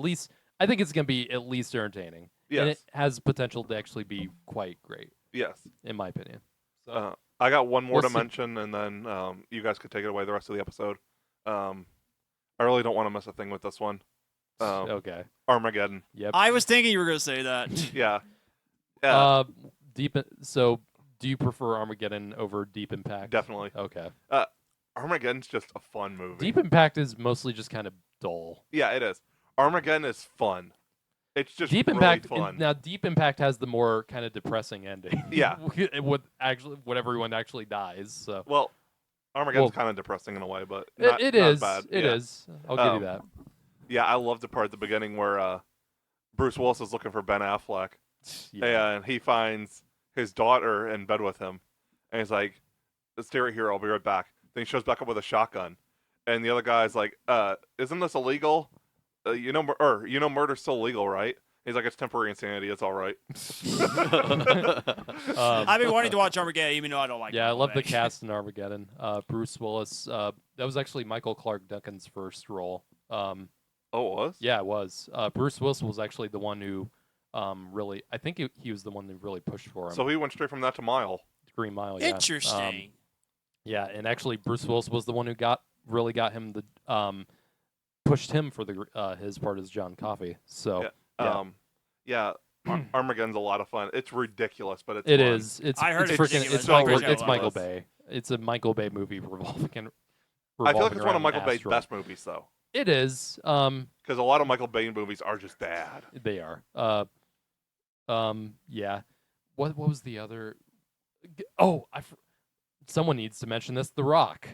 least entertaining. Yes. And it has potential to actually be quite great. Yes. In my opinion. So, I got one more We'll to see. mention, and then you guys could take it away the rest of the episode. I really don't want to miss a thing with this one. okay. Armageddon. Yep. I was thinking you were going to say that. Yeah. So do you prefer Armageddon over Deep Impact? Definitely. Okay. Armageddon's just a fun movie. Deep Impact is mostly just kind of dull. Yeah, it is. Armageddon is fun. It's just Deep really Impact fun. now Deep Impact has the more kind of depressing ending. Yeah. When everyone actually dies. So Well, Armageddon's kind of depressing in a way, but it not is. bad. It is. I'll give you that. Yeah, I love the part at the beginning where Bruce Willis is looking for Ben Affleck, and he finds his daughter in bed with him, and he's like, "Stay right here. I'll be right back." Then he shows back up with a shotgun, and the other guy's like, "Isn't this illegal? Murder's still illegal, right?" He's like, it's temporary insanity. It's all right. I've been wanting to watch Armageddon, even though I don't like. Yeah, I Michael love the Bay. cast in Armageddon. Bruce Willis. That was actually Michael Clark Duncan's first role. Oh, it was? Yeah, it was. Bruce Willis was actually the one who really. I think he was the one who really pushed for him. So he went straight from that to Mile. Green Mile. Yeah. Interesting. Yeah, and actually Bruce Willis was the one who really got him the pushed him for the his part as John Coffey. So Armageddon's a lot of fun. It's ridiculous, but it's it fun. is. It's I heard it's it's freaking ridiculous, it's but I Michael, agree it's with Michael you. Bay. It's a Michael Bay movie revolving. I feel like it's one around of Michael an Bay's asteroid. best movies, though. It is. Because a lot of Michael Bay movies are just bad. They are. Yeah. What was the other? Oh, someone needs to mention this. The Rock,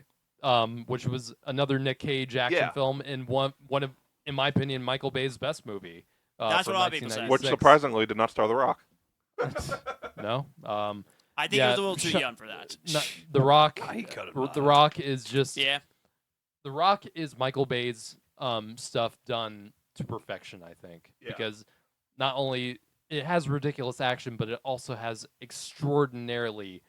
which was another Nick Cage action film and one of, in my opinion, Michael Bay's best movie. That's from what a lot of people say. 1996. Which surprisingly did not star The Rock. No. I think yeah, he was a little too young for that. The Rock. He could have The done it. Rock is just. Yeah. The Rock is Michael Bay's stuff done to perfection, I think, Yeah. because not only it has ridiculous action, but it also has extraordinarily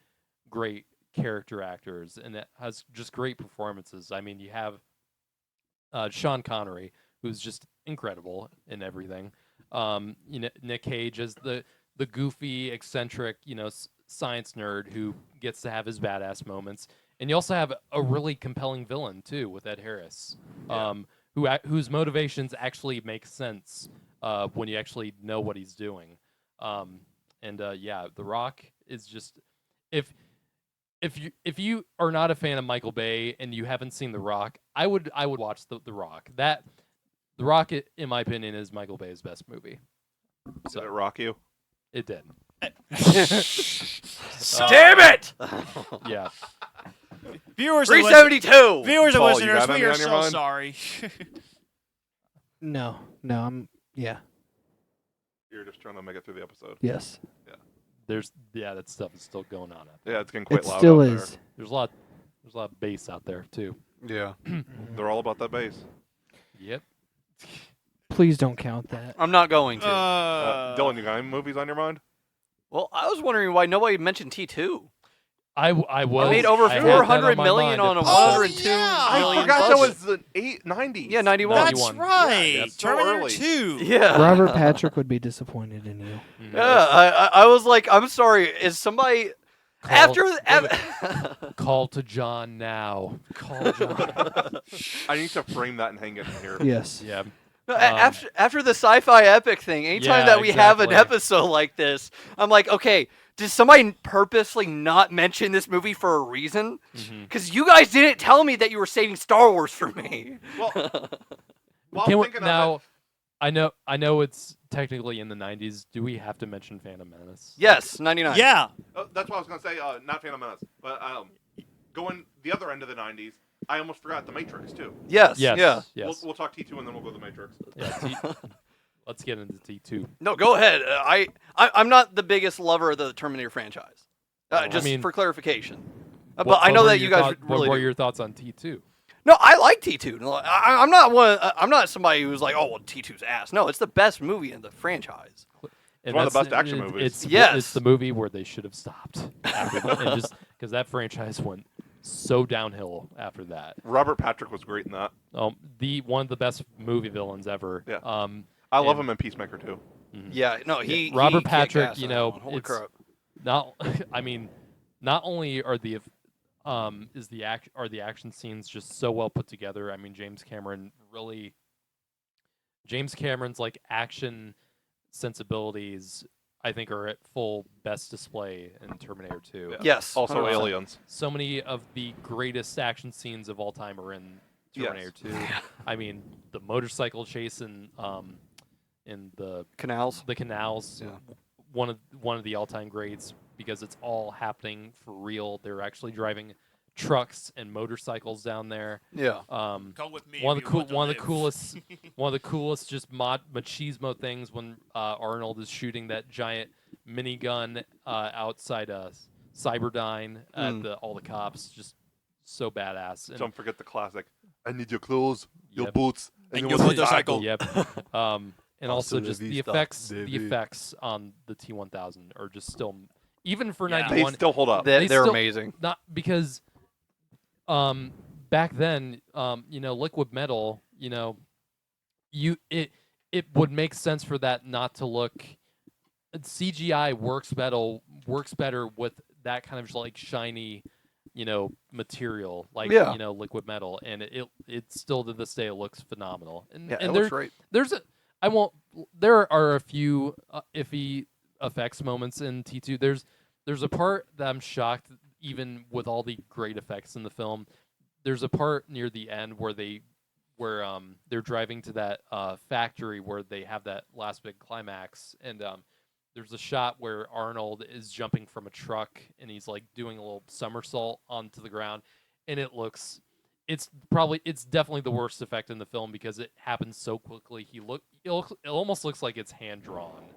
great character actors, and it has just great performances. I mean, you have Sean Connery, who's just incredible in everything. Nick Cage as the goofy, eccentric, science nerd who gets to have his badass moments. And you also have a really compelling villain too with Ed Harris, whose motivations actually make sense when you actually know what he's doing. The Rock is just if you are not a fan of Michael Bay and you haven't seen The Rock, I would watch The Rock. The Rock, in my opinion, is Michael Bay's best movie. Did it rock you? It did. Damn it! Yeah. Viewers and 372. viewers and Paul, you listeners, got we any are on your so mind? sorry. No, yeah, You're just trying to make it through the episode. yes. That stuff is still going on. Yeah, it's getting quite It loud still out is. There's a lot of bass out there too. Yeah. there. They're all about that bass. Yep. Please don't count that. I'm not going to. Dylan, you got any movies on your mind? Well, I was wondering why nobody mentioned T2. I was. It made over I had that 400 my million mind on a at the 102 time. yeah. million I forgot budget. that was the 90s. Yeah, 91. That's 91. right. Yeah, that's so Terminator early. 2. Yeah. Robert Patrick would be disappointed in you. Mhm. Yeah, I was like, I'm sorry. Is somebody Call to John now. Call John. I need to frame that and hang it in here. Yes. Yeah. No, after the sci-fi epic thing, anytime Yeah, that we have an exactly. episode like this, I'm like, okay, did somebody purposely not mention this movie for a reason? Mhm. Because you guys didn't tell me that you were saving Star Wars for me. Well, while Can I'm we, thinking now, of I know it's technically in the 90s. Do we have to mention Phantom Menace? Yes, 99. Yeah. it, that's what I was going to say, not Phantom Menace, but going the other end of the 90s, I almost forgot The Matrix, too. Yes. Yes. Yeah. Yes. We'll talk T2 and then we'll go to The Matrix. Yeah, let's get into T2. No, go ahead. I'm not the biggest lover of the Terminator franchise. Just for clarification. But I know that you guys really. What were do. your thoughts on T2? No, I like T2. No, I'm not one. I'm not somebody who's like, oh, well, T2's ass. No, it's the best movie in the franchise. And one of the that's- best action movies. It's the movie where they should have stopped after that, and just because that franchise went so downhill after that. Robert Patrick was great in that. One of the best movie villains ever. Yeah. I I love him in Peacemaker, too. Yeah, no, Robert he kicked Patrick, ass on that one. Holy it's crap. not. I mean, not only are the action scenes just so well put together. I mean, James Cameron's like action sensibilities, I think, are at full best display in Terminator 2. Yeah. Yes. Also 100%. Aliens. So many of the greatest action scenes of all time are in Terminator 2. I mean, the motorcycle chase in the Canals. canals, Yeah. one of the all-time greats because it's all happening for real. They're actually driving trucks and motorcycles down there. Yeah. Come with me. One if of you want to the live. coolest just machismo things when Arnold is shooting that giant minigun outside Cyberdyne at all the cops. Just so badass. And Don't forget the classic. I need your clothes, your Yep. boots, And and your your motorcycle. Yep. and also just the effects on the T1000 are just still, even for Yeah. 91, They still hold up. They're still- amazing. not because back then, liquid metal, it would make sense for that not to look. CGI works better with that kind of like shiny, material like Yeah. liquid metal, and it still to this day it looks phenomenal. And Yeah, and it looks great. there are a few iffy effects moments in T2. There's a part that I'm shocked, even with all the great effects in the film. There's a part near the end where they're driving to that factory where they have that last big climax, and there's a shot where Arnold is jumping from a truck and he's like doing a little somersault onto the ground, and it's definitely the worst effect in the film because it happens so quickly. It almost looks like it's hand drawn,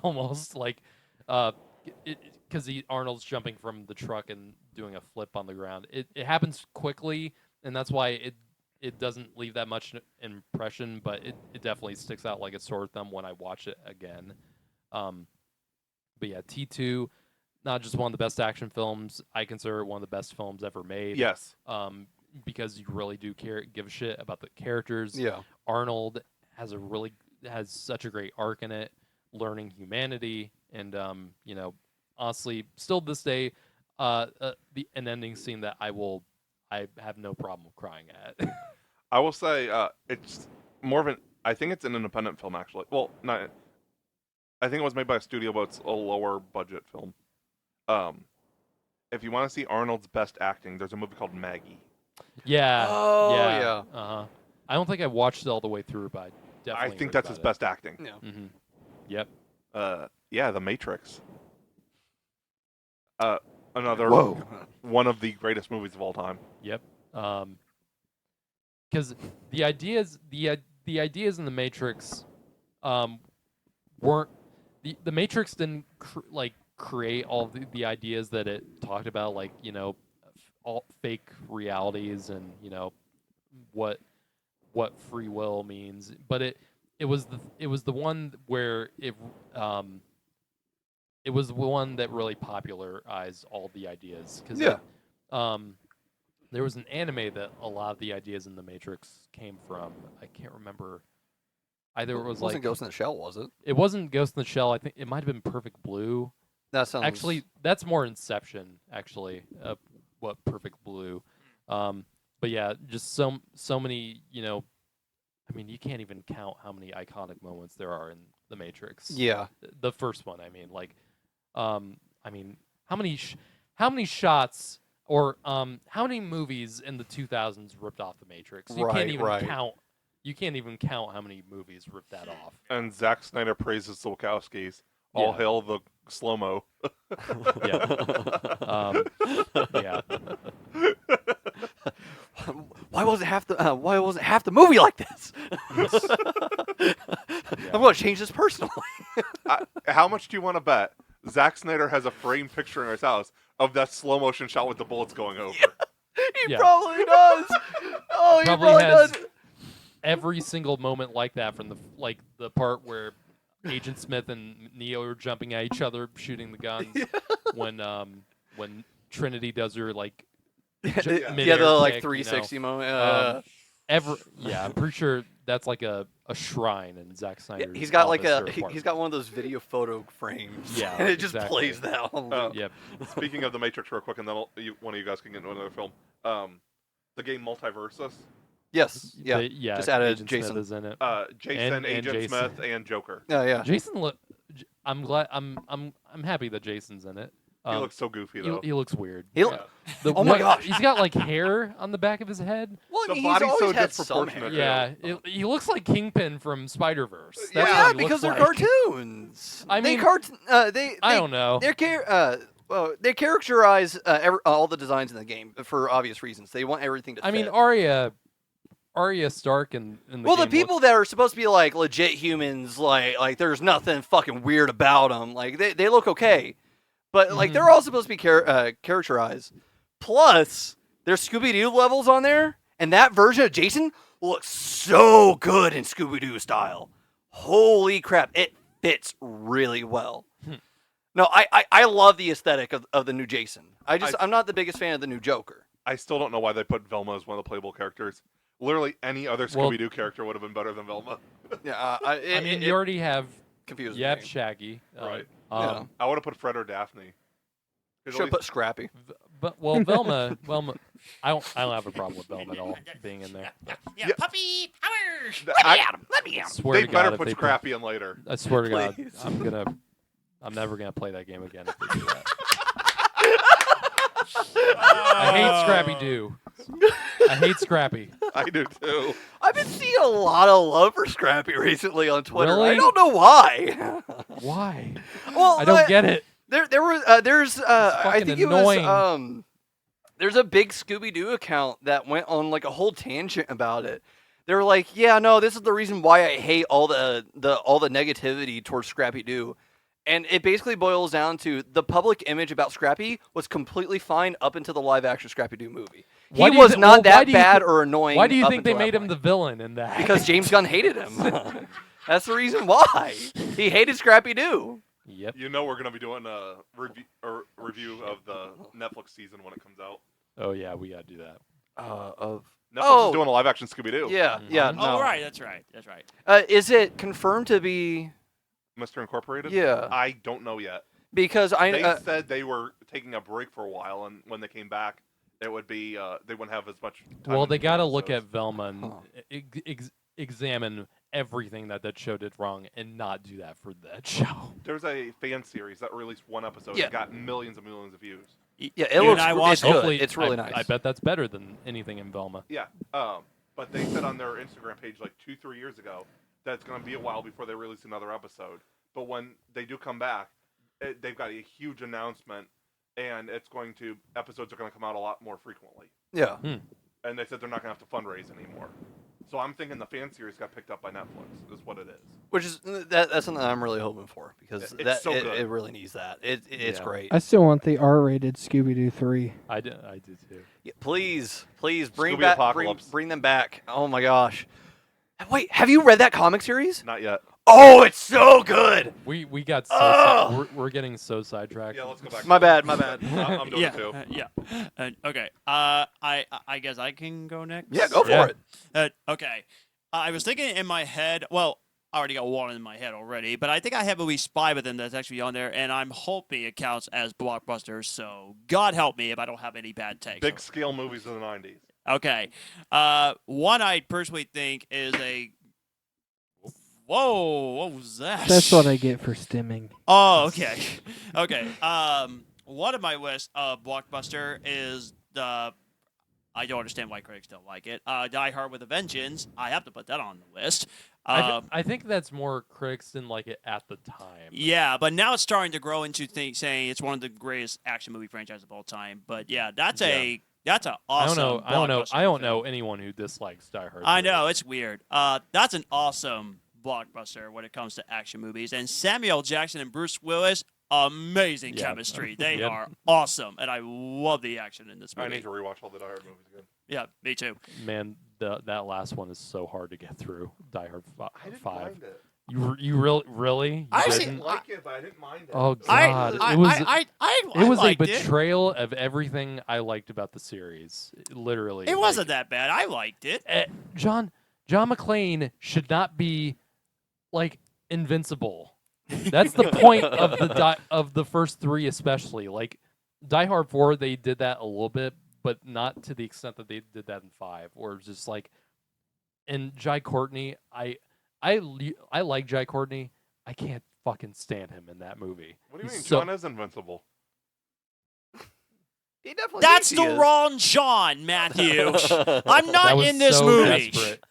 almost like because Arnold's jumping from the truck and doing a flip on the ground. It happens quickly, and that's why it doesn't leave that much impression, but it definitely sticks out like a sore thumb when I watch it again. But yeah, T2, not just one of the best action films, I consider it one of the best films ever made. Yes. Because you really do give a shit about the characters. Yeah. Arnold has such a great arc in it, learning humanity, and honestly, still to this day, an ending scene that I have no problem crying at. I will say it's more of an. I think it's an independent film, actually. Well, not. I think it was made by a studio, but it's a lower budget film. If you want to see Arnold's best acting, there's a movie called Maggie. Yeah. Oh, yeah. yeah. Uh-huh. I don't think I watched it all the way through, but I definitely I think heard that's his about best acting. Yeah. it. Mm-hmm. Yep. Yeah, The Matrix. Another Whoa. one of the greatest movies of all time. Yep. Because the ideas in the Matrix, weren't the Matrix didn't create all the ideas that it talked about, like all fake realities and what free will means, but it was the one where it was the one that really popularized all the ideas, because there was an anime that a lot of the ideas in the Matrix came from. I can't remember. Either it wasn't like Ghost in the Shell, was it? It wasn't Ghost in the Shell. I think it might have been Perfect Blue. That sounds Actually, that's more Inception. Actually, what Perfect Blue. But yeah, just so many. I mean, you can't even count how many iconic moments there are in The Matrix. Yeah. The first one, I mean, how many shots or how many movies in the 2000s ripped off The Matrix? You can't even count. You can't even count how many movies ripped that off. And Zack Snyder praises the Wachowskis. All hail the slow-mo. Yeah. Yeah. Why wasn't half the movie like this? I'm going to change this personally. How much do you want to bet Zack Snyder has a framed picture in his house of that slow-motion shot with the bullets going over? He probably does. Oh, he probably has does. every single moment like that, from the part where Agent Smith and Neo are jumping at each other, shooting the guns. When Trinity does her the kick, 360 moment. I'm pretty sure that's like a shrine in Zack Snyder's He's got office or he's got one of those video photo frames. Yeah, and it just exactly. plays that on. Yep. Speaking of The Matrix real quick, and then one of you guys can get into another film. The game Multiversus. Yes. Yeah. Yeah. Just added Agent Jason. Smith is in it. Jason, And Agent Jason. Smith, and Joker. Yeah. Jason I'm glad. I'm happy that Jason's in it. He looks so goofy though. He looks weird. Oh my gosh. He's got like hair on the back of his head. Well, The he's body's so always had some disproportionate. hair. Yeah. He looks like Kingpin from Spider-Verse. That's Well, what yeah, he because looks they're like. cartoons. I mean, I don't know. They characterize all the designs in the game for obvious reasons. They want everything to fit. I mean, Arya Stark in the well, the game people that are supposed to be like legit humans, like there's nothing fucking weird about them. Like they look okay, but like they're all supposed to be characterized. Plus, there's Scooby-Doo levels on there, and that version of Jason looks so good in Scooby-Doo style. holy crap, it fits really well. No, I love the aesthetic of the new Jason. I'm not the biggest fan of the new Joker. I still don't know why they put Velma as one of the playable characters. Literally any other Well- Scooby-Doo character would have been better than Velma. Yeah, I mean, you already have confused you have me. Shaggy. Right. Yeah. I would have put Fred or Daphne. 'Cause at Should have least- put Scrappy. But Velma, I don't have a problem with Velma at all being in there. Yeah, Yeah. puppy powers. Let me Swear They to better God, put if they Scrappy in later. I swear to God, Please. I'm never gonna play that game again if they do that. I hate Scrappy Doo. I hate Scrappy. I do too. I've been seeing a lot of love for Scrappy recently on Twitter. I Really? don't know why. Why? Well, I don't get it. There's I fucking think annoying. it was there's a big Scooby Doo account that went on like a whole tangent about it. They were like, yeah, no, this is the reason why I hate all the negativity towards Scrappy Doo. And it basically boils down to the public image about Scrappy was completely fine up until the live action Scrappy Doo movie. He Why do you was thi- not well, why that do you bad thi- or annoying. Why do you up think they until that made him point. the villain in that? Because James Gunn hated him. That's the reason why. He hated Scrappy Doo. Yep. You know we're gonna be doing a review of the Netflix season when it comes out. Oh yeah, we gotta do that. Netflix is doing a live action Scooby-Doo. Yeah, yeah. Mhm. No. Oh, right. That's right. Is it confirmed to be? Mr. Incorporated. Yeah. I don't know yet. Because They said they were taking a break for a while, and when they came back, it would be they wouldn't have as much time. Well, in they the gotta look at episodes. Velma and examine everything that show did wrong and not do that for that show. There's a fan series that released one episode Yeah. that got millions and millions of views. yeah, it You looks and I it's watched good. Hopefully, It's really I, nice. I bet that's better than anything in Velma. Yeah. But they said on their Instagram page like 2-3 years ago that it's going to be a while before they release another episode. But when they do come back, they've got a huge announcement, and episodes are going to come out a lot more frequently. Yeah. And they said they're not going to have to fundraise anymore. So I'm thinking the fan series got picked up by Netflix. Is what it is. Which is that's something I'm really hoping for because It's so good. it really needs that. It's Yeah. great. I still want the R-rated Scooby-Doo 3. I do too. Yeah, please bring Scooby back Apocalypse. bring them back. Oh my gosh. Wait, have you read that comic series? Not yet. Oh, it's so good. We got Ugh. we're getting so sidetracked. Yeah, let's go back. My bad. I'm doing Yeah. it too. Yeah. Okay. I guess I can go next. Yeah, go for Yeah. it. Okay. I was thinking in my head. Well, I already got one in my head already, but I think I have at least 5 of them that's actually on there, and I'm hoping it counts as blockbusters. So God help me if I don't have any bad takes. Big scale movies of the 90s. Okay. One I personally think is a. Whoa! What was that? That's what I get for stimming. Oh, okay. Okay. One of my list of blockbuster is the. I don't understand why critics don't like it. Die Hard with a Vengeance. I have to put that on the list. I think that's more critics didn't like it at the time. Yeah, but now it's starting to grow into saying it's one of the greatest action movie franchises of all time. But yeah, that's an awesome. I don't know blockbuster know film. anyone who dislikes Die Hard. I 3. know it's weird. That's an awesome blockbuster when it comes to action movies. And Samuel Jackson and Bruce Willis, amazing Yeah. chemistry. They Yep. are awesome, and I love the action in this I movie. need to rewatch all the Die Hard movies again. Yeah, me too. Man, that last one is so hard to get through. Die Hard I didn't 5. mind it. You really? You I I actually- didn't? didn't like it, but I didn't mind it. Oh I God! I it was I it was a liked it. betrayal of everything I liked about the series. Literally, It wasn't that bad. I liked it. John McClane should not be like invincible. That's the point of of the first 3, especially. Like Die Hard 4, they did that a little bit, but not to the extent that they did that in 5. Or just like, and Jai Courtney, I like Jai Courtney. I can't fucking stand him in that movie. What do you mean? He's so- John is invincible. He definitely That's thinks he the is. wrong John, Matthew. I'm That not was in this so movie. desperate.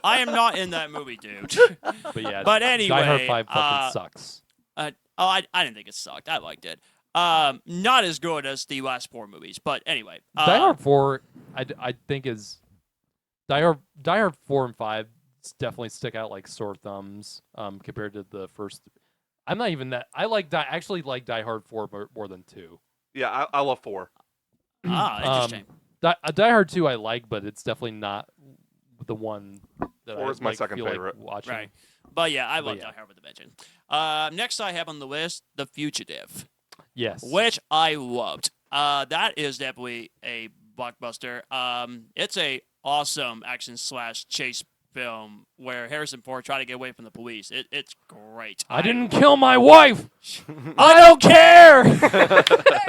I am not in that movie, dude. But yeah, But anyway, Die Hard 5 fucking sucks. I didn't think it sucked. I liked it. Not as good as the last 4 movies, but anyway. Die Hard 4, I think is Die Hard 4 and 5 definitely stick out like sore thumbs compared to the first. I'm not even that. I actually like Die Hard 4 more than 2. Yeah, I love 4. Interesting. Die Hard 2 I like, but it's definitely not the one that 4 I is my like, second feel like favorite. watching. Right. But yeah, I love yeah. Die Hard with a Vengeance. Next I have on the list, The Fugitive, Yes. which I loved. That is definitely a blockbuster. It's a awesome action / chase film where Harrison Ford tried to get away from the police. It's great. I didn't kill my wife. I don't care. Hey,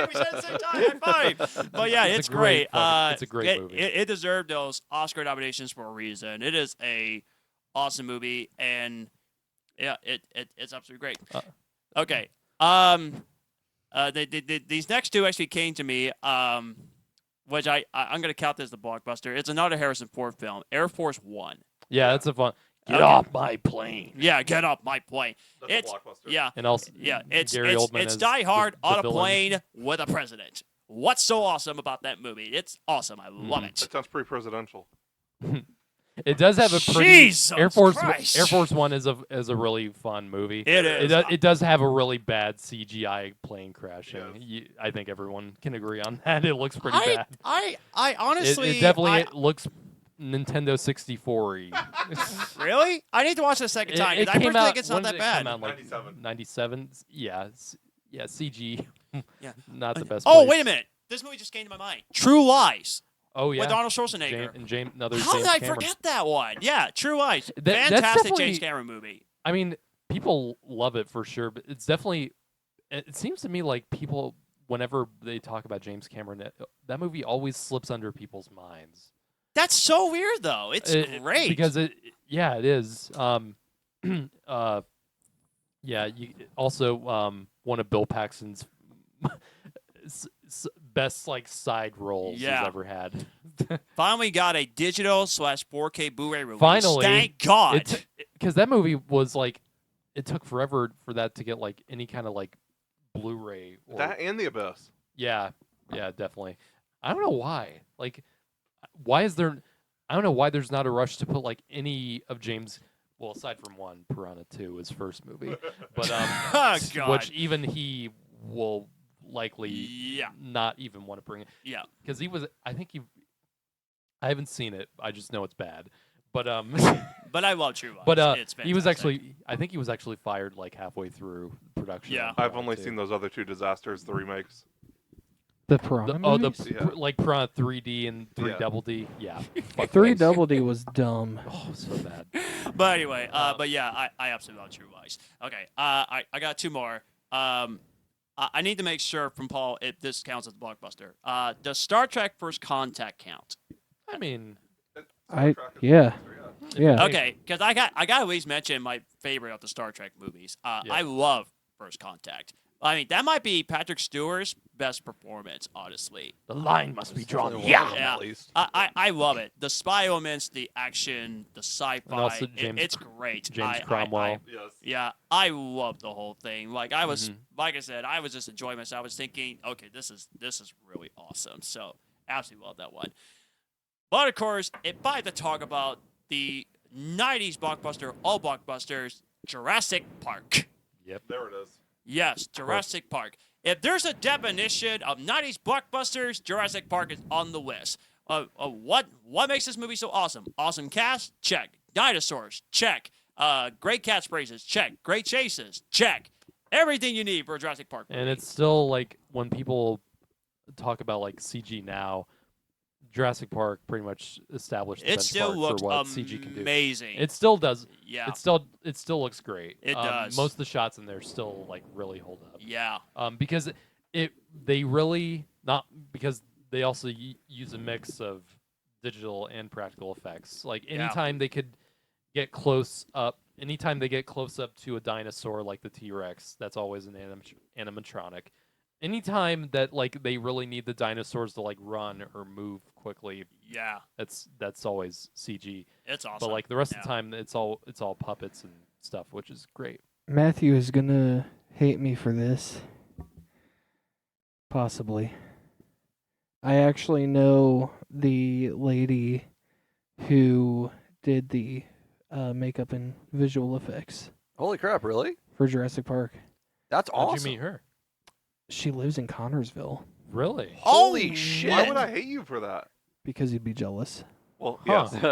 we said it at the same time. High five. But yeah, it's great. It's a great movie. It deserved those Oscar nominations for a reason. It is a awesome movie, and yeah, it's absolutely great. Okay. These next two actually came to me. Which I'm gonna count this as the blockbuster. It's another Harrison Ford film, Air Force One. Yeah, that's a fun. Get Okay. off my plane. Yeah, get off my plane. That's It's a blockbuster. yeah. And also, Yeah, it's Gary Oldman it's as Die Hard the on a villain. plane with a president. What's so awesome about that movie? It's awesome. I love it. That sounds pretty presidential. It does have a pretty Jesus Air Force. Christ. Air Force One is a really fun movie. It is. It does have a really bad CGI plane crashing. Yes. I think everyone can agree on that. It looks pretty bad. I honestly it definitely I- looks Nintendo 64-y. really? I need to watch it a second time because I came personally out, think it's when not did that it come bad. out, like 97. 97? Yeah, yeah, CG. Yeah. Not the best. Oh, place. wait a minute. This movie just came to my mind. True Lies Oh yeah. with Arnold Schwarzenegger. Another How James did I Cameron. forget that one? Yeah, True Lies. That's Fantastic definitely- James Cameron movie. I mean, people love it for sure, but it's definitely. It seems to me like people, whenever they talk about James Cameron, that movie always slips under people's minds. That's so weird, though. It's great. Because it is. Yeah. You also one of Bill Paxton's best like side roles Yeah. he's ever had. Finally got a digital / 4K Blu-ray release. Finally, Thank God. Because that movie was like, it took forever for that to get like any kind of like Blu-ray. Or, That and The Abyss. yeah, definitely. I don't know why. Like, why is there? I don't know why there's not a rush to put like any of James. Well, aside from one, Piranha 2, his first movie, but Oh, God. which even he will likely Yeah. not even want to bring it Yeah. because he was. I I haven't seen it. I just know it's bad. But But I love True Lies. but It's he was fantastic. actually. I think he was actually fired like halfway through production. Yeah. on I've Piranha only 2. seen those other two disasters, the remakes. The Piranha The movies? Yeah. like Piranha 3D and 3 Yeah. Double D. Yeah. Fuck 3 those. Double D was dumb. Oh, so bad. But anyway, but yeah, I absolutely love True Lies. Okay, I got two more. I need to make sure from Paul if this counts as a blockbuster. Does Star Trek First Contact count? I mean, Yeah. Hey. Okay, because I got to at least mention my favorite of the Star Trek movies. Yeah. I love First Contact. I mean, that might be Patrick Stewart's best performance, honestly. the line must be drawn. Certainly Yeah. one of them, Yeah. at least. I love it. The spy elements, the action, the sci-fi. also James it's great. James I- Cromwell. Yes. Yeah, I love the whole thing. Like I was, Mhm. like I said, I was just enjoying myself. I was thinking, okay, this is really awesome. So absolutely love that one. But of course, if I had to talk about the '90s blockbuster, all blockbusters, Jurassic Park. There it is. Yes, Jurassic Park. If there's a definition of '90s blockbusters, Jurassic Park is on the list. What makes this movie so awesome? Awesome cast? Check. Dinosaurs? Check. Great catchphrases? Check. Great chases? Check. Everything you need for a Jurassic Park movie. And it's still like when people talk about like CG now, Jurassic Park pretty much established the it still benchmark looks for what CG can do. amazing. It still does. yeah. It still looks great. It does. Most of the shots in there still like really hold up. Yeah. Because they really not because they also use a mix of digital and practical effects. Like Yeah. anytime they could get close up, anytime they get close up to a dinosaur like the T-Rex, that's always an animatronic. Anytime that like they really need the dinosaurs to like run or move quickly, Yeah. that's always CG. It's awesome. But like the rest of Yeah. the time, it's all puppets and stuff, which is great. Matthew is gonna hate me for this. Possibly. I actually know the lady who did the makeup and visual effects Holy crap! Really? for Jurassic Park. That's How'd awesome. you meet her? She lives in Connorsville Really? Holy Oh, shit! Why would I hate you for that? because you'd be jealous. Well, Huh. yes.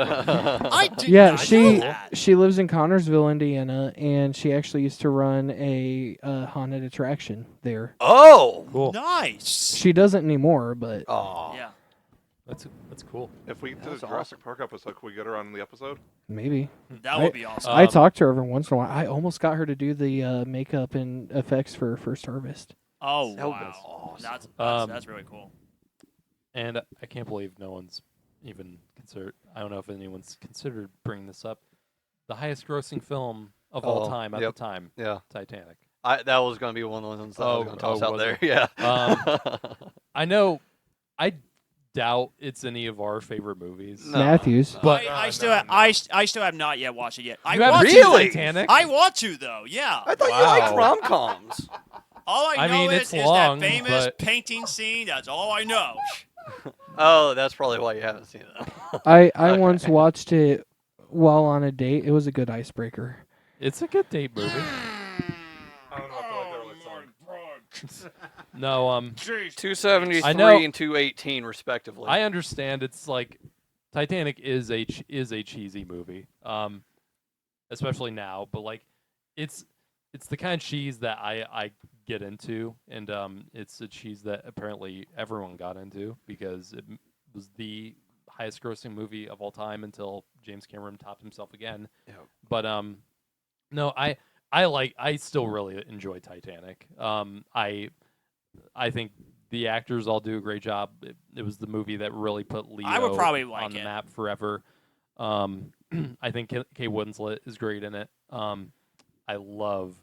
I did Yeah, not know that. she lives in Connorsville, Indiana, and she actually used to run a haunted attraction there. Oh. Cool. Nice. She doesn't anymore, but Oh. Yeah. That's cool. If we did a That's Jurassic Park episode, could we get her on the episode? maybe. That would be awesome. I talk to her every once in a while. I almost got her to do the makeup and effects for First Harvest. Oh That wow, was awesome. that's really cool. And I can't believe no one's even considered. I don't know if anyone's considered bringing this up. The highest grossing film of all time at yep. the time, Yeah. Titanic. That was going to be one of the ones that I was going to toss out was there. it? Yeah. I know. I doubt it's any of our favorite movies. No. Matthews. But I still have not yet watched it yet. I you haven't want seen to. Really? Titanic? I want to though. Yeah. I thought Wow. you liked rom-coms. All I I know mean, is, it's is long, that famous but- painting scene. That's all I know. Oh, that's probably why you haven't seen it. I Okay. once watched it while on a date. It was a good icebreaker. It's a good date movie. I don't know if I like that really song. No, 273 I know- and 218, respectively. I understand it's like Titanic is a cheesy movie, especially now. But like, it's the kind of cheese that I get into, and it's a cheese that apparently everyone got into because it was the highest grossing movie of all time until James Cameron topped himself again. Yep. But no, I still really enjoy Titanic. I think the actors all do a great job. It was the movie that really put Leo I would probably like on the it. map forever. I think Kate Winslet is great in it. I love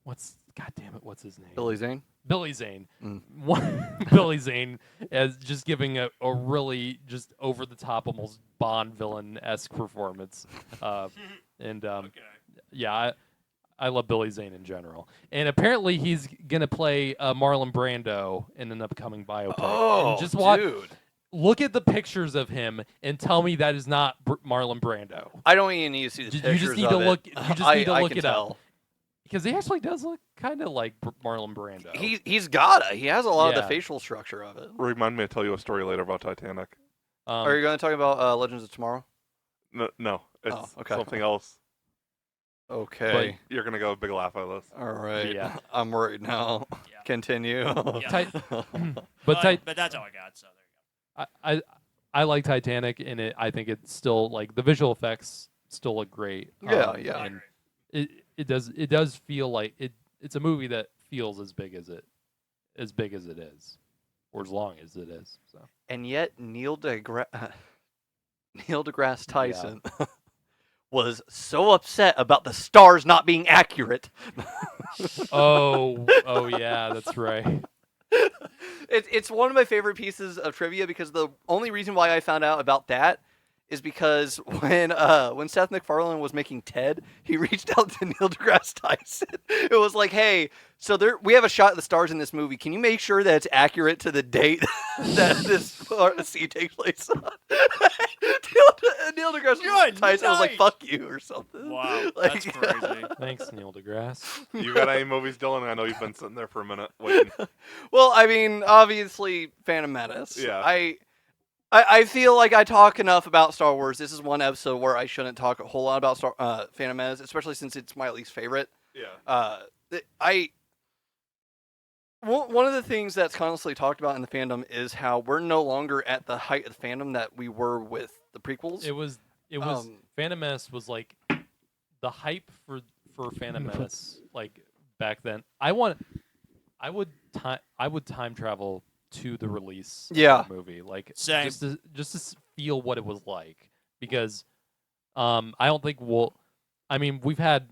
what's his name? Billy Zane. Billy Zane. Mm. Billy Zane as just giving a really just over the top, almost Bond villain-esque performance. And yeah, I love Billy Zane in general. And apparently he's gonna play Marlon Brando in an upcoming biopic. Oh, and just watch, dude. look at the pictures of him and tell me that is not Marlon Brando. I don't even need to see the You pictures just need of to it. look. You just need to I look can it tell. up because he actually does look kind of like Marlon Brando. He's gotta. He has a lot of Yeah. the facial structure of it. Remind me to tell you a story later about Titanic. Are you going to talk about Legends of Tomorrow? No, it's okay. something else. Okay. You're gonna go big laugh at this. All right. Yeah. I'm worried now. Yeah. Continue. Yeah. but But that's all I got. So there you go. I like Titanic, and I think it's still like the visual effects still look great. Yeah, I yeah. agree. And it does feel like it's a movie that feels as big as it is, or as long as it is. So And yet Neil deGrasse Tyson was so upset about the stars not being accurate. oh yeah, that's right. It's one of my favorite pieces of trivia because the only reason why I found out about that is because when Seth MacFarlane was making Ted, he reached out to Neil deGrasse Tyson. It was like, hey, so we have a shot of the stars in this movie. Can you make sure that it's accurate to the date that this scene takes place on? Neil deGrasse Good Tyson was like, night. fuck you or something. Wow, Like- that's crazy. Thanks, Neil deGrasse. You got any movies, Dylan? I know you've been sitting there for a minute waiting. Well, I mean, obviously, Phantom Menace. Yeah. I feel like I talk enough about Star Wars. This is one episode where I shouldn't talk a whole lot about Phantom Menace, especially since it's my least favorite. Yeah. One of the things that's constantly talked about in the fandom is how we're no longer at the height of the fandom that we were with the prequels. It was Phantom Menace was like the hype for Phantom Menace like back then. I would time travel to the release of the movie, like Same. just to feel what it was like, because I don't think we've had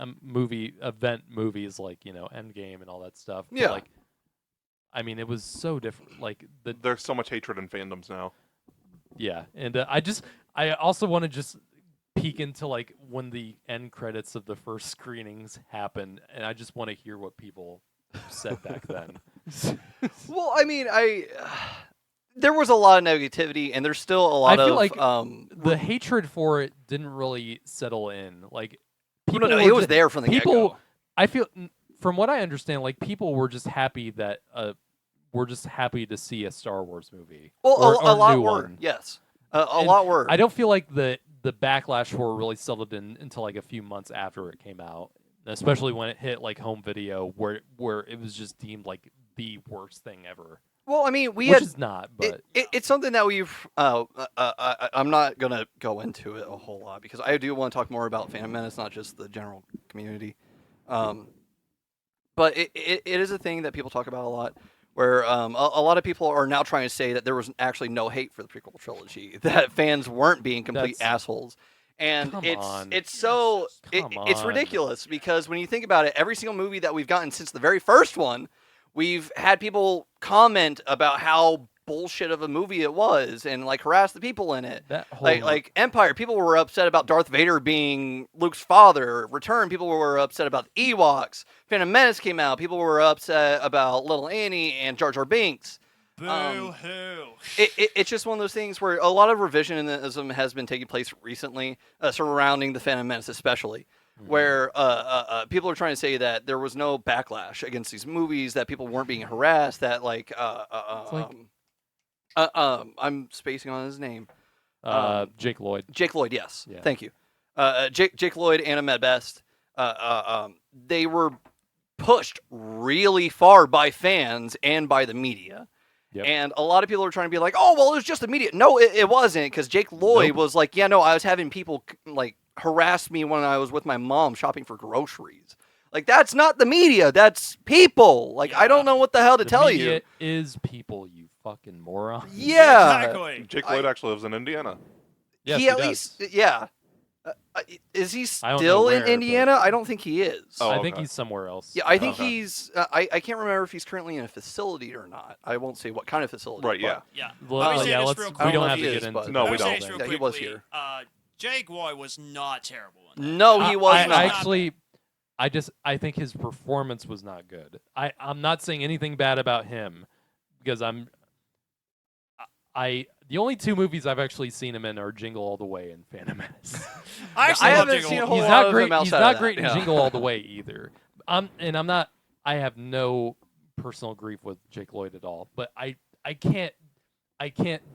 event movies like Endgame and all that stuff. But, Yeah. like it was so different. Like There's so much hatred in fandoms now. yeah, and I also want to just peek into like when the end credits of the first screenings happened, and I just want to hear what people said back then. Well, I mean, there was a lot of negativity, and there's still a lot I feel of like the hatred for it didn't really settle in. Like no, people it were was ju- there from the people. get-go. I feel, from what I understand, like people were just happy that we're just happy to see a Star Wars movie. Well, or a lot new were. one. Yes, a And lot were. I don't feel like the backlash for it really settled in until like a few months after it came out, especially when it hit like home video, where it was just deemed like the worst thing ever. Well, I mean, Which is not, but it's something that we've. I'm not gonna go into it a whole lot because I do want to talk more about Phantom Menace, not just the general community. But it is a thing that people talk about a lot, where a lot of people are now trying to say that there was actually no hate for the prequel trilogy, that fans weren't being complete assholes. And Come it's on. it's ridiculous because when you think about it, every single movie that we've gotten since the very first one, we've had people comment about how bullshit of a movie it was and like harass the people in it. that whole Like Empire, people were upset about Darth Vader being Luke's father. Return, people were upset about the Ewoks. Phantom Menace came out, people were upset about Little Annie and Jar Jar Binks. Boo-hoo. It's just one of those things where a lot of revisionism has been taking place recently, surrounding the Phantom Menace especially, where people are trying to say that there was no backlash against these movies, that people weren't being harassed, that like, I'm spacing on his name. Jake Lloyd. Jake Lloyd, yes. Yeah. Thank you. Jake Lloyd and Ahmed Best, they were pushed really far by fans and by the media. Yep. And a lot of people are trying to be like, oh, well, it was just the media. No, it wasn't, because Jake Lloyd was like, yeah, no, I was having people like harass me when I was with my mom shopping for groceries. Like, that's not the media. That's people. Like, I don't know what the hell to tell you. It is people, you fucking moron. Yeah. Exactly. Jake Lloyd actually lives in Indiana. Yes, he at does. least, yeah. Is he I don't know still in where, Indiana? I don't think he is. Oh, I think okay. he's somewhere else. Yeah, I think Okay. he's. I can't remember if he's currently in a facility or not. I won't say what kind of facility. Right, but- yeah. Yeah. Well, Let me say yeah, this let's. real We quick. I don't know have if to he get is, into. but- No, Let we me say don't. this real Yeah, he quickly. was here. Jake Lloyd was not terrible in that. No, he was I not. actually, I think his performance was not good. I'm not saying anything bad about him because the only two movies I've actually seen him in are Jingle All the Way and Phantom Menace. I actually I love haven't Jingle seen a All whole the He's Way. lot not of great. him outside He's of not that, great in yeah. Jingle All the Way either. I'm not. I have no personal grief with Jake Lloyd at all. But I can't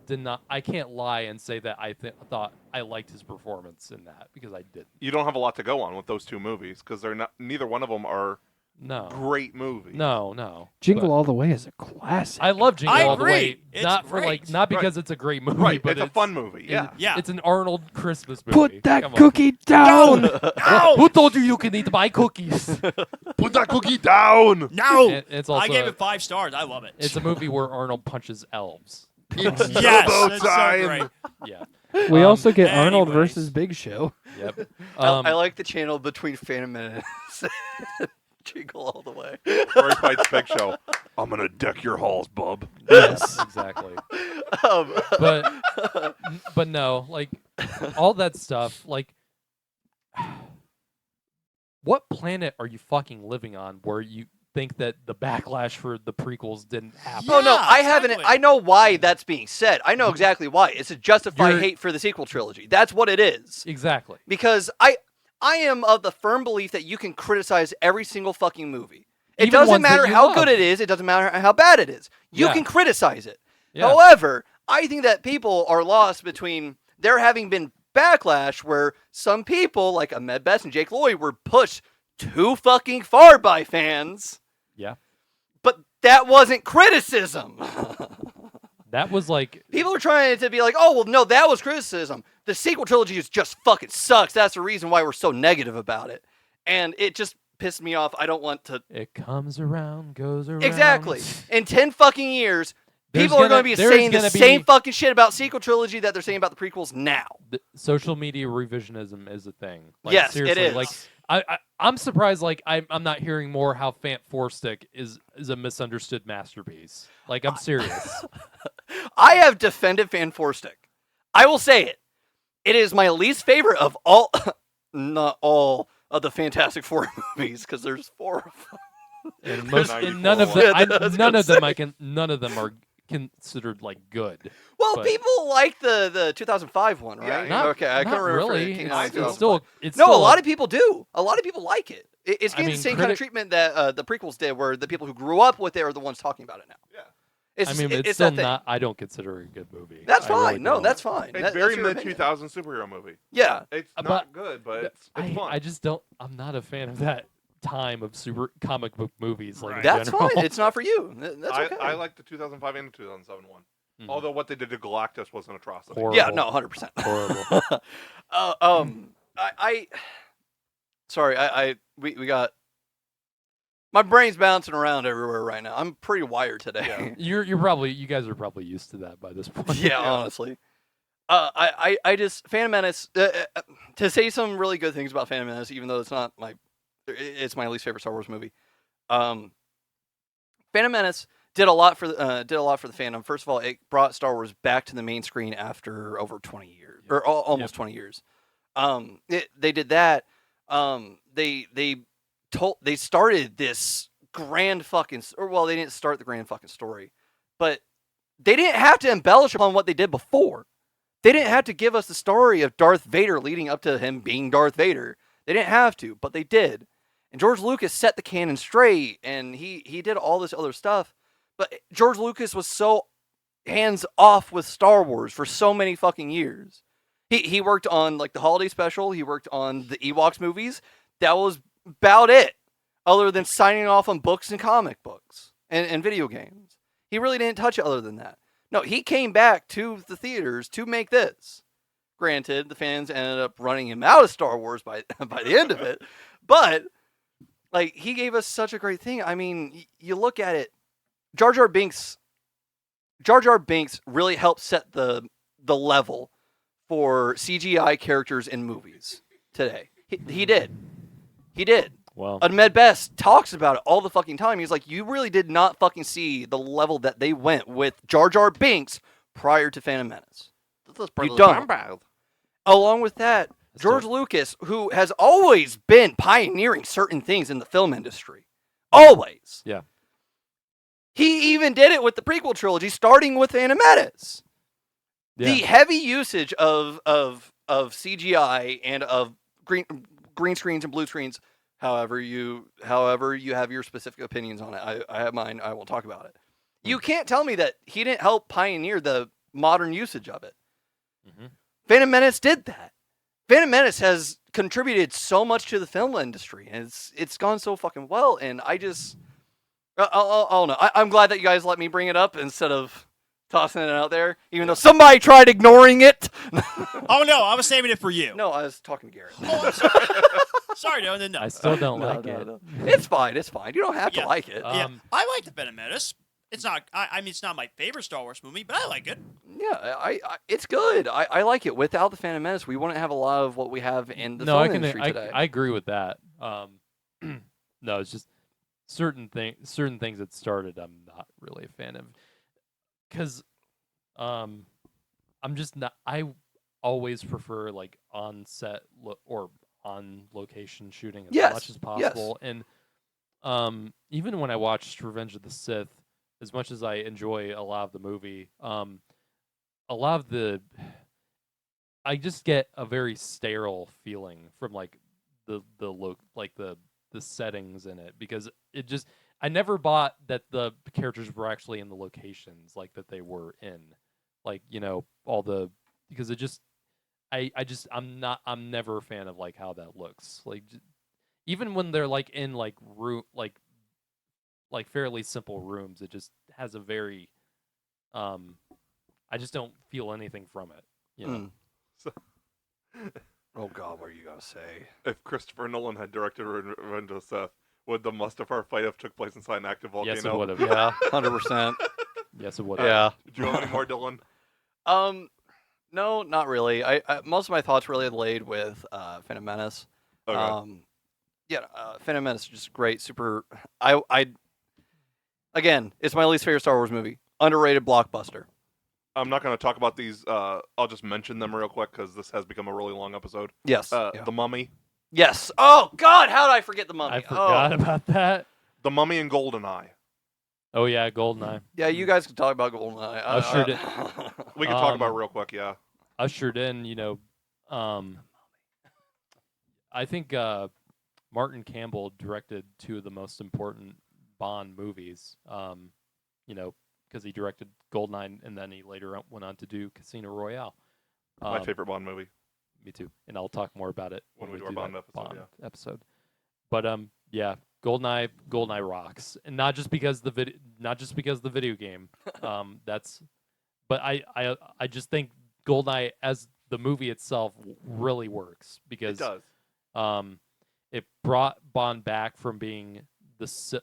deny. I can't lie and say that I thought I liked his performance in that because I didn't. You don't have a lot to go on with those two movies because they're not. Neither one of them are No. great movies. No. Jingle But All the Way is a classic. I love Jingle I All the Way. agree. It's Not for great. not because it's a great movie, Right, but it's a fun movie. Yeah. Yeah. It's an Arnold Christmas movie. Put that Come on. cookie down. No! Who told you can eat my cookies? Put that cookie down. No! And it's also I gave it 5 stars. I love it. it's a movie where Arnold punches elves. It's yes, turbo that's so time. great. Yeah. We also get Arnold anyways. versus Big Show. Yep. I like the channel between Phantom Menace and Jingle All the Way. Where he fights Big Show. I'm gonna deck your halls, bub. Yes, exactly. Um, But no, like all that stuff, like what planet are you fucking living on where you think that the backlash for the prequels didn't happen? Oh no, Yeah, I haven't. exactly. I know why that's being said. I know exactly why. It's to justify You're- hate for the sequel trilogy. That's what it is. Exactly. Because I am of the firm belief that you can criticize every single fucking movie. It Even doesn't ones that matter you how love. good it is. It doesn't matter how bad it is. You Yeah. can criticize it. Yeah. However, I think that people are lost between there having been backlash where some people, like Ahmed Best and Jake Lloyd, were pushed too fucking far by fans. Yeah. But that wasn't criticism. That was like People are trying to be like, oh, well, no, that was criticism. The sequel trilogy is just fucking sucks. That's the reason why we're so negative about it. And it just pissed me off. I don't want to. it comes around, goes around. Exactly. In 10 fucking years, There's people are going to be there's saying the gonna be- same fucking shit about sequel trilogy that they're saying about the prequels now. Social media revisionism is a thing. Like, Yes, it seriously, is. Like I'm surprised. Like I'm not hearing more how Fant Four Stick is a misunderstood masterpiece. Like I'm serious. I have defended Fan Four Stick. I will say it. It is my least favorite of all, not all of the Fantastic Four movies, because there's 4 of them. And most, and 94. none of them, Yeah, I was none gonna of them, say. none of them are considered like good. Well, But- people like the 2005 one, right? Yeah, Not, okay, I not couldn't remember. really. It came It's, out in it's 2005. still, it's No, still a lot of people do. A lot of people like it. It's I getting mean, the same kind of critic- treatment that the prequels did, where the people who grew up with it are the ones talking about it now. It's I just- mean, it- it's it's still that thing. not. I don't consider it a good movie. That's I really fine. No, don't. that's fine. It's That's very your mid opinion. 2000 superhero movie. Yeah. It's But not good, but it's fun. I just don't. I'm not a fan of that time of super comic book movies. Like in Right. That's general. fine. It's not for you. That's okay. I like the 2005 and the 2007 one. Mhm. Although what they did to Galactus was an atrocity. Horrible. Yeah, no, 100%. Horrible. Sorry, we got. My brain's bouncing around everywhere right now. I'm pretty wired today. You guys are probably used to that by this point. Yeah, honestly. I just Phantom Menace. To say some really good things about Phantom Menace, even though it's my least favorite Star Wars movie. Phantom Menace did a lot for the fandom. First of all, it brought Star Wars back to the main screen after over 20 years, or almost 20 years. They did that. They started this grand fucking, or well, they didn't start the grand fucking story, but they didn't have to embellish upon what they did before. They didn't have to give us the story of Darth Vader leading up to him being Darth Vader. They didn't have to, but they did. And George Lucas set the canon straight, and he did all this other stuff. But George Lucas was so hands off with Star Wars for so many fucking years. He worked on like the holiday special. He worked on the Ewoks movies. That was about it, other than signing off on books and comic books and video games. He really didn't touch it other than that. No, he came back to the theaters to make this. Granted, the fans ended up running him out of Star Wars by the end of it, but like he gave us such a great thing. I mean, you look at it. Jar Jar Binks really helped set the level for CGI characters in movies today. He did. Well, Ahmed Best talks about it all the fucking time. He's like, you really did not fucking see the level that they went with Jar Jar Binks prior to Phantom Menace. You don't. Along with that, George Lucas, who has always been pioneering certain things in the film industry. Always. Yeah. He even did it with the prequel trilogy, starting with Phantom Menace. yeah. The heavy usage of CGI and of green screens and blue screens, however you have your specific opinions on it. I have mine. I won't talk about it. You can't tell me that he didn't help pioneer the modern usage of it. Mhm. Phantom Menace did that. Phantom Menace has contributed so much to the film industry, and it's gone so fucking well. And I just, I don't know. I'm glad that you guys let me bring it up instead of tossing it out there, even though somebody tried ignoring it. Oh no, I was saving it for you. No, I was talking to Garrett. Oh, I'm sorry. Sorry, no. I still don't No, like no, it. no. It's fine. It's fine. You don't have to Yeah. like it. Yeah, I like the Phantom Menace. It's not. I mean, it's not my favorite Star Wars movie, but I like it. Yeah, I it's good. I like it. Without the Phantom Menace, we wouldn't have a lot of what we have in the No, film I can. industry today. I agree with that. No, it's just certain things that started. I'm not really a fan of, because, I'm just not. I always prefer like on set or on location shooting as Yes, much as yes. possible. And even when I watched Revenge of the Sith, as much as I enjoy a lot of the movie, a lot of the I just get a very sterile feeling from like the settings in it, because it just, I never bought that the characters were actually in the locations like that they were in, like, you know, all the, because it just I'm never a fan of like how that looks, like even when they're like in like room like fairly simple rooms, it just has a very I just don't feel anything from it, you know. So, Oh God, what are you gonna say? if Christopher Nolan had directed Revenge of the Sith, would the Mustafar fight have took place inside an active volcano? Yes, it would have. Yeah, 100%. Yes, it would have. Yeah. Do you have any more, Dylan? No, not really. I most of my thoughts really laid with Phantom Menace. Okay. Phantom Menace is just great. Super. Again, it's my least favorite Star Wars movie. Underrated blockbuster. I'm not going to talk about these. I'll just mention them real quick because this has become a really long episode. Yes. The Mummy. Yes. Oh God, how did I forget the Mummy? I forgot about that. The Mummy and GoldenEye. Oh yeah, Goldeneye. Yeah, you guys can talk about GoldenEye. I sure did. We can talk about it real quick, yeah. Ushered in, you know, I think Martin Campbell directed two of the most important Bond movies. You know, because he directed Goldeneye, and then he later went on to do Casino Royale. My favorite Bond movie. Me too, and I'll talk more about it When we do that our Bond episode. But yeah, Goldeneye rocks, and not just because the video game. But I just think Goldeneye as the movie itself really works because It does. it brought Bond back from being the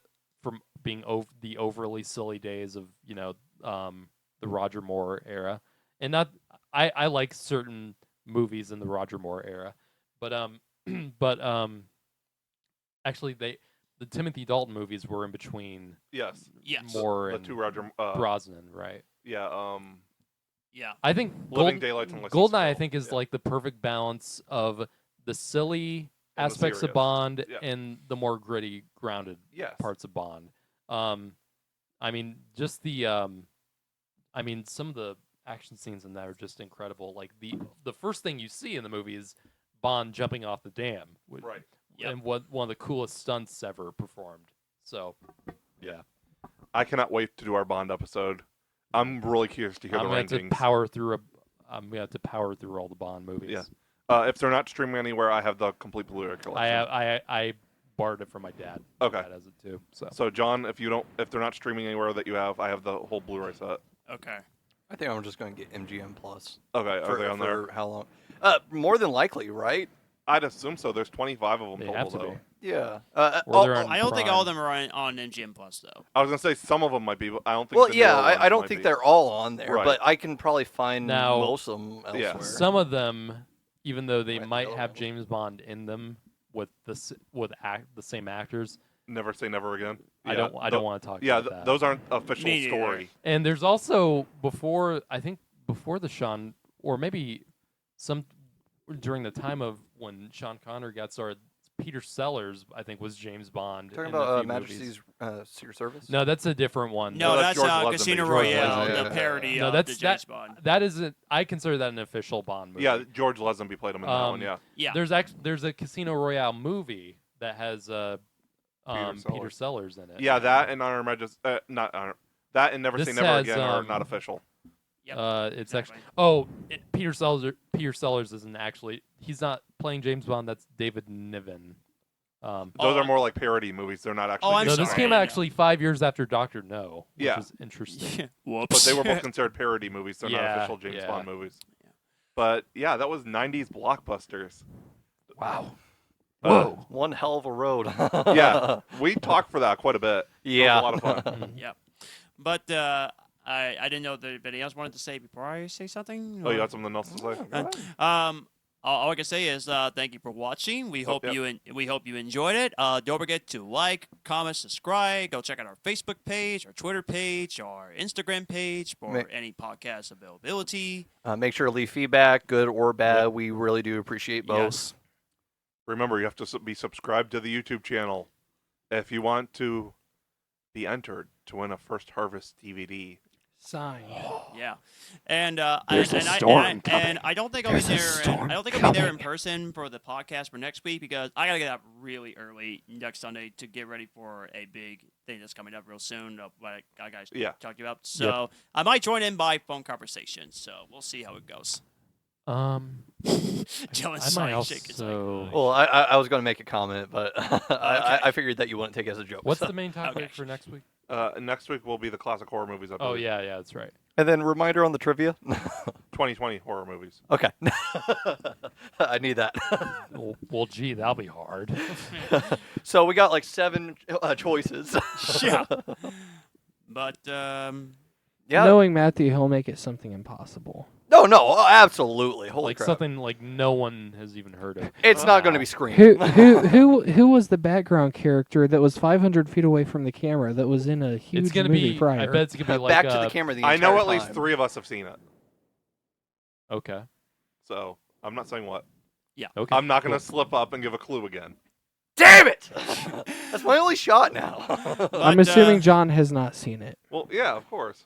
overly silly days of the Roger Moore era, and not I like certain movies in the Roger Moore era, but actually the Timothy Dalton movies were in between Yes. Moore The and two Roger. Brosnan, right? Yeah. Yeah. I think Living Daylights and License to Goldeneye, I Kill. think, is like the perfect balance of the silly And the aspects of serious. Bond Yeah. and the more gritty, grounded Yes. parts of Bond. I mean, just some of the action scenes in that are just incredible. Like the first thing you see in the movie is Bond jumping off the dam, Right. Yep. and one of the coolest stunts ever performed. So, yeah, I cannot wait to do our Bond episode. I'm really curious to hear I'm the gonna have to rankings. power through all the Bond movies. Yeah. If they're not streaming anywhere, I have the complete Blu-ray collection. I borrowed it from my dad. Okay. My dad has it too. So So John, if they're not streaming anywhere that you have, I have the whole Blu-ray set. Okay. I think I'm just going to get MGM Plus. Okay, are they on there? For how long? More than likely, right? I'd assume so. There's 25 of them they total, have to though. be. Yeah. Or they're on I don't think Prime. all of them are on MGM Plus though. I was gonna say some of them might be, but I don't think. Well, the yeah, newer ones I don't might think be. they're all on there, Right. but I can probably find Now- most of them elsewhere. Yeah. Some of them, even though they Right, might no. have James Bond in them with the same actors, Never say never again. I Yeah, don't want to talk Yeah, about that. those aren't official Me neither. story. And there's also before the Sean, or maybe some during the time of when Sean Connery got started, Peter Sellers, I think, was James Bond. Talking in a about few movies. Majesty's Secret Service? No, that's a different one. No, that's that's George Lazenby. Casino George Royale, Lazenby, the yeah. parody No, of that's the James Bond. That isn't. I consider that an official Bond movie. Yeah, George Lazenby played him in that one. Yeah. Yeah. There's a Casino Royale movie that has Peter Sellers in it. Yeah, that and Honor Majesty, not Honor. That and Never This Say Never has, Again are not official. Yep. It's exactly. actually Peter Sellers isn't actually. He's not playing James Bond. That's David Niven. Those Oh, are more like parody movies. They're not actually. I'm no, James this sorry. Bond. came out actually 5 years after Doctor No, which Yeah. is interesting. Whoops. But they were both considered parody movies. They're not Yeah, official James yeah. Bond movies. But yeah, that was 90s blockbusters. Wow. Whoa. One hell of a road. Yeah, we talked for that quite a bit. Yeah. It was a lot of fun. Yep. But I didn't know that anybody else wanted to say before I say something. Oh, you got something else to say? All I can say is thank you for watching. We hope yep. we hope you enjoyed it. Don't forget to like, comment, subscribe. Go check out our Facebook page, our Twitter page, our Instagram page for any podcast availability. Make sure to leave feedback, good or bad. Yep. We really do appreciate both. Yes. Remember, you have to be subscribed to the YouTube channel if you want to be entered to win a First Harvest DVD. Signed. Yeah, and There's a and storm coming. and I don't think I'll There's be a there. storm I don't think I'll be there in coming. person for the podcast for next week because I gotta get up really early next Sunday to get ready for a big thing that's coming up real soon. What I guys Yeah. talked about. So I might join in by phone conversation. So we'll see how it goes. Jones I might shaking his head. also. Well, I was going to make a comment, but Okay. I figured that you wouldn't take it as a joke. What's so. the main topic Okay. for next week? Next week will be the classic horror movies. I Oh believe. yeah, that's right. And then reminder on the trivia. 2020 horror movies. Okay. I need that. Well, gee, that'll be hard. So we got like 7 choices. Yeah. But Yeah. Knowing Matthew, he'll make it something impossible. No, absolutely. Holy Like crap. something like no one has even heard of. It's not going to be Scream. Who was the background character that was 500 feet away from the camera that was in a huge It's gonna movie be. prior? I bet it's gonna be like Back to the camera the I entire know at least time. 3 of us have seen it. Okay. So I'm not saying what. Okay. I'm not going to cool. slip up and give a clue again. Damn it! That's my only shot now. I'm But, assuming John has not seen it. Well, yeah, of course.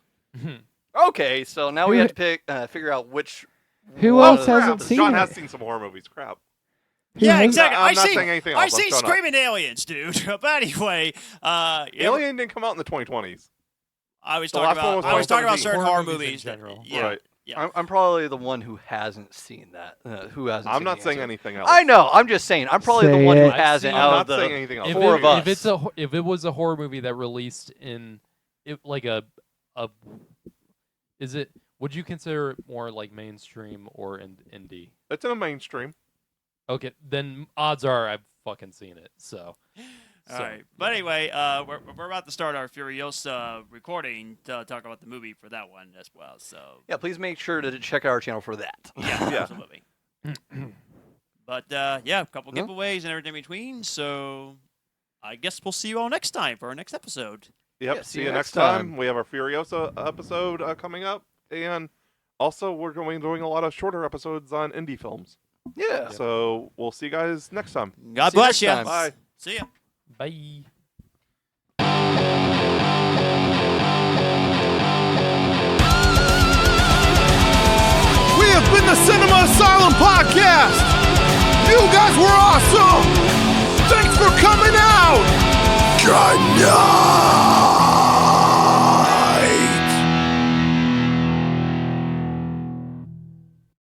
Okay, so now we have to figure out which. Who one else of the- hasn't Crap, seen John it? has seen some horror movies. Crap. Who yeah, hasn't? exactly. I'm not saying anything I else. I'm see shut up. screaming aliens, dude. But anyway, Alien didn't come out in the 2020s. I was The talking last one about. was I was talking about 2017. certain Horror horror movies in movies. general. Yeah. Right. Yeah. I'm probably the one who hasn't seen that. Who hasn't? I'm seen not the saying answer. anything else. I know. I'm just saying. I'm probably the Say one who it. hasn't I'm out not of the saying anything else. four of us. If it was a horror movie that released in, like a, is it? Would you consider it more like mainstream or indie? It's in a mainstream. Okay, then odds are I've fucking seen it. So. All right. But anyway, we're about to start our Furiosa recording to talk about the movie for that one as well. So Yeah, please make sure to check out our channel for that. yeah, Yeah. absolutely. But yeah, a couple giveaways and everything in between. So I guess we'll see you all next time for our next episode. Yep. Yeah, see you next time. We have our Furiosa episode coming up, and also we're doing a lot of shorter episodes on indie films. Yeah. So we'll see you guys next time. God See you bless next you. time. Bye. See ya. Bye. We have been the Cinema Asylum Podcast. You guys were awesome. Thanks for coming out. Good night.